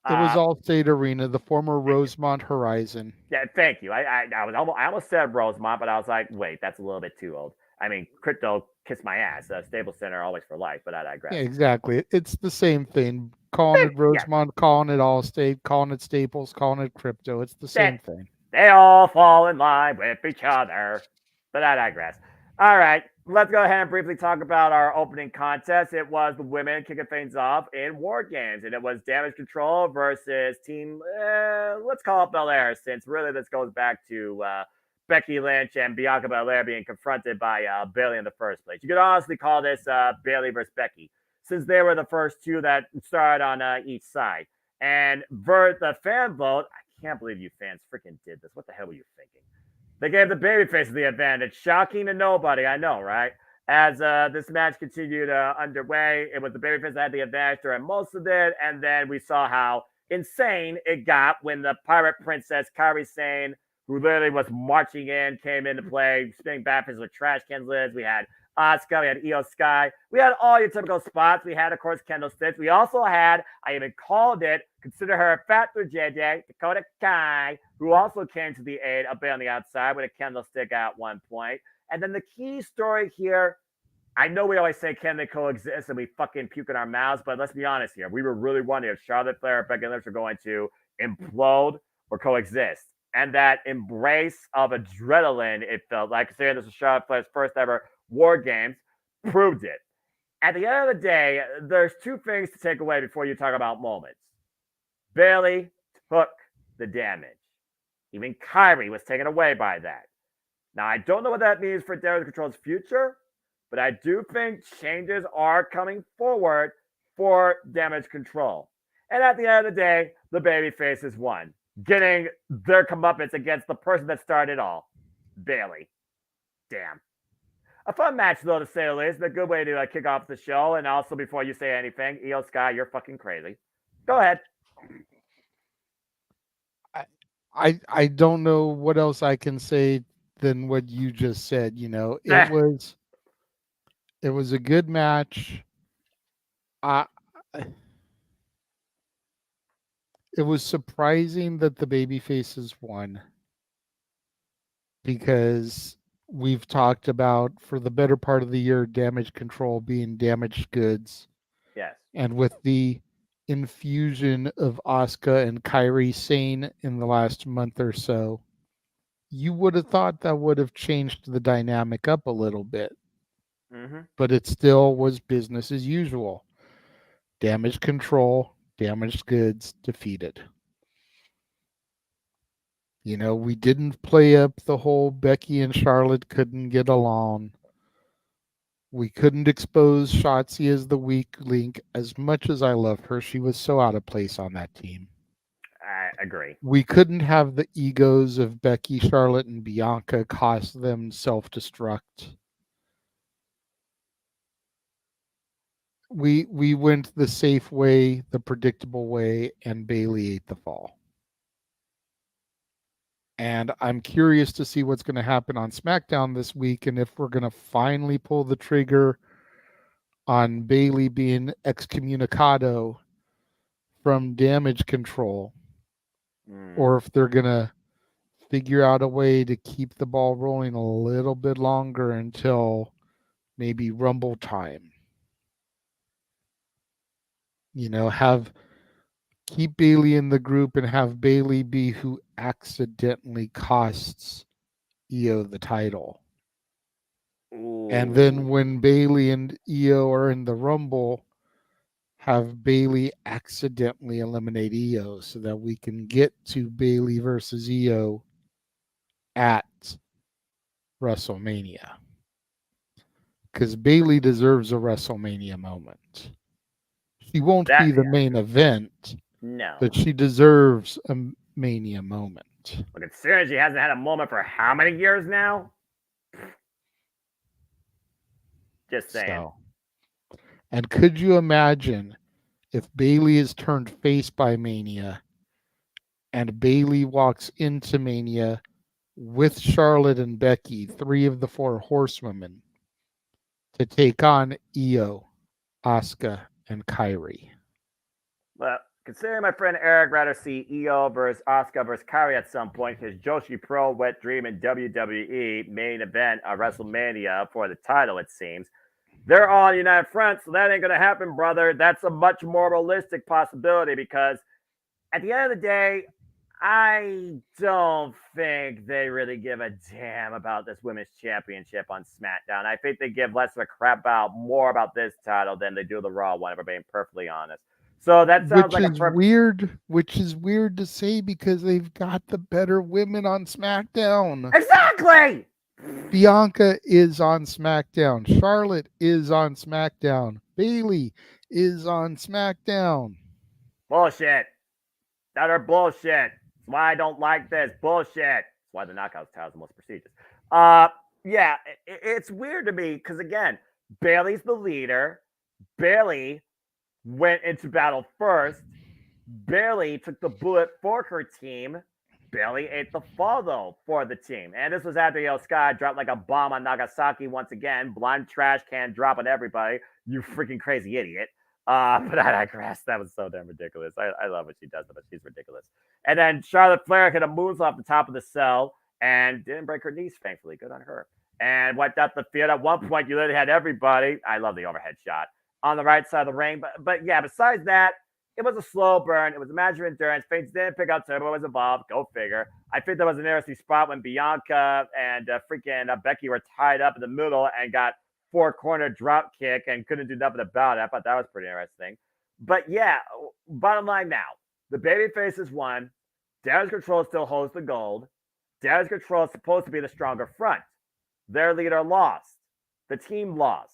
It was Allstate Arena, the former Rosemont Horizon. Yeah, thank you. I almost said Rosemont, but I was like, wait, that's a little bit too old. I mean, crypto kiss my ass. Stable Center always for life, but I digress. Yeah, exactly. It's the same thing. Calling it Rosemont, calling it Allstate, calling it Staples, calling it crypto. It's the same thing. They all fall in line with each other, but I digress. All right, let's go ahead and briefly talk about our opening contest. It was the women kicking things off in War Games, and it was Damage Control versus Team, let's call it Belair, since really this goes back to Becky Lynch and Bianca Belair being confronted by Bayley in the first place. You could honestly call this Bayley versus Becky, since they were the first two that started on each side. And the fan vote, I can't believe you fans freaking did this. What the hell were you thinking? They gave the babyfaces the advantage. Shocking to nobody, I know, right? As this match continued underway, it was the babyface that had the advantage during most of it, and then we saw how insane it got when the pirate princess Kairi Sane, who literally was marching in, came into play, spinning backflips with trash cans lids. We had Asuka, we had Io Sky, we had all your typical spots. We had, of course, Candlesticks. We also had, I even called it, consider her a fat through JJ, Dakota Kai, who also came to the aid of Bay on the outside with a candlestick at one point. And then the key story here, I know we always say, can they coexist? And we fucking puke in our mouths, but let's be honest here. We were really wondering if Charlotte Flair and Becky Lynch were going to implode or coexist. And that embrace of adrenaline, it felt like, considering this was Charlotte Flair's first ever War Games, proved it. At the end of the day, there's two things to take away before you talk about moments. Bayley took the damage. Even Kairi was taken away by that. Now, I don't know what that means for Damage Control's future, but I do think changes are coming forward for Damage Control. And at the end of the day, the babyfaces won, getting their comeuppance against the person that started it all, Bayley. Damn. A fun match, though, to say the least. A good way to kick off the show. And also, before you say anything, Io Sky, you're fucking crazy. Go ahead. I don't know what else I can say than what you just said. It was a good match. It was surprising that the babyfaces won, because we've talked about for the better part of the year Damage Control being damaged goods. Yes. And with the infusion of Asuka and Kairi Sane in the last month or so, you would have thought that would have changed the dynamic up a little bit. Mm-hmm. But it still was business as usual. Damage Control, damaged goods, defeated. We didn't play up the whole Becky and Charlotte couldn't get along. We couldn't expose Shotzi as the weak link. As much as I love her, she was so out of place on that team. I agree. We couldn't have the egos of Becky, Charlotte, and Bianca cost them self-destruct. We went the safe way, the predictable way, and Bayley ate the fall. And I'm curious to see what's going to happen on SmackDown this week, and if we're going to finally pull the trigger on Bayley being excommunicado from Damage Control, or if they're going to figure out a way to keep the ball rolling a little bit longer until maybe Rumble time. Have keep Bailey in the group and have Bailey be who accidentally costs Io the title. And then Ooh. when Bailey and Io are in the Rumble, have Bailey accidentally eliminate Io so that we can get to Bailey versus Io at WrestleMania. Because Bailey deserves a WrestleMania moment. She won't That be the main event, no. but she deserves a Mania moment. But considering she hasn't had a moment for how many years now? Just saying. So, and could you imagine if Bailey is turned face by Mania and Bailey walks into Mania with Charlotte and Becky, 3 of the 4 horsewomen, to take on Io, Asuka, and Kairi? Well, considering my friend Eric rather see Io versus Asuka versus Kairi at some point, his Joshi Pro wet dream in WWE main event at WrestleMania for the title, it seems. They're all on United Front, so that ain't gonna happen, brother. That's a much more realistic possibility because at the end of the day, I don't think they really give a damn about this women's championship on SmackDown. I think they give less of a crap about more about this title than they do the Raw one, if we're being perfectly honest. So that sounds Which like a is perfect. weird. Which is weird to say because they've got the better women on SmackDown. Exactly! Bianca is on SmackDown. Charlotte is on SmackDown. Bailey is on SmackDown. Bullshit. That are bullshit. That's why I don't like this. Bullshit. That's why the Knockouts titles are the most prestigious. Yeah, it's weird to me because again, Bailey's the leader. Bailey went into battle first. Bailey took the bullet for her team. Bailey ate the fall though for the team. And this was after Io Sky dropped like a bomb on Nagasaki once again. Blind trash can drop on everybody. You freaking crazy idiot. But I digress. That was so damn ridiculous. I love what she does, but she's ridiculous. And then Charlotte Flair hit a moves off the top of the cell and didn't break her knees, thankfully. Good on her. And wiped out the field. At one point, you literally had everybody. I love the overhead shot on the right side of the ring. But yeah, besides that, it was a slow burn. It was a matter of endurance. Fates didn't pick up. Turbo was involved. Go figure. I think there was an interesting spot when Bianca and freaking Becky were tied up in the middle and got 4-corner drop kick and couldn't do nothing about it. I thought that was pretty interesting. But yeah, bottom line now, the baby faces won. Damage Control still holds the gold. Damage Control is supposed to be the stronger front. Their leader lost. The team lost.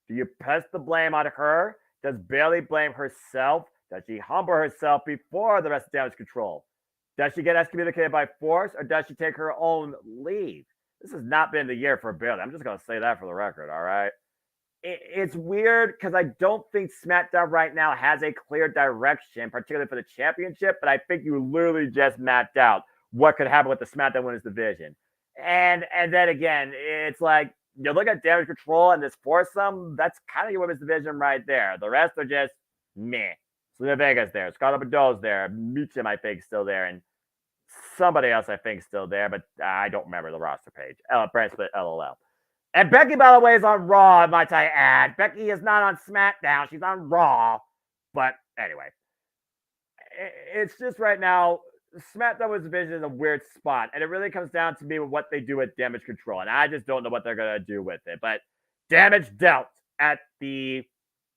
Do you press the blame on her? Does Bailey blame herself? Does she humble herself before the rest of Damage Control? Does she get excommunicated by force or does she take her own leave? This has not been the year for Bailey. I'm just going to say that for the record, all right? It's weird because I don't think SmackDown right now has a clear direction, particularly for the championship, but I think you literally just mapped out what could happen with the SmackDown Women's Division. And then again, it's like you look at Damage Control and this foursome, that's kind of your women's division right there. The rest are just meh. Selena Vega's there. Scarlett Bordeaux's there. Meacham, I think, still there. And somebody else, I think, still there. But I don't remember the roster page. Brand Split LOL. And Becky, by the way, is on Raw, might I add. Becky is not on SmackDown. She's on Raw. But anyway, it's just right now, SmackDown Women's Division is a weird spot. And it really comes down to me with what they do with Damage Control. And I just don't know what they're going to do with it. But damage dealt at the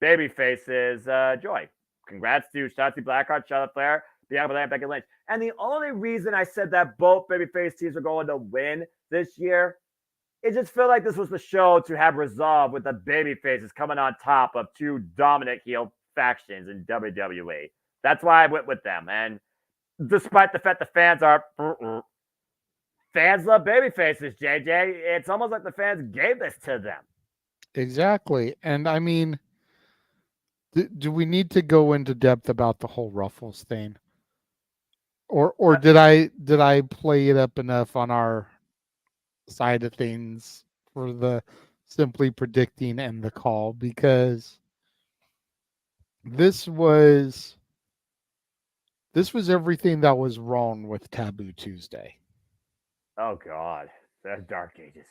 baby faces joy. Congrats to Shotzi Blackheart, Charlotte Flair, Bianca Belair, and Becky Lynch. And the only reason I said that both babyface teams are going to win this year, it just felt like this was the show to have resolved with the babyfaces coming on top of 2 dominant heel factions in WWE. That's why I went with them. And despite the fact the fans are fans love babyfaces, JJ, it's almost like the fans gave this to them. Exactly. And I mean, do we need to go into depth about the whole Ruffles thing? Or did I play it up enough on our side of things for the simply predicting and the call? Because this was everything that was wrong with Taboo Tuesday. Oh God, that's Dark Ages.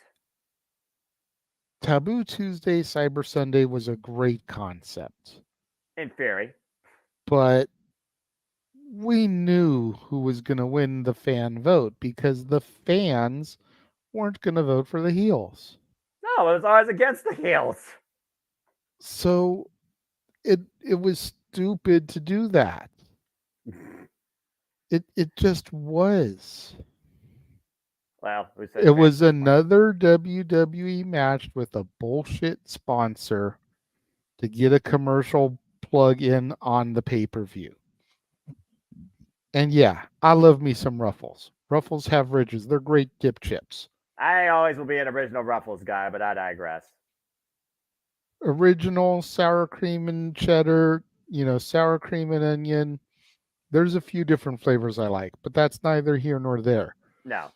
Taboo Tuesday, Cyber Sunday was a great concept. In theory. But we knew who was going to win the fan vote because the fans weren't going to vote for the heels. No, it was always against the heels. So it was stupid to do that. It just was. Well, who said It fans was another WWE match with a bullshit sponsor to get a commercial plug in on the pay-per-view. And yeah, I love me some Ruffles. Ruffles have ridges. They're great dip chips. I always will be an original Ruffles guy, but I digress. Original sour cream and cheddar, sour cream and onion. There's a few different flavors I like, but that's neither here nor there. No.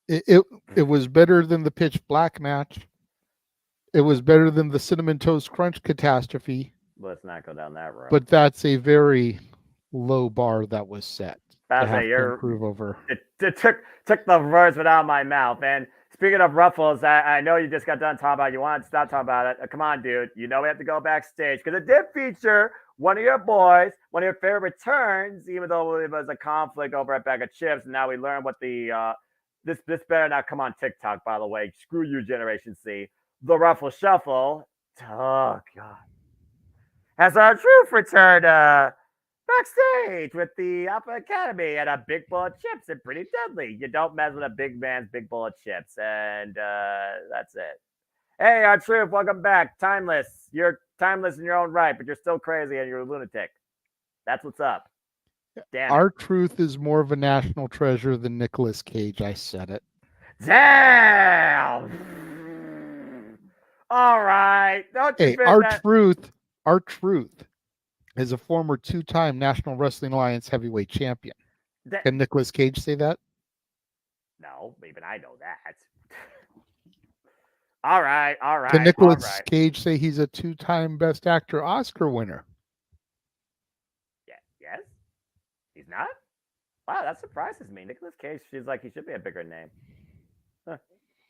It was better than the pitch black match. It was better than the cinnamon toast crunch catastrophe. Let's not go down that road. But that's a very low bar that was set I to was have say, to improve over. It took the words right out of my mouth. And speaking of Ruffles, I know you just got done talking about it. You want to stop talking about it. Come on, dude. You know we have to go backstage because it did feature one of your boys, one of your favorite returns, even though it was a conflict over at Bag of Chips. And now we learn what the this better not come on TikTok, by the way. Screw you, Generation C. The Ruffle Shuffle. Oh God. Has our truth returned backstage with the Alpha Academy and a big bowl of chips and pretty deadly. You don't mess with a big man's big bowl of chips. And that's it. Hey, our truth, welcome back. Timeless. You're timeless in your own right, but you're still crazy and you're a lunatic. That's what's up. Damn Our truth is more of a national treasure than Nicolas Cage. I said it. Damn. All right. Don't you Our that? truth is a former 2-time National Wrestling Alliance heavyweight champion. Can Nicolas Cage say that? No, even I know that. All right. Can Nicolas Cage say he's a 2-time Best Actor Oscar winner? Yeah. Yes. He's not? Wow, that surprises me. Nicolas Cage seems like he should be a bigger name. Huh.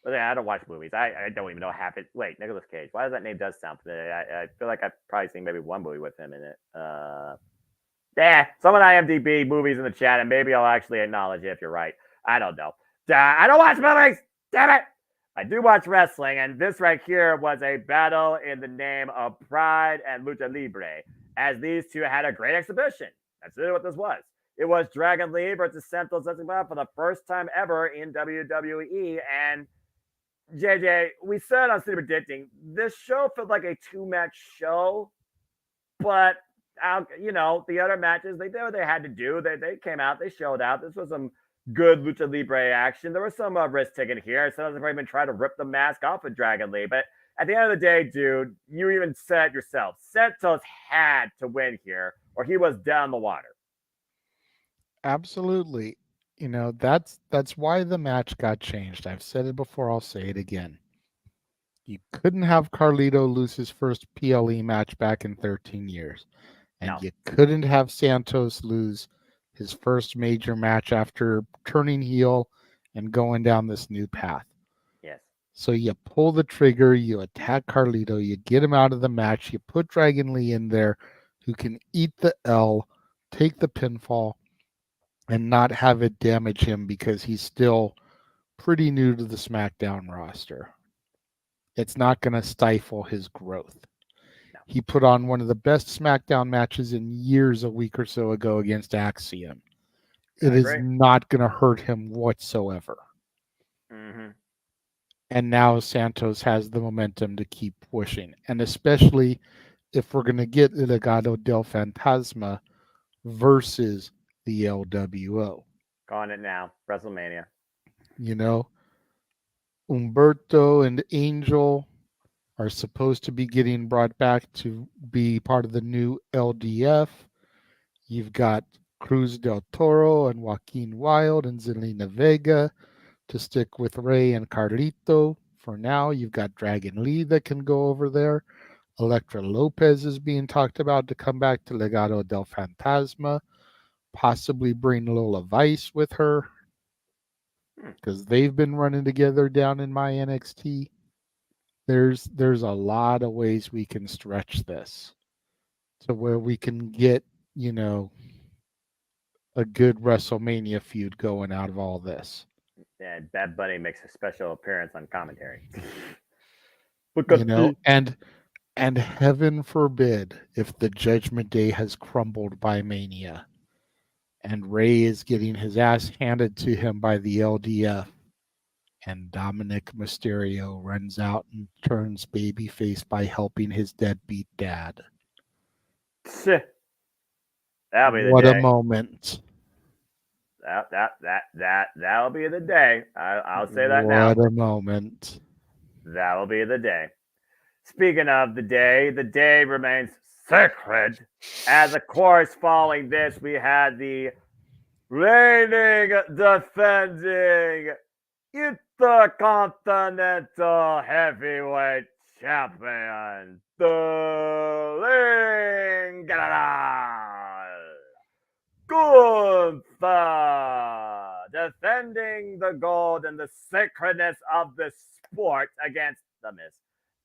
But yeah, I don't watch movies. I don't even know half it. Wait, Nicolas Cage. Why does that name does sound familiar? I feel like I've probably seen maybe one movie with him in it. Yeah, someone IMDb movies in the chat, and maybe I'll actually acknowledge it if you're right. I don't know. I don't watch movies. Damn it. I do watch wrestling, and this right here was a battle in the name of Pride and Lucha Libre, as these two had a great exhibition. That's really what this was. It was Dragon Lee versus Santos Escobar for the first time ever in WWE, and JJ, we said on City Predicting, this show felt like a 2-match show, but the other matches, they did what they had to do. They came out, they showed out. This was some good Lucha Libre action. There was some risk taken here. Some of them even tried to rip the mask off of Dragon Lee, but at the end of the day, dude, you even said it yourself. Santos had to win here, or he was down the water. Absolutely. That's why the match got changed. I've said it before, I'll say it again. You couldn't have Carlito lose his first PLE match back in 13 years. And you couldn't have Santos lose his first major match after turning heel and going down this new path. Yes. So you pull the trigger, you attack Carlito, you get him out of the match, you put Dragon Lee in there who can eat the L, take the pinfall, and not have it damage him because he's still pretty new to the SmackDown roster. It's not going to stifle his growth. No. He put on one of the best SmackDown matches in years a week or so ago against Axiom. It is not going to hurt him whatsoever. Mm-hmm. And now Santos has the momentum to keep pushing. And especially if we're going to get Legado del Fantasma versus the LWO. Calling it now. WrestleMania. Humberto and Angel are supposed to be getting brought back to be part of the new LDF. You've got Cruz del Toro and Joaquin Wilde and Zelina Vega to stick with Rey and Carlito. For now, you've got Dragon Lee that can go over there. Elektra Lopez is being talked about to come back to Legado del Fantasma. Possibly bring Lola Vice with her because they've been running together down in my NXT. There's a lot of ways we can stretch this to where we can get, a good WrestleMania feud going out of all this. And Bad Bunny makes a special appearance on commentary. Look You at know, the and heaven forbid if the Judgment Day has crumbled by Mania and Ray is getting his ass handed to him by the LDF and Dominic Mysterio runs out and turns babyface by helping his deadbeat dad. That'll be the What a day. moment. That'll be the day. I'll say that now. What a moment. That'll be the day. Speaking of the day remains sacred. As of course, following this, we had the reigning, defending Intercontinental Heavyweight Champion, the Gunther, defending the gold and the sacredness of the sport against the Miz.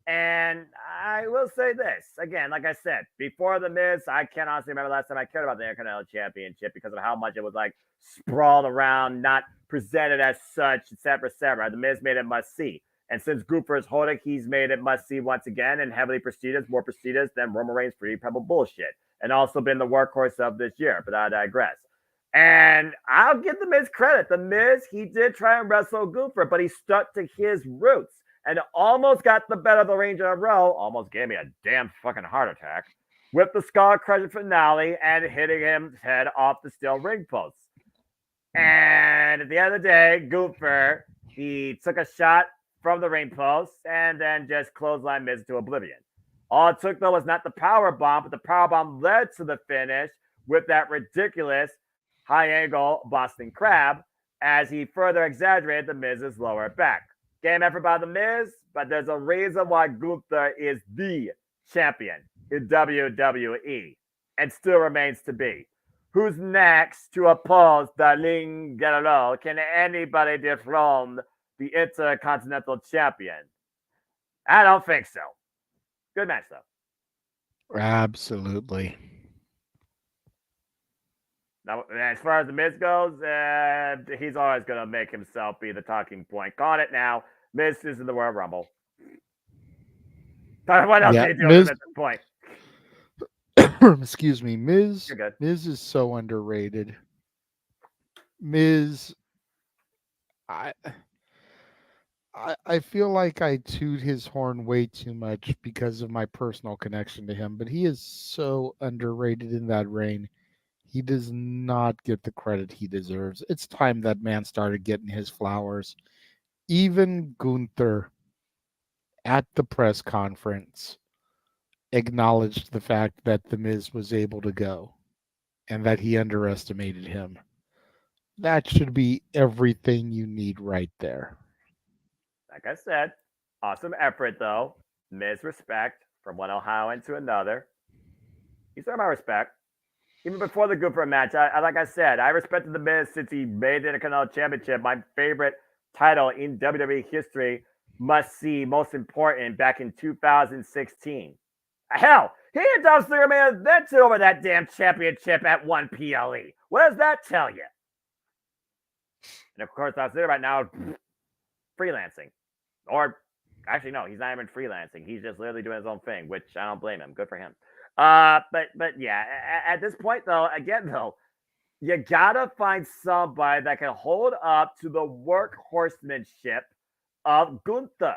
And I will say this again, like I said, before the Miz, I can't honestly remember the last time I cared about the Intercontinental Championship because of how much it was like sprawled around, not presented as such, etc., etc. The Miz made it must see. And since Gunther is holding, he's made it must see once again and heavily prestigious, more prestigious than Roman Reigns' Free Pebble bullshit. And also been the workhorse of this year, but I digress. And I'll give the Miz credit. The Miz, he did try and wrestle Gunther, but he stuck to his roots and almost got the better of the Range in a row. Almost gave me a damn fucking heart attack with the Skull Crusher finale and hitting his head off the steel ring posts. And at the end of the day, Gunther, he took a shot from the ring post and then just clotheslined Miz to oblivion. All it took, though, was not the power bomb, but the power bomb led to the finish with that ridiculous high angle Boston Crab as he further exaggerated the Miz's lower back. Game effort by the Miz, but there's a reason why Gunther is the champion in WWE and still remains to be. Who's next to oppose Darling Guerrero? Can anybody dethrone the Intercontinental Champion? I don't think so. Good match, though. Absolutely. Now, as far as the Miz goes, he's always going to make himself be the talking point. Call it now. Miz is in the Royal Rumble. What else Yeah, are you doing at this point? Excuse me, Miz. You're good. Miz is so underrated. Miz, I feel like I toot his horn way too much because of my personal connection to him, but he is so underrated in that reign. He does not get the credit he deserves. It's time that man started getting his flowers. Even Gunther at the press conference acknowledged the fact that The Miz was able to go and that he underestimated him. That should be everything you need right there. Like I said, awesome effort, though. Miz respect from one Ohioan to another. He's earned my respect. Even before the Gunther match, like I said, I respected the Miz since he made the Intercontinental Championship my favorite title in WWE history. Must see, most important, back in 2016. Hell, he and Dolph Ziggler invented over that damn championship at 1 PLE. What does that tell you? And of course, Dolph Ziggler right now freelancing. Or actually, no, he's not even freelancing. He's just literally doing his own thing, which I don't blame him. Good for him. But yeah, at this point though, again though, you gotta find somebody that can hold up to the workhorsemanship of Gunther,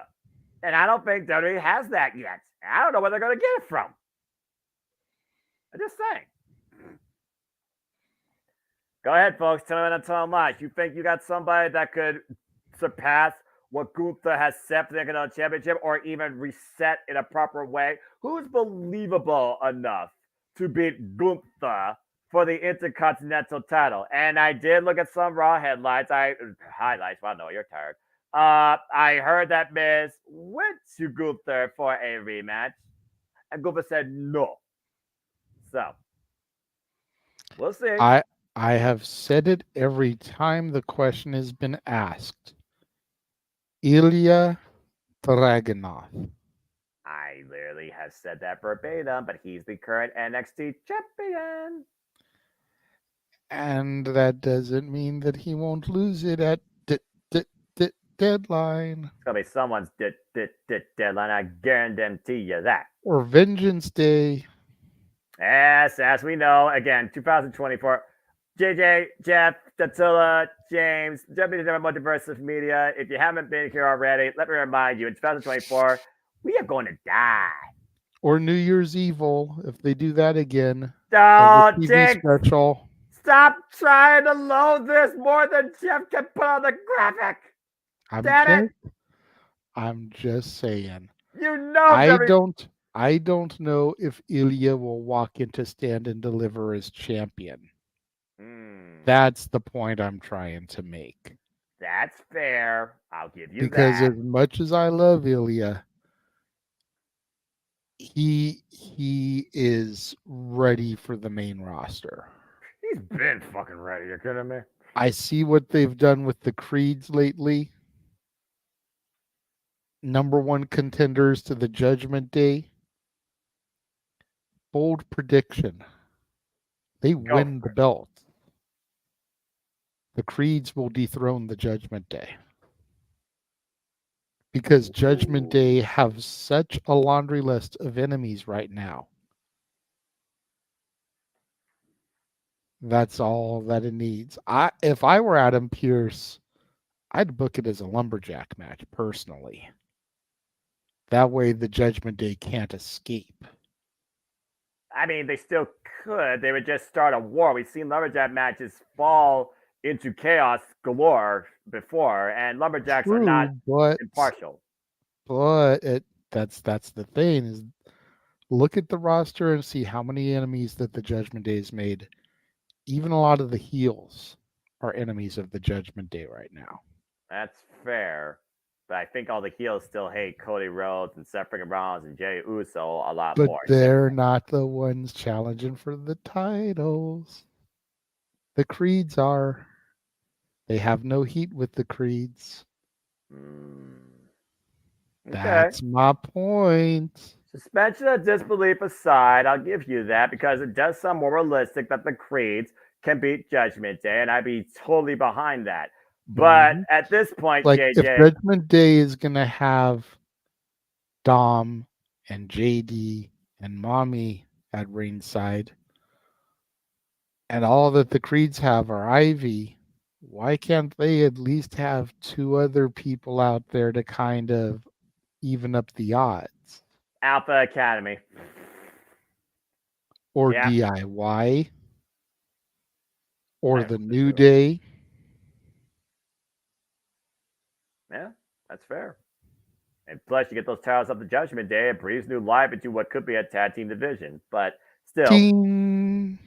and I don't think WWE has that yet. I don't know where they're gonna get it from. I'm just saying. Go ahead, folks. Tell me when I'm telling lies. You think you got somebody that could surpass what Gunther has set for the Intercontinental Championship or even reset in a proper way? Who's believable enough to beat Gunther for the Intercontinental title? And I did look at some Raw highlights. Well, no, you're tired. I heard that Miz went to Gunther for a rematch, and Gunther said no. So, we'll see. I have said it every time the question has been asked. Ilya Dragunov. I literally have said that verbatim, but he's the current NXT champion. And that doesn't mean that he won't lose it at deadline It's gonna be someone's deadline. I guarantee you that. or Vengeance Day. Yes, as we know, again, 2024. JJ, Jeff, Tatula, James, Deputy Multiversity Media. If you haven't been here already, let me remind you, in 2024, we are going to die. Or New Year's Evil, if they do that again as a Oh, TV Jake, special. stop trying to load this more than Jeff can put on the graphic. Damn it! I'm just saying. You know, I W. don't I don't know if Ilya will walk into Stand and Deliver as champion. Hmm, That's the point I'm trying to make. that's fair. I'll give you Because that. as much as I love Ilya, he is ready for the main roster. He's been fucking ready. You kidding me? I see what they've done with the Creeds lately. Number one contenders to the Judgment Day. Bold prediction. They Go win for the it. belt. The Creeds will dethrone the Judgment Day. Because Judgment Ooh. Day have such a laundry list of enemies right now. That's all that it needs. If I were Adam Pearce, I'd book it as a lumberjack match personally. That way the Judgment Day can't escape. I mean, they still could. They would just start a war. We've seen lumberjack matches fall into chaos galore before, and lumberjacks are not True, but impartial. that's the thing is look at the roster and see how many enemies that the Judgment Day has made. Even a lot of the heels are enemies of the Judgment Day right now. That's fair. But I think all the heels still hate Cody Rhodes and Seth freaking Rollins and Jey Uso a lot But more. they're not the ones challenging for the titles. The Creeds are. They have no heat with the Creeds. Mm. Okay. That's my point. Suspension of disbelief aside, I'll give you that because it does sound more realistic that the Creeds can beat Judgment Day, and I'd be totally behind that. But Hmm. at this point, Like if JJ, Judgment Day is gonna have Dom and JD and Mommy at ringside, and all that the Creeds have are Ivy, why can't they at least have two other people out there to kind of even up the odds? Alpha Academy. Or Yeah, DIY or I the hope New so. Day. Yeah, that's fair. And plus, you get those titles up the Judgment Day. It breathes new life into what could be a tag team division. But still, Ting.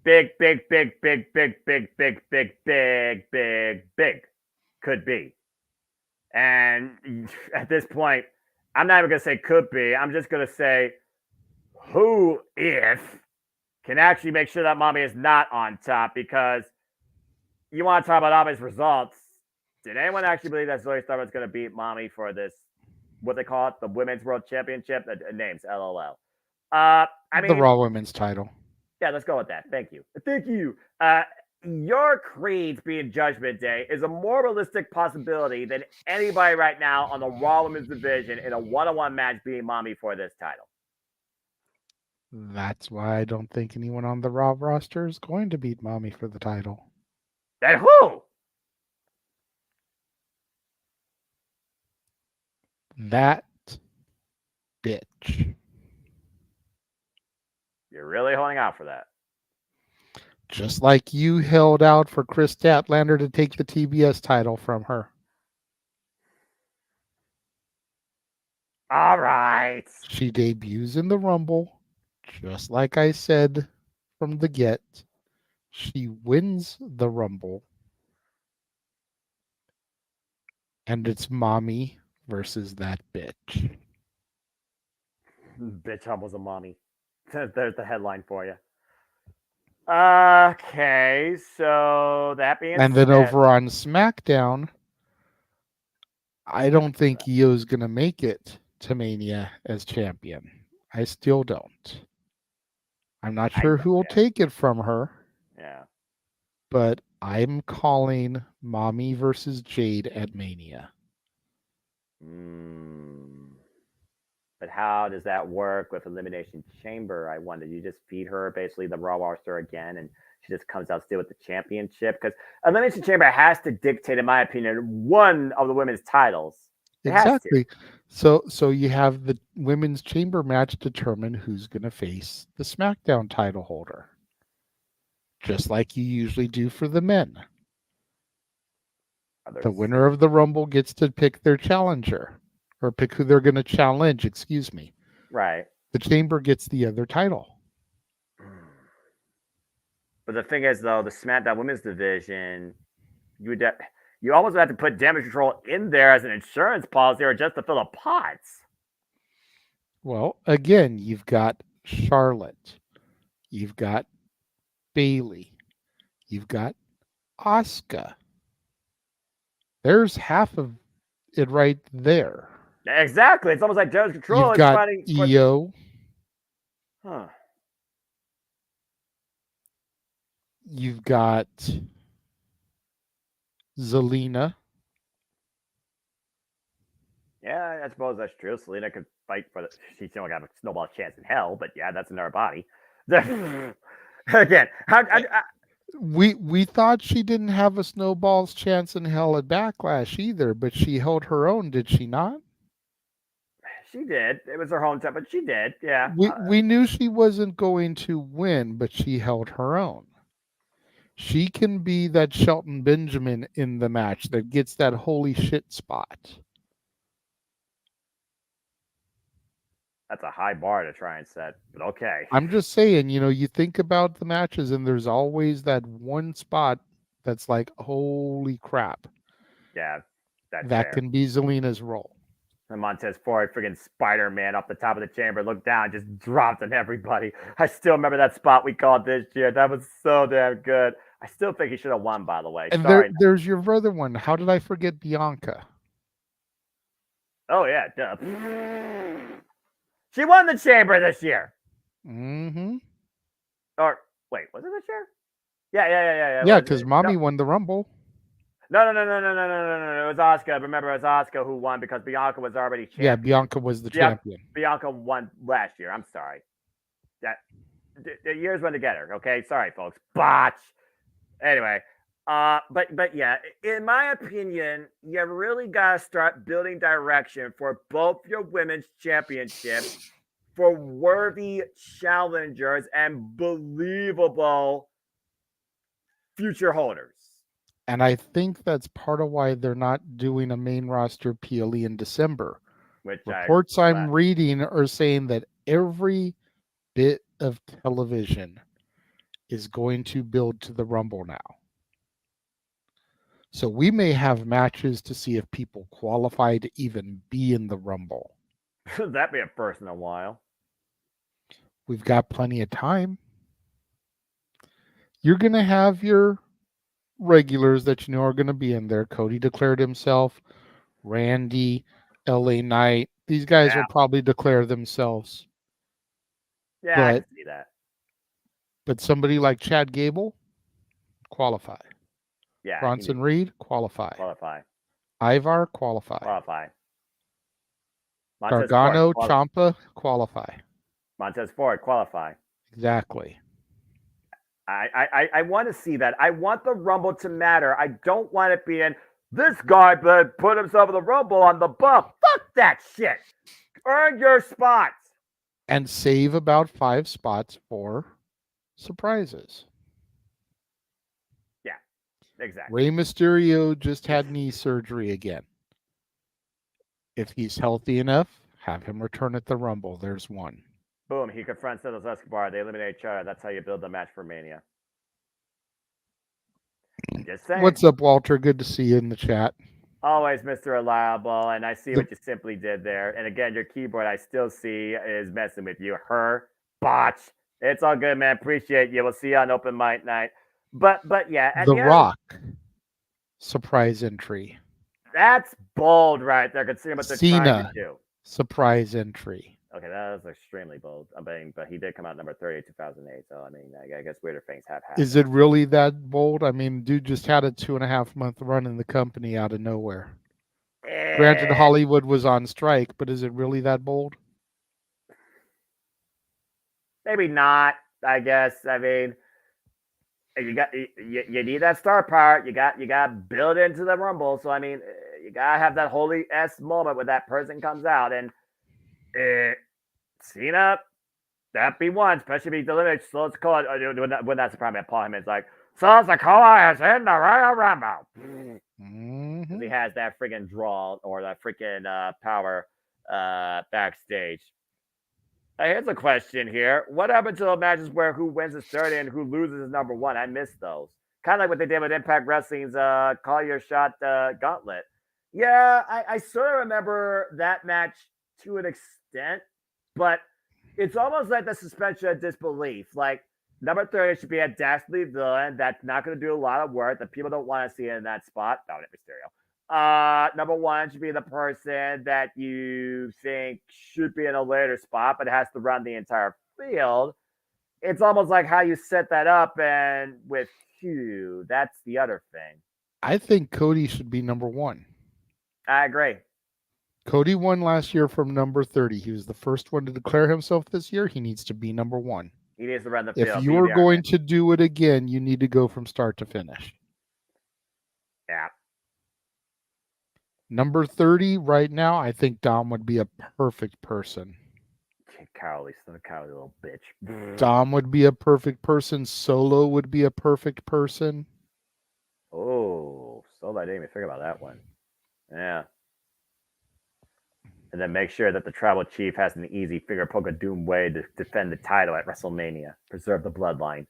big, big, big, big, big, big, big, big, big, big, big could be. And at this point, I'm not even going to say could be. I'm just going to say who, if, can actually make sure that Mommy is not on top because you want to talk about obvious results. Did anyone actually believe that Zoe Stark was going to beat Mommy for this, what they call it, the Women's World Championship? Names, LOL. I The mean, Raw Women's title. yeah, let's go with that. Thank you. Thank you. Your Creeds being Judgment Day is a more realistic possibility than anybody right now on the Raw Women's division in a one-on-one match being Mommy for this title. That's why I don't think anyone on the Raw roster is going to beat Mommy for the title. Then who? That bitch. You're really holding out for that. Just like you held out for Chris Statlander to take the TBS title from her. All right. She debuts in the Rumble, just like I said from the get. She wins the Rumble, and it's Mommy versus that bitch. Bitch humbles a mommy. There's the headline for you. Okay, so that being And then said, over on SmackDown, I don't think Io's going to make it to Mania as champion. I still don't. I'm not I sure don't who will care. take it from her. Yeah. but I'm calling Mommy versus Jade at Mania. But how does that work with Elimination Chamber? I wonder. You just feed her basically the Raw roster again, and she just comes out still with the championship? Because Elimination Chamber has to dictate, in my opinion, one of the women's titles. It has to. Exactly. So you have the women's chamber match determine who's going to face the SmackDown title holder, just like you usually do for the men. The winner of the Rumble gets to pick their challenger, or pick who they're going to challenge. Excuse me. Right. The chamber gets the other title. But the thing is, though, the SmackDown Women's Division, you almost have to put Damage Control in there as an insurance policy or just to fill the pots. Well, again, you've got Charlotte, you've got Bailey, you've got Asuka. There's half of it right there. Exactly. It's almost like Damage Control You've is got fighting. Io. Huh. You've got Zelina. Yeah, I suppose that's true. Selena could fight for the. She's still got a snowball chance in hell, but yeah, that's in her body. Again, we thought she didn't have a snowball's chance in hell at Backlash either, but she held her own, did she not? She did. It was her hometown, but she did. Yeah. We knew she wasn't going to win, but she held her own. She can be that Shelton Benjamin in the match that gets that holy shit spot. That's a high bar to try and set, but okay. I'm just saying, you think about the matches and there's always that one spot that's like, holy crap. Yeah, that fair. Can be Zelina's role. And Montez Ford, freaking Spider-Man off the top of the chamber, looked down, just dropped on everybody. I still remember that spot we called this year. That was so damn good. I still think he should have won, by the way. And there's your other one. How did I forget Bianca? Oh, yeah. Duh. She won the chamber this year. Mm-hmm. Or, wait, was it this year? Yeah. Yeah, because Mommy won the Rumble. No. It was Asuka. Remember, it was Asuka who won because Bianca was already champion. Yeah, Bianca was the champion. Bianca won last year. I'm sorry. The years went together. Okay, sorry, folks. Botch. Anyway, but yeah, in my opinion, you really gotta start building direction for both your women's championships for worthy challengers and believable future holders. And I think that's part of why they're not doing a main roster PLE in December. Reports I'm reading are saying that every bit of television is going to build to the Rumble now. So we may have matches to see if people qualify to even be in the Rumble. That'd be a first in a while. We've got plenty of time. You're going to have your regulars that you know are going to be in there. Cody declared himself. Randy, LA Knight. These guys will probably declare themselves. Yeah, I can see that. But somebody like Chad Gable, qualify. Yeah. Bronson Reed, qualify. Qualify. Ivar, qualify. Qualify. Gargano, Ciampa, qualify. Montez Ford, qualify. Exactly. I want to see that. I want the Rumble to matter. I don't want it being this guy but put himself in the Rumble on the buff. Fuck that shit. Earn your spots. And save about 5 spots for surprises. Yeah, exactly. Rey Mysterio just had knee surgery again. If he's healthy enough, have him return at the Rumble. There's one. Boom, he confronts Santos Escobar. They eliminate each other. That's how you build the match for Mania. Just saying. What's up, Walter? Good to see you in the chat. Always Mr. Reliable, and I see what you simply did there. And again, your keyboard I still see is messing with you. Her, botch. It's all good, man. Appreciate you. We'll see you on open mic night. But yeah. The Rock. Surprise entry. That's bold right there, considering what they're trying to do. Surprise entry. Okay, that was extremely bold. I mean, but he did come out number 30 in 2008. So I mean, I guess weirder things have happened. Is it really that bold? I mean, dude just had a 2.5 month run in the company out of nowhere. Granted, Eh, Hollywood was on strike, but is it really that bold? maybe not. I guess. I mean, you need that star power. You got to build into the rumble. So I mean, you gotta have that holy s moment when that person comes out and uh, Cena. That be one, especially if he delivers so it's called when that's the problem. Paul Heyman's like, so Sikoa is in the Royal Rumble. Because he has that freaking draw or that freaking power backstage. Here's a question here. What happened to the matches where who wins is 30 and who loses is number one? I missed those. Kind of like what they did with Impact Wrestling's Call Your Shot Gauntlet. Yeah, I sort of remember that match to an extent, but it's almost like the suspension of disbelief. Like, number 30 should be a dastardly villain that's not going to do a lot of work, that people don't want to see in that spot. No, Mysterio. Number one should be the person that you think should be in a later spot, but has to run the entire field. It's almost like how you set that up, and with Hugh, that's the other thing. I think Cody should be number one. I agree. Cody won last year from number 30. He was the first one to declare himself this year. He needs to be number one. He needs to run the field. If you're going to do it again, you need to go from start to finish. Yeah. Number 30 right now, I think Dom would be a perfect person. Cowardly little bitch. Dom would be a perfect person. Solo would be a perfect person. Oh, Solo, I didn't even think about that one. Yeah. And then make sure that the tribal chief has an easy finger poke of doom way to defend the title at WrestleMania. Preserve the bloodline.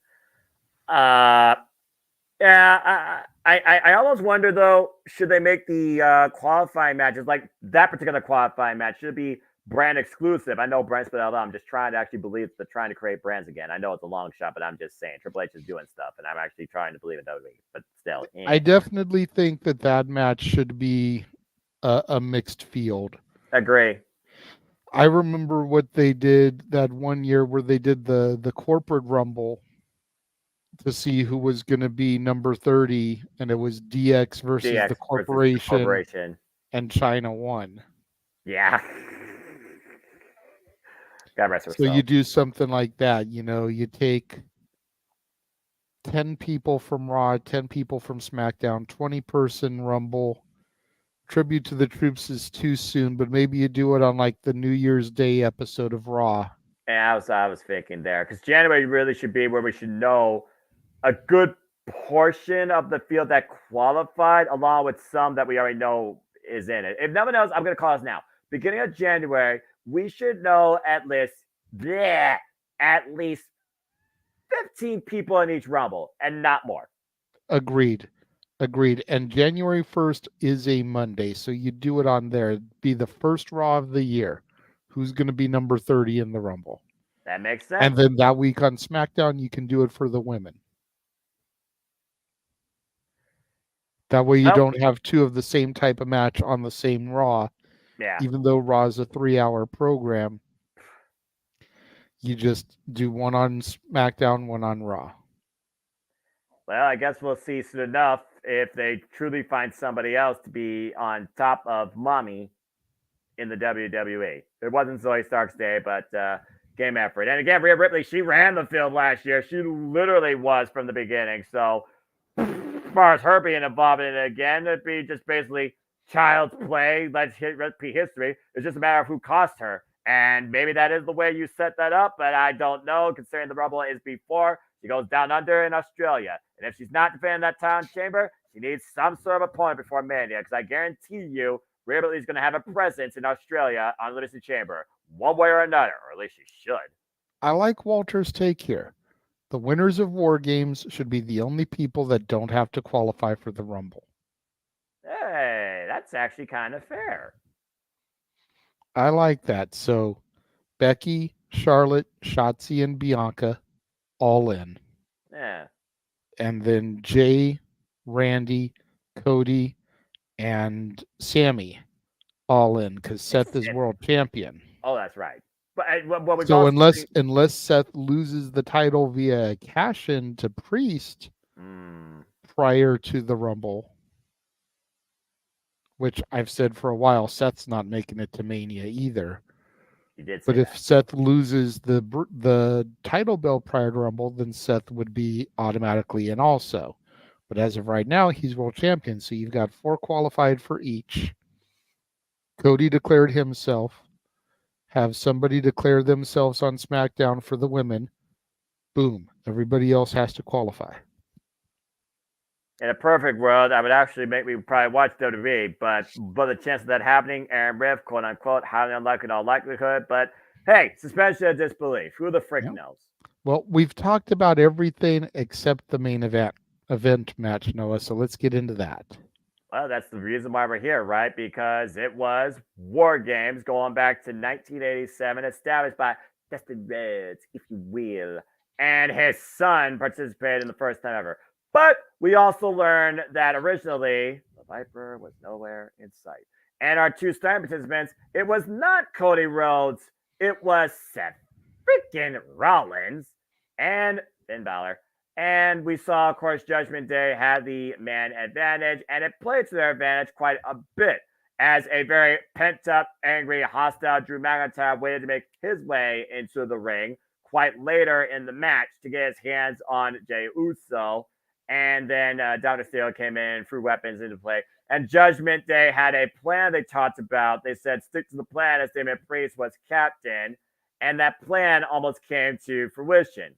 Yeah, I almost wonder though, should they make the qualifying matches like that particular qualifying match? Should it be brand exclusive? I know brands put out. I'm just trying to actually believe they're trying to create brands again. I know it's a long shot, but I'm just saying Triple H is doing stuff, and I'm actually trying to believe in WWE. But still, I definitely think that match should be a mixed field. Agree. I remember what they did that one year where they did the corporate rumble to see who was going to be number 30, and it was DX versus the corporation, and China won. Yeah. God rest herself. So you do something like that, you take 10 people from Raw, 10 people from SmackDown, 20-person rumble. Tribute to the Troops is too soon, but maybe you do it on like the New Year's Day episode of Raw. Yeah, I was thinking there because January really should be where we should know a good portion of the field that qualified, along with some that we already know is in it. If no one else, I'm going to call us now. Beginning of January, we should know at least 15 people in each rumble and not more. Agreed. And January 1st is a Monday, so you do it on there. It'd be the first Raw of the year. Who's going to be number 30 in the Rumble? That makes sense. And then that week on SmackDown, you can do it for the women. That way you don't have two of the same type of match on the same Raw. Yeah. Even though Raw is a 3-hour program, you just do one on SmackDown, one on Raw. Well, I guess we'll see soon enough if they truly find somebody else to be on top of Mommy in the WWE. It wasn't Zoe Stark's day, but game effort. And again, Rhea Ripley, she ran the field last year. She literally was from the beginning. So as far as her being involved in it again, it'd be just basically child's play. Let's repeat history. It's just a matter of who cost her. And maybe that is the way you set that up, but I don't know, considering the Rumble is before. She goes down under in Australia. And if she's not defending that town chamber, she needs some sort of opponent before Mania. Because I guarantee you, Rhea Ripley is going to have a presence in Australia on Elimination Chamber, one way or another, or at least she should. I like Walter's take here. The winners of War Games should be the only people that don't have to qualify for the Rumble. Hey, that's actually kind of fair. I like that. So Becky, Charlotte, Shotzi, and Bianca all in. Yeah. And then Jay, Randy, Cody, and Sammy all in because Seth is world champion. Oh, that's right. But what we've So also unless seen. unless Seth loses the title via cash-in to Priest prior to the Rumble, which I've said for a while, Seth's not making it to Mania either. You did But say if that. Seth loses the title belt prior to Rumble, then Seth would be automatically in also. But as of right now, he's world champion, so you've got 4 qualified for each. Cody declared himself. Have somebody declare themselves on SmackDown for the women. Boom. Everybody else has to qualify. In a perfect world, I would actually make me probably watch WWE, but the chance of that happening, Aaron Riff, quote unquote, highly unlikely in all likelihood. But hey, suspension of disbelief. Who the frick Yep. knows? Well, we've talked about everything except the main event match, Noah. So let's get into that. Well, that's the reason why we're here, right? Because it was War Games going back to 1987, established by Dustin Rhodes, if you will, and his son participated in the first time ever. But we also learned that originally the Viper was nowhere in sight. And our 2 starting participants, it was not Cody Rhodes, it was Seth freaking Rollins and Finn Balor. And we saw, of course, Judgment Day had the man advantage, and it played to their advantage quite a bit as a very pent up, angry, hostile Drew McIntyre waited to make his way into the ring quite later in the match to get his hands on Jey Uso. And then Dr. Steele came in and threw weapons into play. And Judgment Day had a plan they talked about. They said, stick to the plan as Damian Priest was captain. And that plan almost came to fruition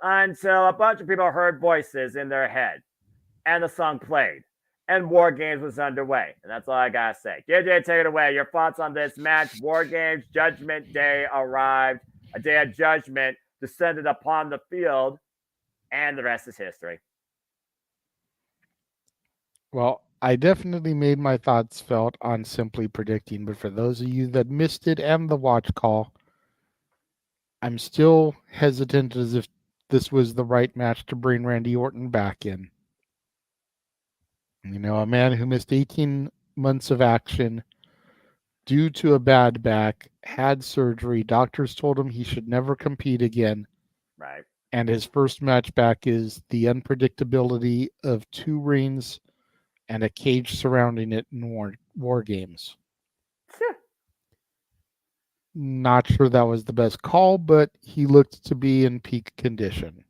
until a bunch of people heard voices in their head and the song played and War Games was underway. And that's all I gotta say. JJ, take it away. Your thoughts on this match? War Games, Judgment Day arrived. A day of judgment descended upon the field, and the rest is history. Well, I definitely made my thoughts felt on Simply Predicting, but for those of you that missed it and the watch call, I'm still hesitant as if this was the right match to bring Randy Orton back in. You know, a man who missed 18 months of action due to a bad back, had surgery. Doctors told him he should never compete again. Right. And his first match back is the unpredictability of 2 rings and a cage surrounding it in war games. Not sure that was the best call, but he looked to be in peak condition.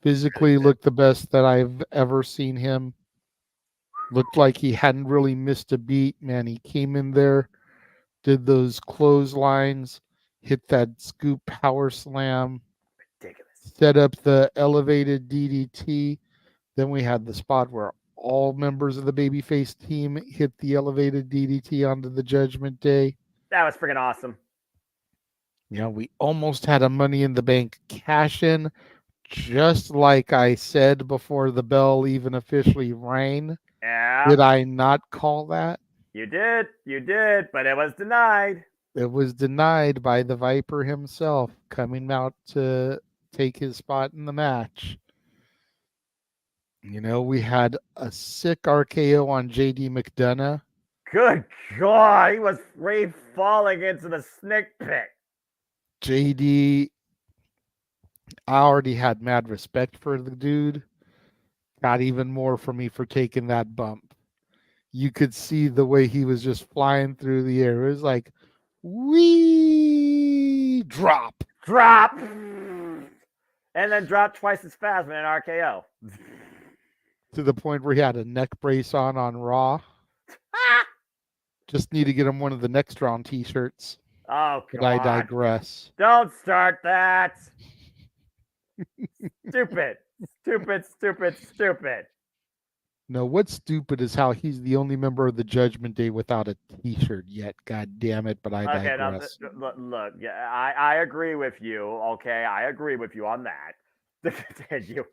Physically looked the best that I've ever seen him. Looked like he hadn't really missed a beat, man. He came in there, did those clotheslines, hit that scoop power slam, Ridiculous. set up the elevated DDT. Then we had the spot where all members of the babyface team hit the elevated DDT onto the Judgment Day. That was freaking awesome. You know, we almost had a Money in the Bank cash in, just like I said before the bell even officially rang. Yeah. Did I not call that? You did, but it was denied. It was denied by the Viper himself coming out to take his spot in the match. You know, we had a sick RKO on JD McDonough. Good God, he was free falling into the snake pit. JD, I already had mad respect for the dude. Got even more for me for taking that bump. You could see the way he was just flying through the air. It was like, wee, drop. And then drop twice as fast with an RKO. To the point where he had a neck brace on Raw. Just need to get him one of the next round t-shirts. Oh, but God. I digress. Don't start that. Stupid. No, what's stupid is how he's the only member of the Judgment Day without a t-shirt yet. God damn it, but I digress. Now, look, yeah, I agree with you. Okay, I agree with you on that. Continue.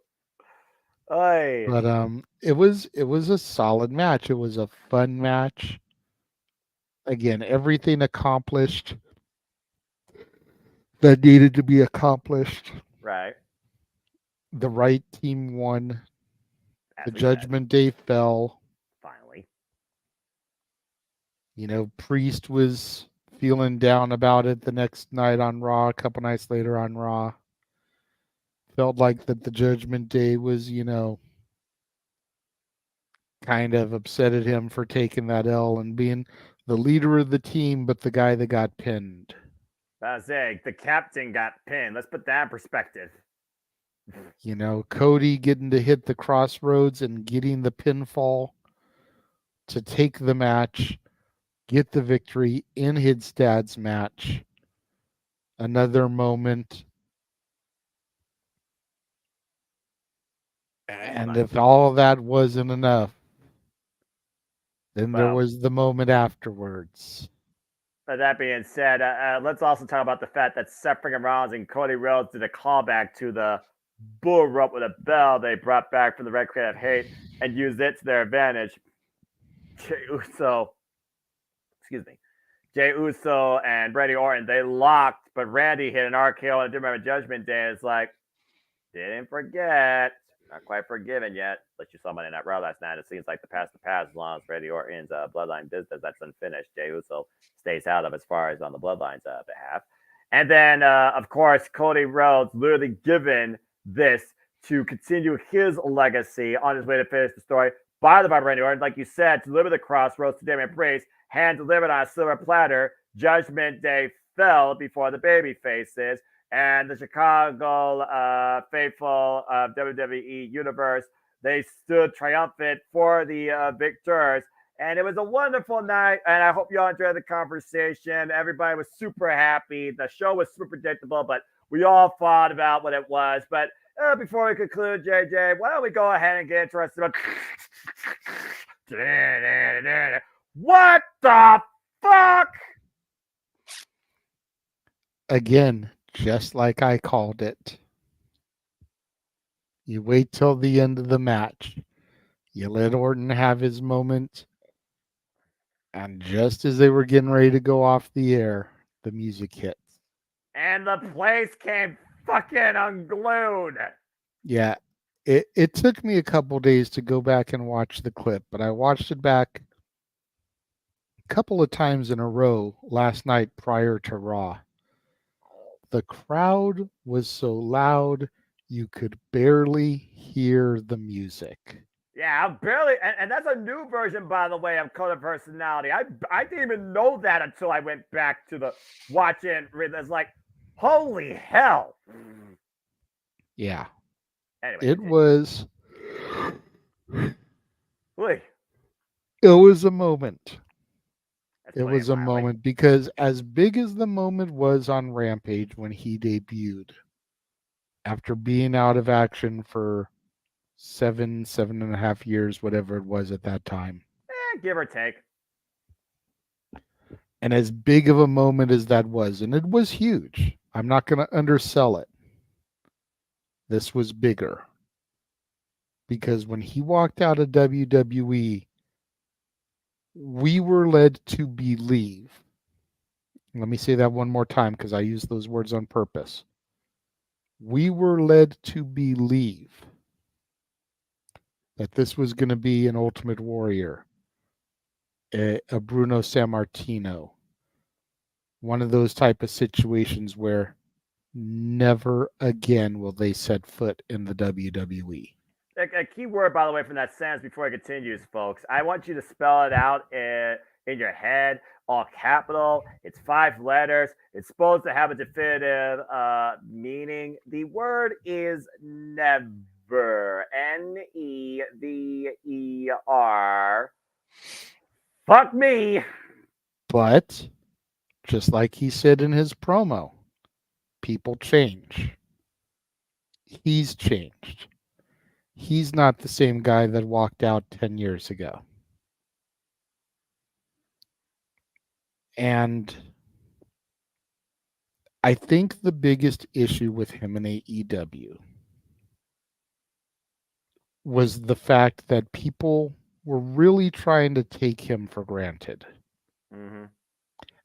But it was a solid match. It was a fun match. Again, everything accomplished that needed to be accomplished. Right. The right team won. The As we said, Judgment Day fell. finally. You know, Priest was feeling down about it the next night on Raw, a couple nights later on Raw. Felt like that the Judgment Day was, kind of upset at him for taking that L and being the leader of the team, but the guy that got pinned. The captain got pinned. Let's put that in perspective. Cody getting to hit the crossroads and getting the pinfall to take the match, get the victory in his dad's match. Another moment. And if all of that wasn't enough, then there was the moment afterwards. That being said, let's also talk about the fact that Seth freaking Rollins and Cody Rhodes did a callback to the bull rope with a bell they brought back from the Red Crate of Hate and used it to their advantage. Jey Uso and Randy Orton, they locked, but Randy hit an RKO and I do remember Judgment Day. It's like, didn't forget. Not quite forgiven yet. Unless you saw Monday Night Raw last night. It seems like the past as long as Randy Orton's bloodline business that's unfinished. Jey Uso stays out of as far as on the bloodline's behalf. And then, of course, Cody Rhodes literally given this to continue his legacy on his way to finish the story by Randy Orton. Like you said, to deliver the crossroads to Damian Priest, hand delivered on a silver platter. Judgment Day fell before the baby faces. And the Chicago faithful of WWE Universe, they stood triumphant for the victors. And it was a wonderful night. And I hope you all enjoyed the conversation. Everybody was super happy. The show was super predictable, but we all thought about what it was. But before we conclude, JJ, why don't we go ahead and get interested about what the fuck? Again, just like I called it. You wait till the end of the match. You let Orton have his moment. And just as they were getting ready to go off the air, the music hits. And the place came fucking unglued. Yeah. It took me a couple days to go back and watch the clip, but I watched it back a couple of times in a row last night prior to Raw. The crowd was so loud you could barely hear the music. Yeah, I'm barely, and that's a new version, by the way, of Code of Personality. I didn't even know that until I went back to the watch it. It's like, holy hell. Yeah. Anyway, it was a moment. It was a moment because as big as the moment was on Rampage when he debuted, after being out of action for 7.5 years, whatever it was at that time. Give or take. And as big of a moment as that was, and it was huge, I'm not going to undersell it. This was bigger. Because when he walked out of WWE, we were led to believe. Let me say that one more time because I use those words on purpose. We were led to believe that this was going to be an Ultimate Warrior, a Bruno Sammartino, one of those type of situations where never again will they set foot in the WWE. A key word, by the way, from that sentence before it continues, folks. I want you to spell it out in your head, all capital. It's 5 letters. It's supposed to have a definitive meaning. The word is never. Never. Fuck me. But just like he said in his promo, people change. He's changed. He's not the same guy that walked out 10 years ago. And I think the biggest issue with him in AEW was the fact that people were really trying to take him for granted. Mm-hmm.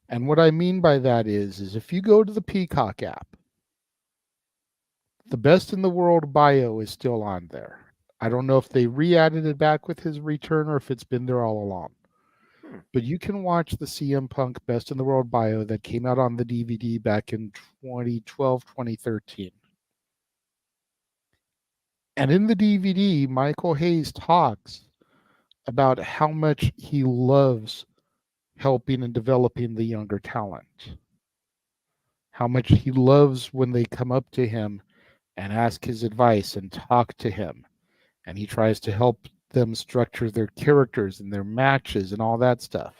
And what I mean by that is if you go to the Peacock app, the Best in the World bio is still on there. I don't know if they re-added it back with his return or if it's been there all along. But you can watch the CM Punk Best in the World bio that came out on the DVD back in 2012, 2013. And in the DVD, Michael Hayes talks about how much he loves helping and developing the younger talent. How much he loves when they come up to him and ask his advice and talk to him. And he tries to help them structure their characters and their matches and all that stuff.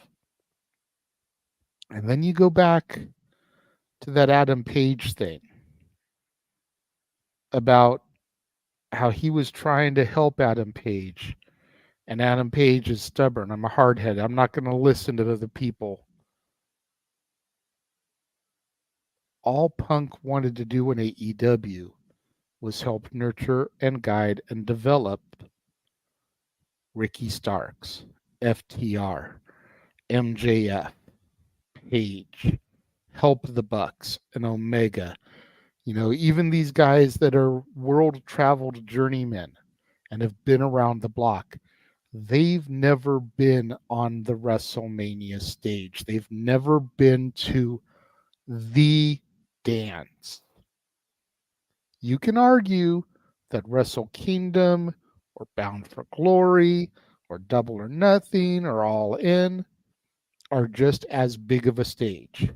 And then you go back to that Adam Page thing about how he was trying to help Adam Page, and Adam Page is stubborn. I'm a hardhead. I'm not going to listen to other people. All Punk wanted to do in AEW was help nurture and guide and develop Ricky Starks, FTR, MJF, Page, help the Bucks and Omega. You know, even these guys that are world-traveled journeymen and have been around the block, they've never been on the WrestleMania stage. They've never been to the dance. You can argue that Wrestle Kingdom or Bound for Glory or Double or Nothing or All In are just as big of a stage.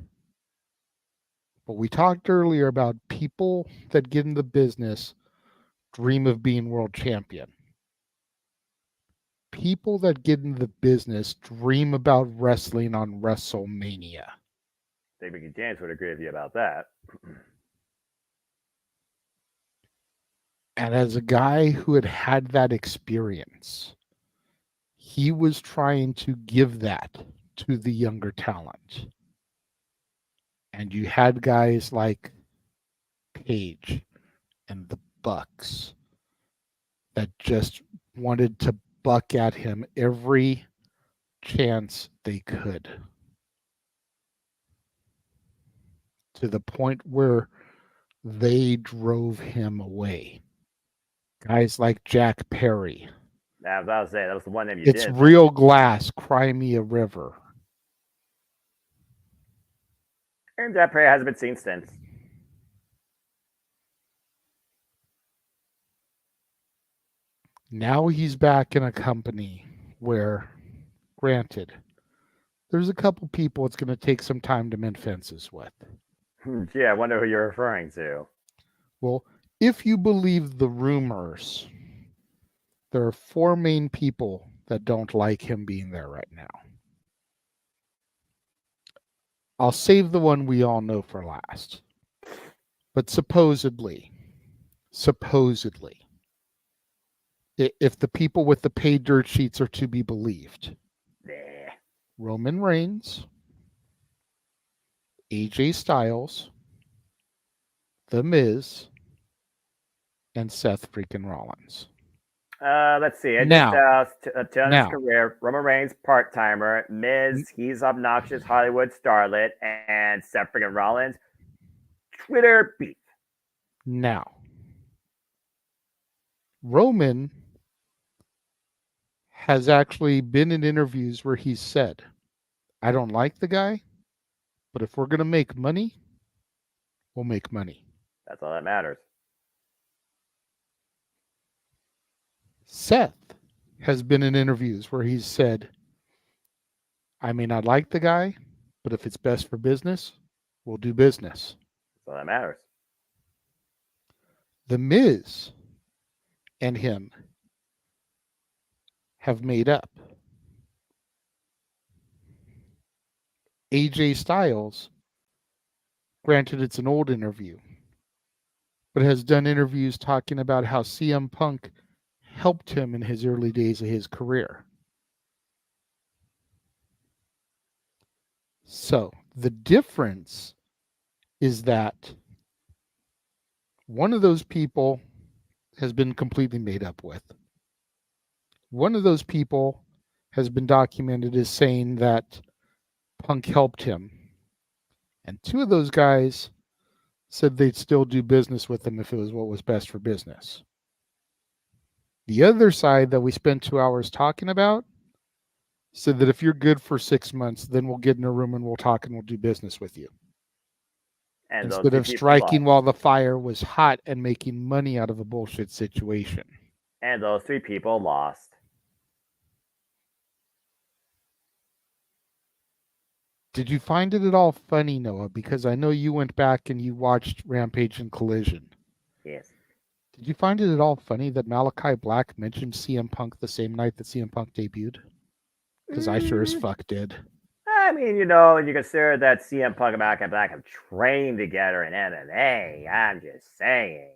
But we talked earlier about people that get in the business dream of being world champion. People that get in the business dream about wrestling on WrestleMania. I think Mickey James would agree with you about that. And as a guy who had had that experience, he was trying to give that to the younger talent. And you had guys like Page and the Bucks that just wanted to buck at him every chance they could. To the point where they drove him away. Guys like Jack Perry. Now, I was about to say, that was the one name you It's did. Real Glass, Cry Me a River. And Jack Perry hasn't been seen since. Now he's back in a company where, granted, there's a couple people it's going to take some time to mend fences with. Gee, I wonder who you're referring to. Well, if you believe the rumors, there are 4 main people that don't like him being there right now. I'll save the one we all know for last. But supposedly, if the people with the paid dirt sheets are to be believed, Roman Reigns, AJ Styles, The Miz, and Seth freaking Rollins. Let's see. His career, Roman Reigns, part-timer. Miz, he's obnoxious Hollywood starlet. And Seth freaking Rollins, Twitter beef. Now, Roman has actually been in interviews where he said, I don't like the guy, but if we're going to make money, we'll make money. That's all that matters. Seth has been in interviews where he's said, I may not like the guy, but if it's best for business, we'll do business. That's all that matters. The Miz and him have made up. AJ Styles, granted it's an old interview, but has done interviews talking about how CM Punk helped him in his early days of his career. So the difference is that one of those people has been completely made up with. One of those people has been documented as saying that Punk helped him. And 2 of those guys said they'd still do business with him if it was what was best for business. The other side that we spent 2 hours talking about Said that if you're good for 6 months, then we'll get in a room and we'll talk and we'll do business with you. And those Instead two of people striking lost. while the fire was hot and making money out of a bullshit situation. And those 3 people lost. Did you find it at all funny, Noah? Because I know you went back and you watched Rampage and Collision. Yes. Did you find it at all funny that Malachi Black mentioned CM Punk the same night that CM Punk debuted? Because I sure as fuck did. I mean, you consider that CM Punk and Malachi Black have trained together in MMA. I'm just saying.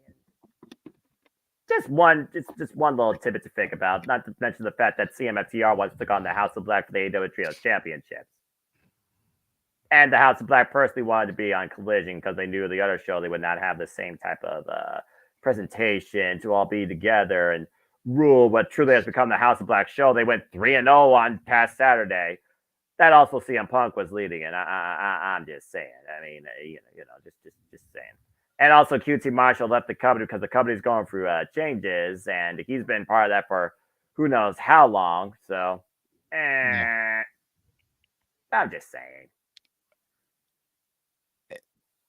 Just one little tidbit to think about. Not to mention the fact that CMFTR once took on the House of Black for the AEW Trios Championships. And the House of Black personally wanted to be on Collision because they knew the other show they would not have the same type of presentation to all be together and rule what truly has become the House of Black show. They went 3-0 on past Saturday. That also CM Punk was leading, and I'm just saying. I mean, just saying. And also, QT Marshall left the company because the company's going through changes, and he's been part of that for who knows how long. So, I'm just saying.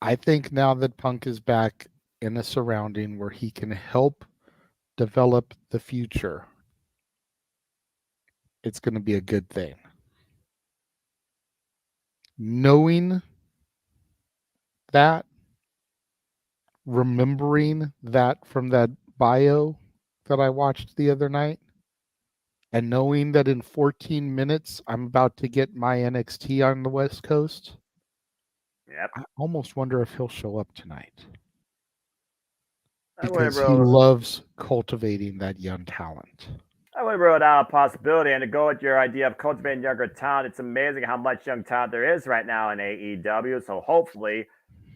I think now that Punk is back in a surrounding where he can help develop the future, it's going to be a good thing. Knowing that, remembering that from that bio that I watched the other night, and knowing that in 14 minutes I'm about to get my NXT on the West Coast, Yep. I almost wonder if he'll show up tonight. I wouldn't Because he loves cultivating that young talent. rule out a possibility. And to go with your idea of cultivating younger talent, it's amazing how much young talent there is right now in AEW. So hopefully,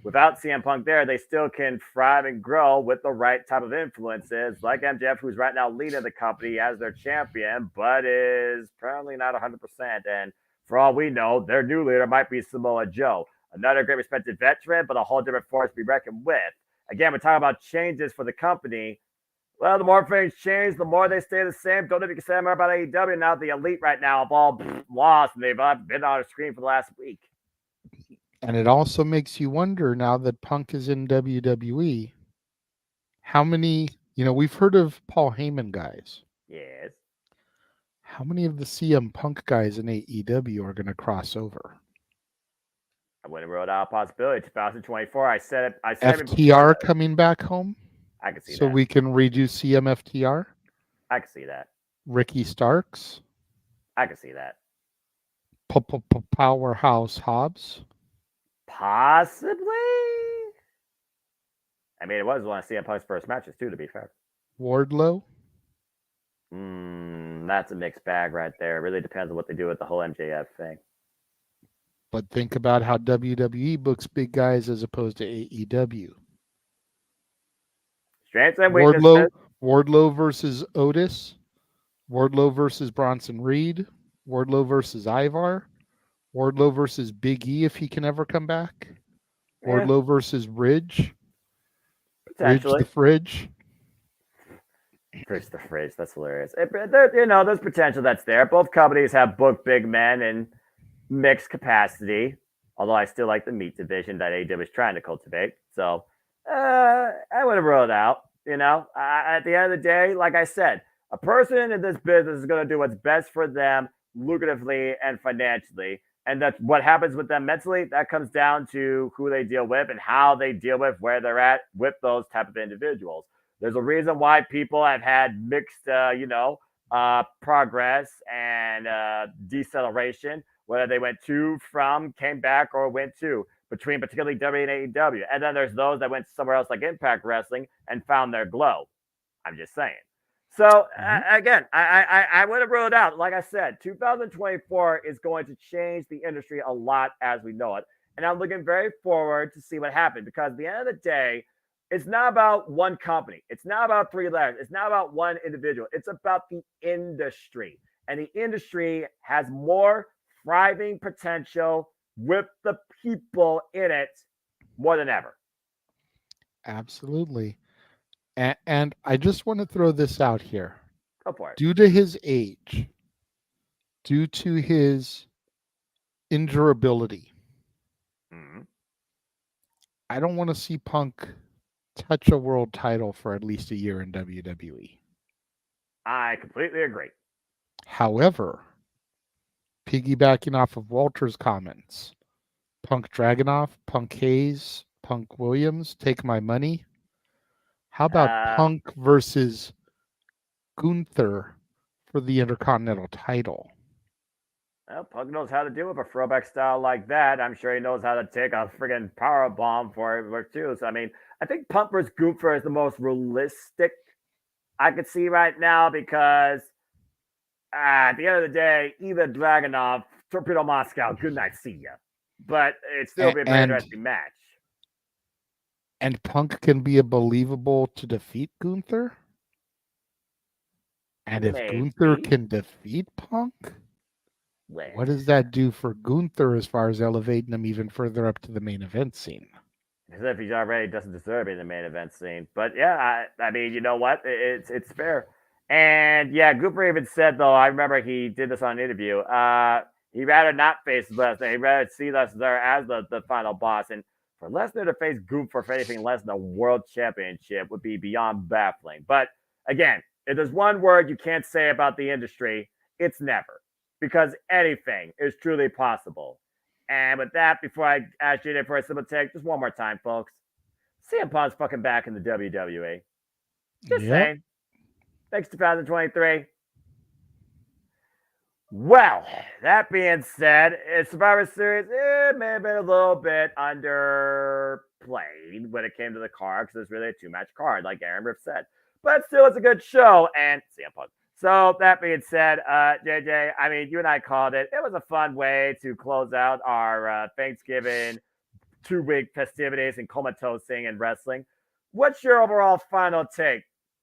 without CM Punk there, they still can thrive and grow with the right type of influences, like MJF, who's right now leading the company as their champion, but is apparently not 100%. And for all we know, their new leader might be Samoa Joe, another great respected veteran, but a whole different force to be reckoned with. Again, we're talking about changes for the company. Well, the more things change, the more they stay the same. Don't even say more about AEW now. The elite right now have all lost, and they've been on the screen for the last week. And it also makes you wonder now that Punk is in WWE, how many, we've heard of Paul Heyman guys. Yes. How many of the CM Punk guys in AEW are going to cross over? I wouldn't rule out a possibility. 2024. I said it. FTR coming back home? I can see so that. We can redo CMFTR? I can see that. Ricky Starks? I can see that. Powerhouse Hobbs? Possibly. I mean, it was one of CM Punk's first matches, too, to be fair. Wardlow? That's a mixed bag right there. It really depends on what they do with the whole MJF thing. But think about how WWE books big guys as opposed to AEW. Strengths and weaknesses. Wardlow versus Otis. Wardlow versus Bronson Reed. Wardlow versus Ivar. Wardlow versus Big E if he can ever come back. Wardlow versus Ridge. Ridge the Fridge. Ridge the Fridge. That's hilarious. There's potential that's there. Both companies have booked big men in mixed capacity. Although I still like the meat division that AEW is trying to cultivate. So I would have ruled out. At the end of the day, like I said, a person in this business is going to do what's best for them lucratively and financially. And that's what happens with them mentally. That comes down to who they deal with and how they deal with where they're at with those type of individuals. There's a reason why people have had mixed, progress and deceleration, whether they went to, from, came back, or went to, between particularly W and AEW. And then there's those that went somewhere else like Impact Wrestling and found their glow. I'm just saying. So, again, I would have ruled out. Like I said, 2024 is going to change the industry a lot as we know it. And I'm looking very forward to see what happens because at the end of the day, it's not about one company. It's not about 3 letters. It's not about one individual. It's about the industry. And the industry has more thriving potential with the people in it more than ever. Absolutely. And I just want to throw this out here. Go for it. Due to his age, due to his endurability. Mhm. I don't want to see Punk touch a world title for at least a year in WWE. I completely agree. However, piggybacking off of Walter's comments, Punk Dragunov, Punk Hayes, Punk Williams, take my money. How about Uh, Punk versus Gunther for the Intercontinental title? well, Punk knows how to do it, a throwback style like that. I'm sure he knows how to take a friggin' power bomb for it too. So I mean, I think Punk vs. Gunther is the most realistic I could see right now because at the end of the day, either Dragunov, Torpedo Moscow, good night, see ya. But it'd still be a very And interesting match. Punk can be a believable to defeat Gunther. And if Gunther Maybe. can defeat Punk, Well, what does that do for Gunther as far as elevating him even further up to the main event scene? as if he already doesn't deserve it in the main event scene. But yeah, I mean, you know what? It's fair. And yeah, Cooper even said though, I remember he did this on an interview. He'd rather not face Lesnar. He'd rather see Lesnar as the final boss. And for Lesnar to face Gunther for anything less than a world championship would be beyond baffling. But again, if there's one word you can't say about the industry, it's never. Because anything is truly possible. And with that, before I ask you for a simple take, just one more time, folks. CM Punk's fucking back in the WWE. Just Yep. saying. Thanks, 2023. Well, that being said, Survivor Series may have been a little bit underplayed when it came to the card because it's really a two-match card, like Aaron Riff said. But still, it's a good show, and CM Punk. So that being said, JJ, I mean, you and I called it. It was a fun way to close out our Thanksgiving 2-week festivities and comatosing and wrestling. What's your overall final take?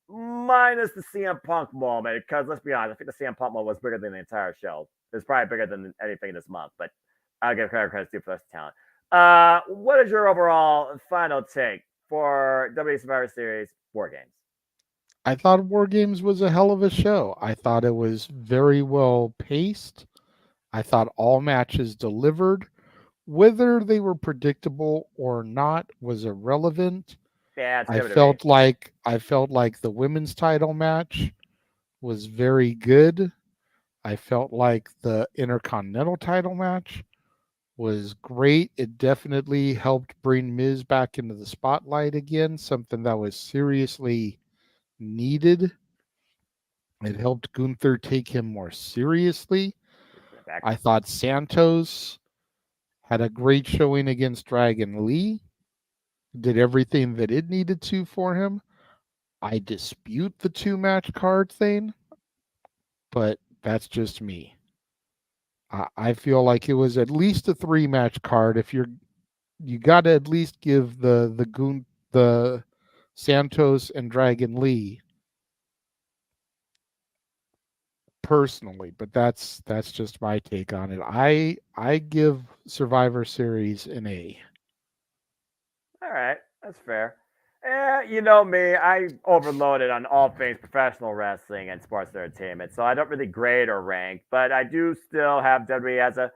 Minus the CM Punk moment, because let's be honest, I think the CM Punk moment was bigger than the entire show. It's probably bigger than anything this month, but I'll give credit to for this talent. What is your overall final take for WWE Survivor Series War Games? I thought War Games was a hell of a show. I thought it was very well paced. I thought all matches delivered. Whether they were predictable or not was irrelevant. Yeah, it's I good to me. felt like the women's title match was very good. I felt like the Intercontinental title match was great. It definitely helped bring Miz back into the spotlight again, something that was seriously needed. It helped Gunther take him more seriously. Back. I thought Santos had a great showing against Dragon Lee, did everything that it needed to for him. I dispute the two-match card thing, but that's just me. I feel like it was at least a three-match card. If you got to at least give the Santos and Dragon Lee personally, but that's just my take on it. I give Survivor Series an A. All right, that's fair. You know me, I overloaded on all things professional wrestling and sports entertainment, so I don't really grade or rank, but I do still have WWE as a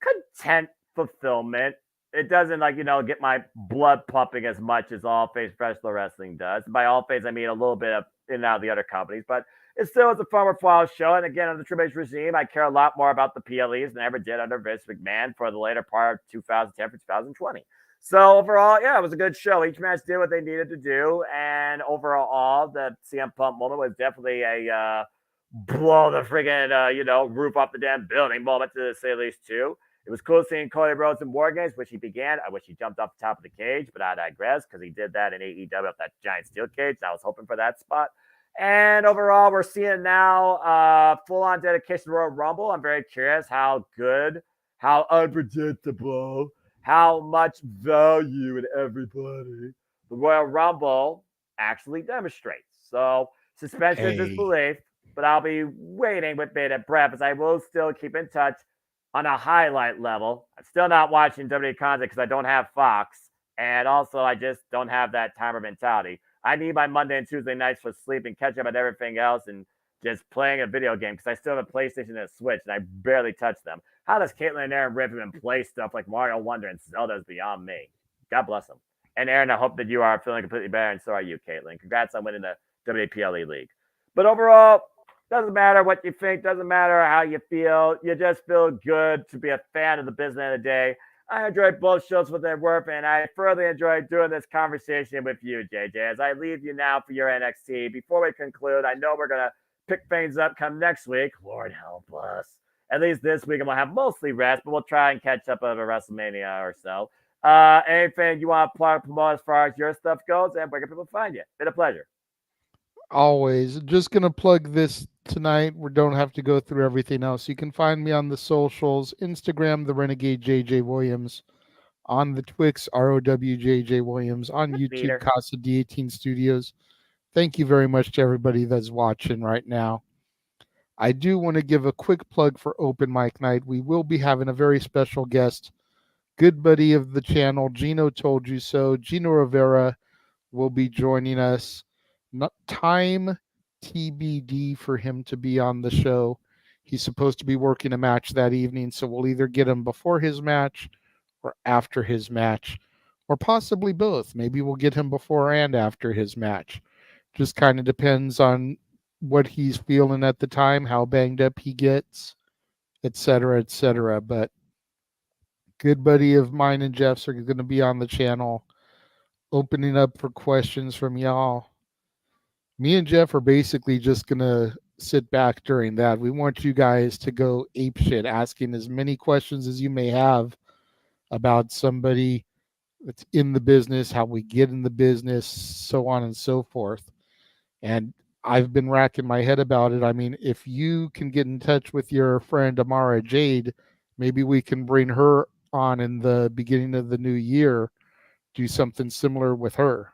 content fulfillment. It doesn't get my blood pumping as much as all phase professional wrestling does. By all phase, I mean a little bit of in and out of the other companies, but it still is a fun, worthwhile show. And again, under the Triple H regime, I care a lot more about the PLEs than I ever did under Vince McMahon for the later part of 2010 for 2020. So overall, yeah, it was a good show. Each match did what they needed to do, and overall, the CM Punk moment was definitely a blow the friggin' roof off the damn building moment to say the least too. It was cool seeing Cody Rhodes in War Games, which he began. I wish he jumped off the top of the cage, but I digress because he did that in AEW up that giant steel cage. I was hoping for that spot. And overall, we're seeing now full-on dedication to Royal Rumble. I'm very curious how good, how unpredictable, how much value in everybody the Royal Rumble actually demonstrates. So suspension of Hey, disbelief, but I'll be waiting with bated breath as I will still keep in touch on a highlight level. I'm still not watching WWE content because I don't have Fox. And also, I just don't have that timer mentality. I need my Monday and Tuesday nights for sleep and catch up on everything else and just playing a video game because I still have a PlayStation and a Switch and I barely touch them. How does Caitlin and Aaron Riven play stuff like Mario Wonder and Zelda's beyond me? God bless them. And Aaron, I hope that you are feeling completely better, and so are you, Caitlin. Congrats on winning the WPLE League. But overall, doesn't matter what you think, doesn't matter how you feel. You just feel good to be a fan of the business of the day. I enjoyed both shows for their worth, and I further enjoyed doing this conversation with you, JJ. As I leave you now for your NXT, before we conclude, I know we're going to pick things up come next week. Lord help us. At least this week, I'm going to have mostly rest, but we'll try and catch up over WrestleMania or so. Anything you want to promote as far as your stuff goes, and where can people find you? Been a pleasure. Always. Just going to plug this tonight. We don't have to go through everything else. You can find me on the socials, Instagram, the Renegade JJ Williams, on the Twix, ROWJJ Williams, on YouTube, Casa D18 Studios. Thank you very much to everybody that's watching right now. I do want to give a quick plug for Open Mic Night. We will be having a very special guest, good buddy of the channel, Gino Told You So. Gino Rivera will be joining us. Not time TBD for him to be on the show. He's supposed to be working a match that evening, so we'll either get him before his match or after his match, or possibly both. Maybe we'll get him before and after his match. Just kind of depends on what he's feeling at the time, how banged up he gets, etc., etc. But good buddy of mine and Jeff's are going to be on the channel, opening up for questions from y'all. Me and Jeff are basically just going to sit back during that. We want you guys to go apeshit, asking as many questions as you may have about somebody that's in the business, how we get in the business, so on and so forth. And I've been racking my head about it. I mean, if you can get in touch with your friend Amara Jade, maybe we can bring her on in the beginning of the new year, do something similar with her.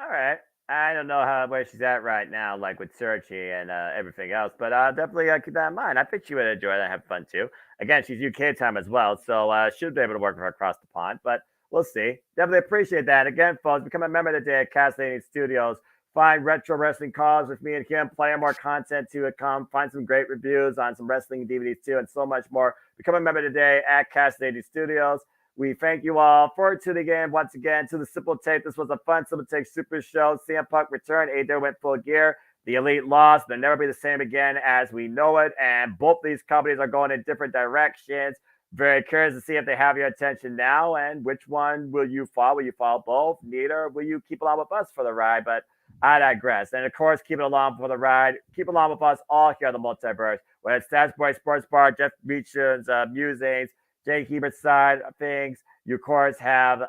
All right. I don't know where she's at right now, like with Searchy and everything else, but definitely keep that in mind. I think she would enjoy that and have fun too. Again, she's UK time as well, so should be able to work with her across the pond, but we'll see. Definitely appreciate that. Again, folks, become a member today at Castlevania Studios. Find retro wrestling calls with me and him, play more content to come, find some great reviews on some wrestling DVDs too, and so much more. Become a member today at Castlevania Studios. We thank you all for tuning in once again to the Simple Tape. This was a fun Simple Tape Super Show. CM Punk returned. AEW went full gear. The Elite lost. They'll never be the same again as we know it. And both these companies are going in different directions. Very curious to see if they have your attention now. And which one will you follow? Will you follow both? Neither? Will you keep along with us for the ride? But I digress. And of course, keep it along for the ride. Keep along with us all here on the Multiverse. Whether it's Stats Boy Sports Bar, Jeff Beecham's musings, Jay Hebert's side of things. You, of course, have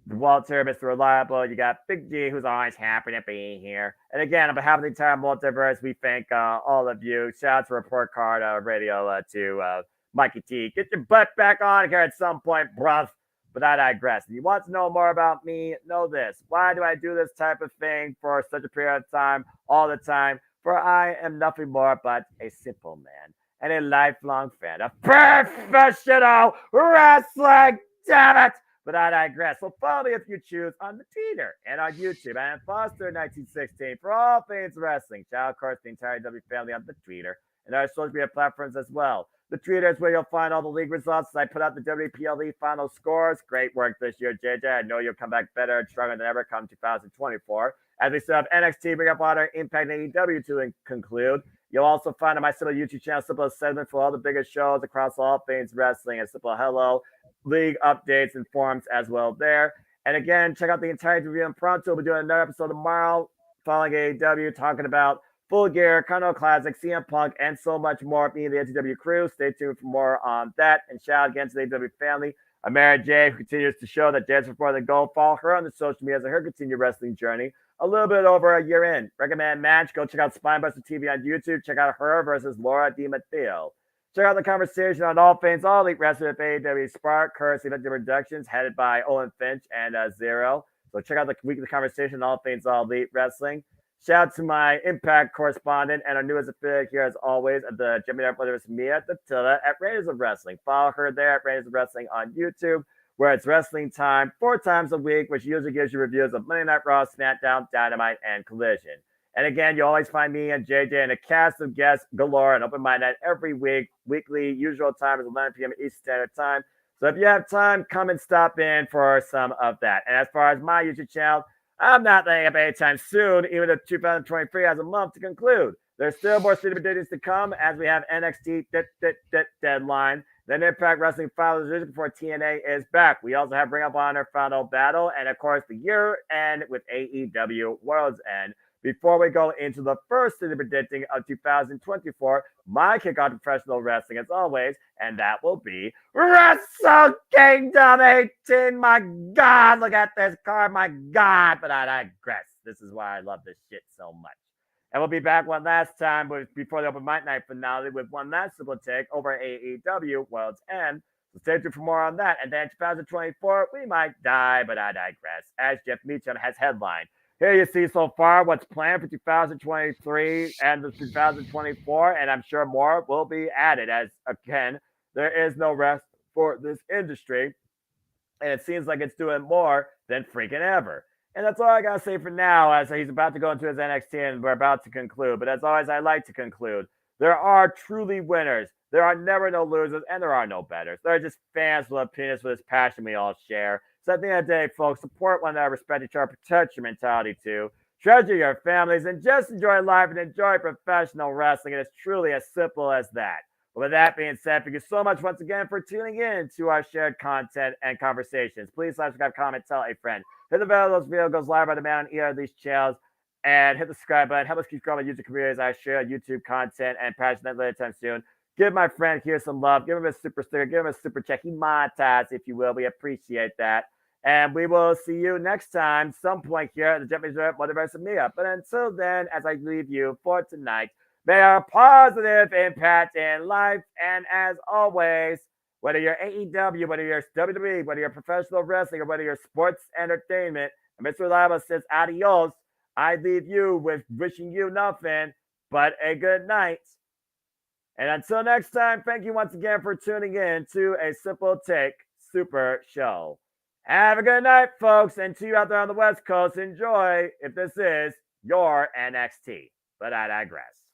Walter, Mr. Reliable. You got Big G, who's always happy to be here. And again, on behalf of the entire Multiverse, we thank all of you. Shout out to Report Card Radio to Mikey T. Get your butt back on here at some point, bruv. But I digress. If you want to know more about me, know this. Why do I do this type of thing for such a period of time, all the time? For I am nothing more but a simple man and a lifelong fan of professional wrestling. Damn it! But I digress. So follow me if you choose on the Twitter and on YouTube. I am Foster1916 for all things wrestling. Shout out, of course, the entire W family on the Twitter and our social media platforms as well. The Twitter is where you'll find all the league results. I put out the WPLE final scores. Great work this year, JJ. I know you'll come back better and stronger than ever come 2024. As we still have NXT, Bring Up Water, Impact, and AEW to conclude. You'll also find on my Simple YouTube channel, Simple segment for all the biggest shows across all things wrestling, and Simple Hello, league updates and forums as well there. And again, check out the entire review in Pronto. We'll be doing another episode tomorrow following AEW, talking about Full Gear, Continental Classic, CM Punk, and so much more. Me and the NTW crew. Stay tuned for more on that. And shout out again to the AEW family. Amara J, who continues to show that dance before the goal. Follow her on the social media as her continued wrestling journey. A little bit over a year in. Recommend match. Go check out Spinebuster TV on YouTube. Check out her versus Laura DiMatteo. Check out the conversation on all things, all elite wrestling with AEW Spark, Curse, Event Productions, headed by Owen Finch and Zero. So check out the weekly conversation on all things, all elite wrestling. Shout out to my Impact correspondent and our newest affiliate here, as always, at the Gemini Brothers, Mia Tatilla at Raiders of Wrestling. Follow her there at Raiders of Wrestling on YouTube, where it's wrestling time 4 times a week, which usually gives you reviews of Monday Night Raw, SmackDown, Dynamite, and Collision. And again, you always find me and JJ and a cast of guests galore and Open Mind Night every week. Weekly usual time is 11 p.m. Eastern Standard Time. So if you have time, come and stop in for some of that. And as far as my YouTube channel, I'm not laying up anytime soon, even if 2023 has a month to conclude. There's still more City Days to come as we have NXT deadline. Then Impact Wrestling Final Division before TNA is back. We also have Ring of Honor Final Battle, and of course the year end with AEW World's End. Before we go into the first city predicting of 2024, my kickoff to professional wrestling as always, and that will be Wrestle Kingdom 18. My God, look at this card. My God, but I digress. This is why I love this shit so much. And we'll be back one last time before the Open Mic Night finale with one last simple take over AEW World's End. So stay tuned for more on that. And then 2024, we might die, but I digress. As Jeff Meacham has headlined. Here you see so far what's planned for 2023 and 2024, and I'm sure more will be added as, again, there is no rest for this industry, and it seems like it's doing more than freaking ever. And that's all I got to say for now, as he's about to go into his NXT, and we're about to conclude. But as always, I like to conclude. There are truly winners. There are never no losers, and there are no betters. There are just fans with opinions with this passion we all share. So at the end of the day, folks, support one another, respect each other, protect your mentality too. Treasure your families, and just enjoy life and enjoy professional wrestling. And it's truly as simple as that. But with that being said, thank you so much once again for tuning in to our shared content and conversations. Please subscribe, comment, tell a friend. Hit the bell, those videos goes live by the man on either of these channels. And hit the subscribe button. Help us keep growing my YouTube career as I share YouTube content and passionate later time soon. Give my friend here some love. Give him a super sticker. Give him a super check. He monetized, if you will. We appreciate that. And we will see you next time, some point here at the Japanese Multiverse of Mia. But until then, as I leave you for tonight, may our positive impact in life. And as always, whether you're AEW, whether you're WWE, whether you're professional wrestling, or whether you're sports entertainment, and Mr. Reliable says adios, I leave you with wishing you nothing but a good night. And until next time, thank you once again for tuning in to a Simple Take Super Show. Have a good night, folks. And to you out there on the West Coast, enjoy if this is your NXT. But I digress.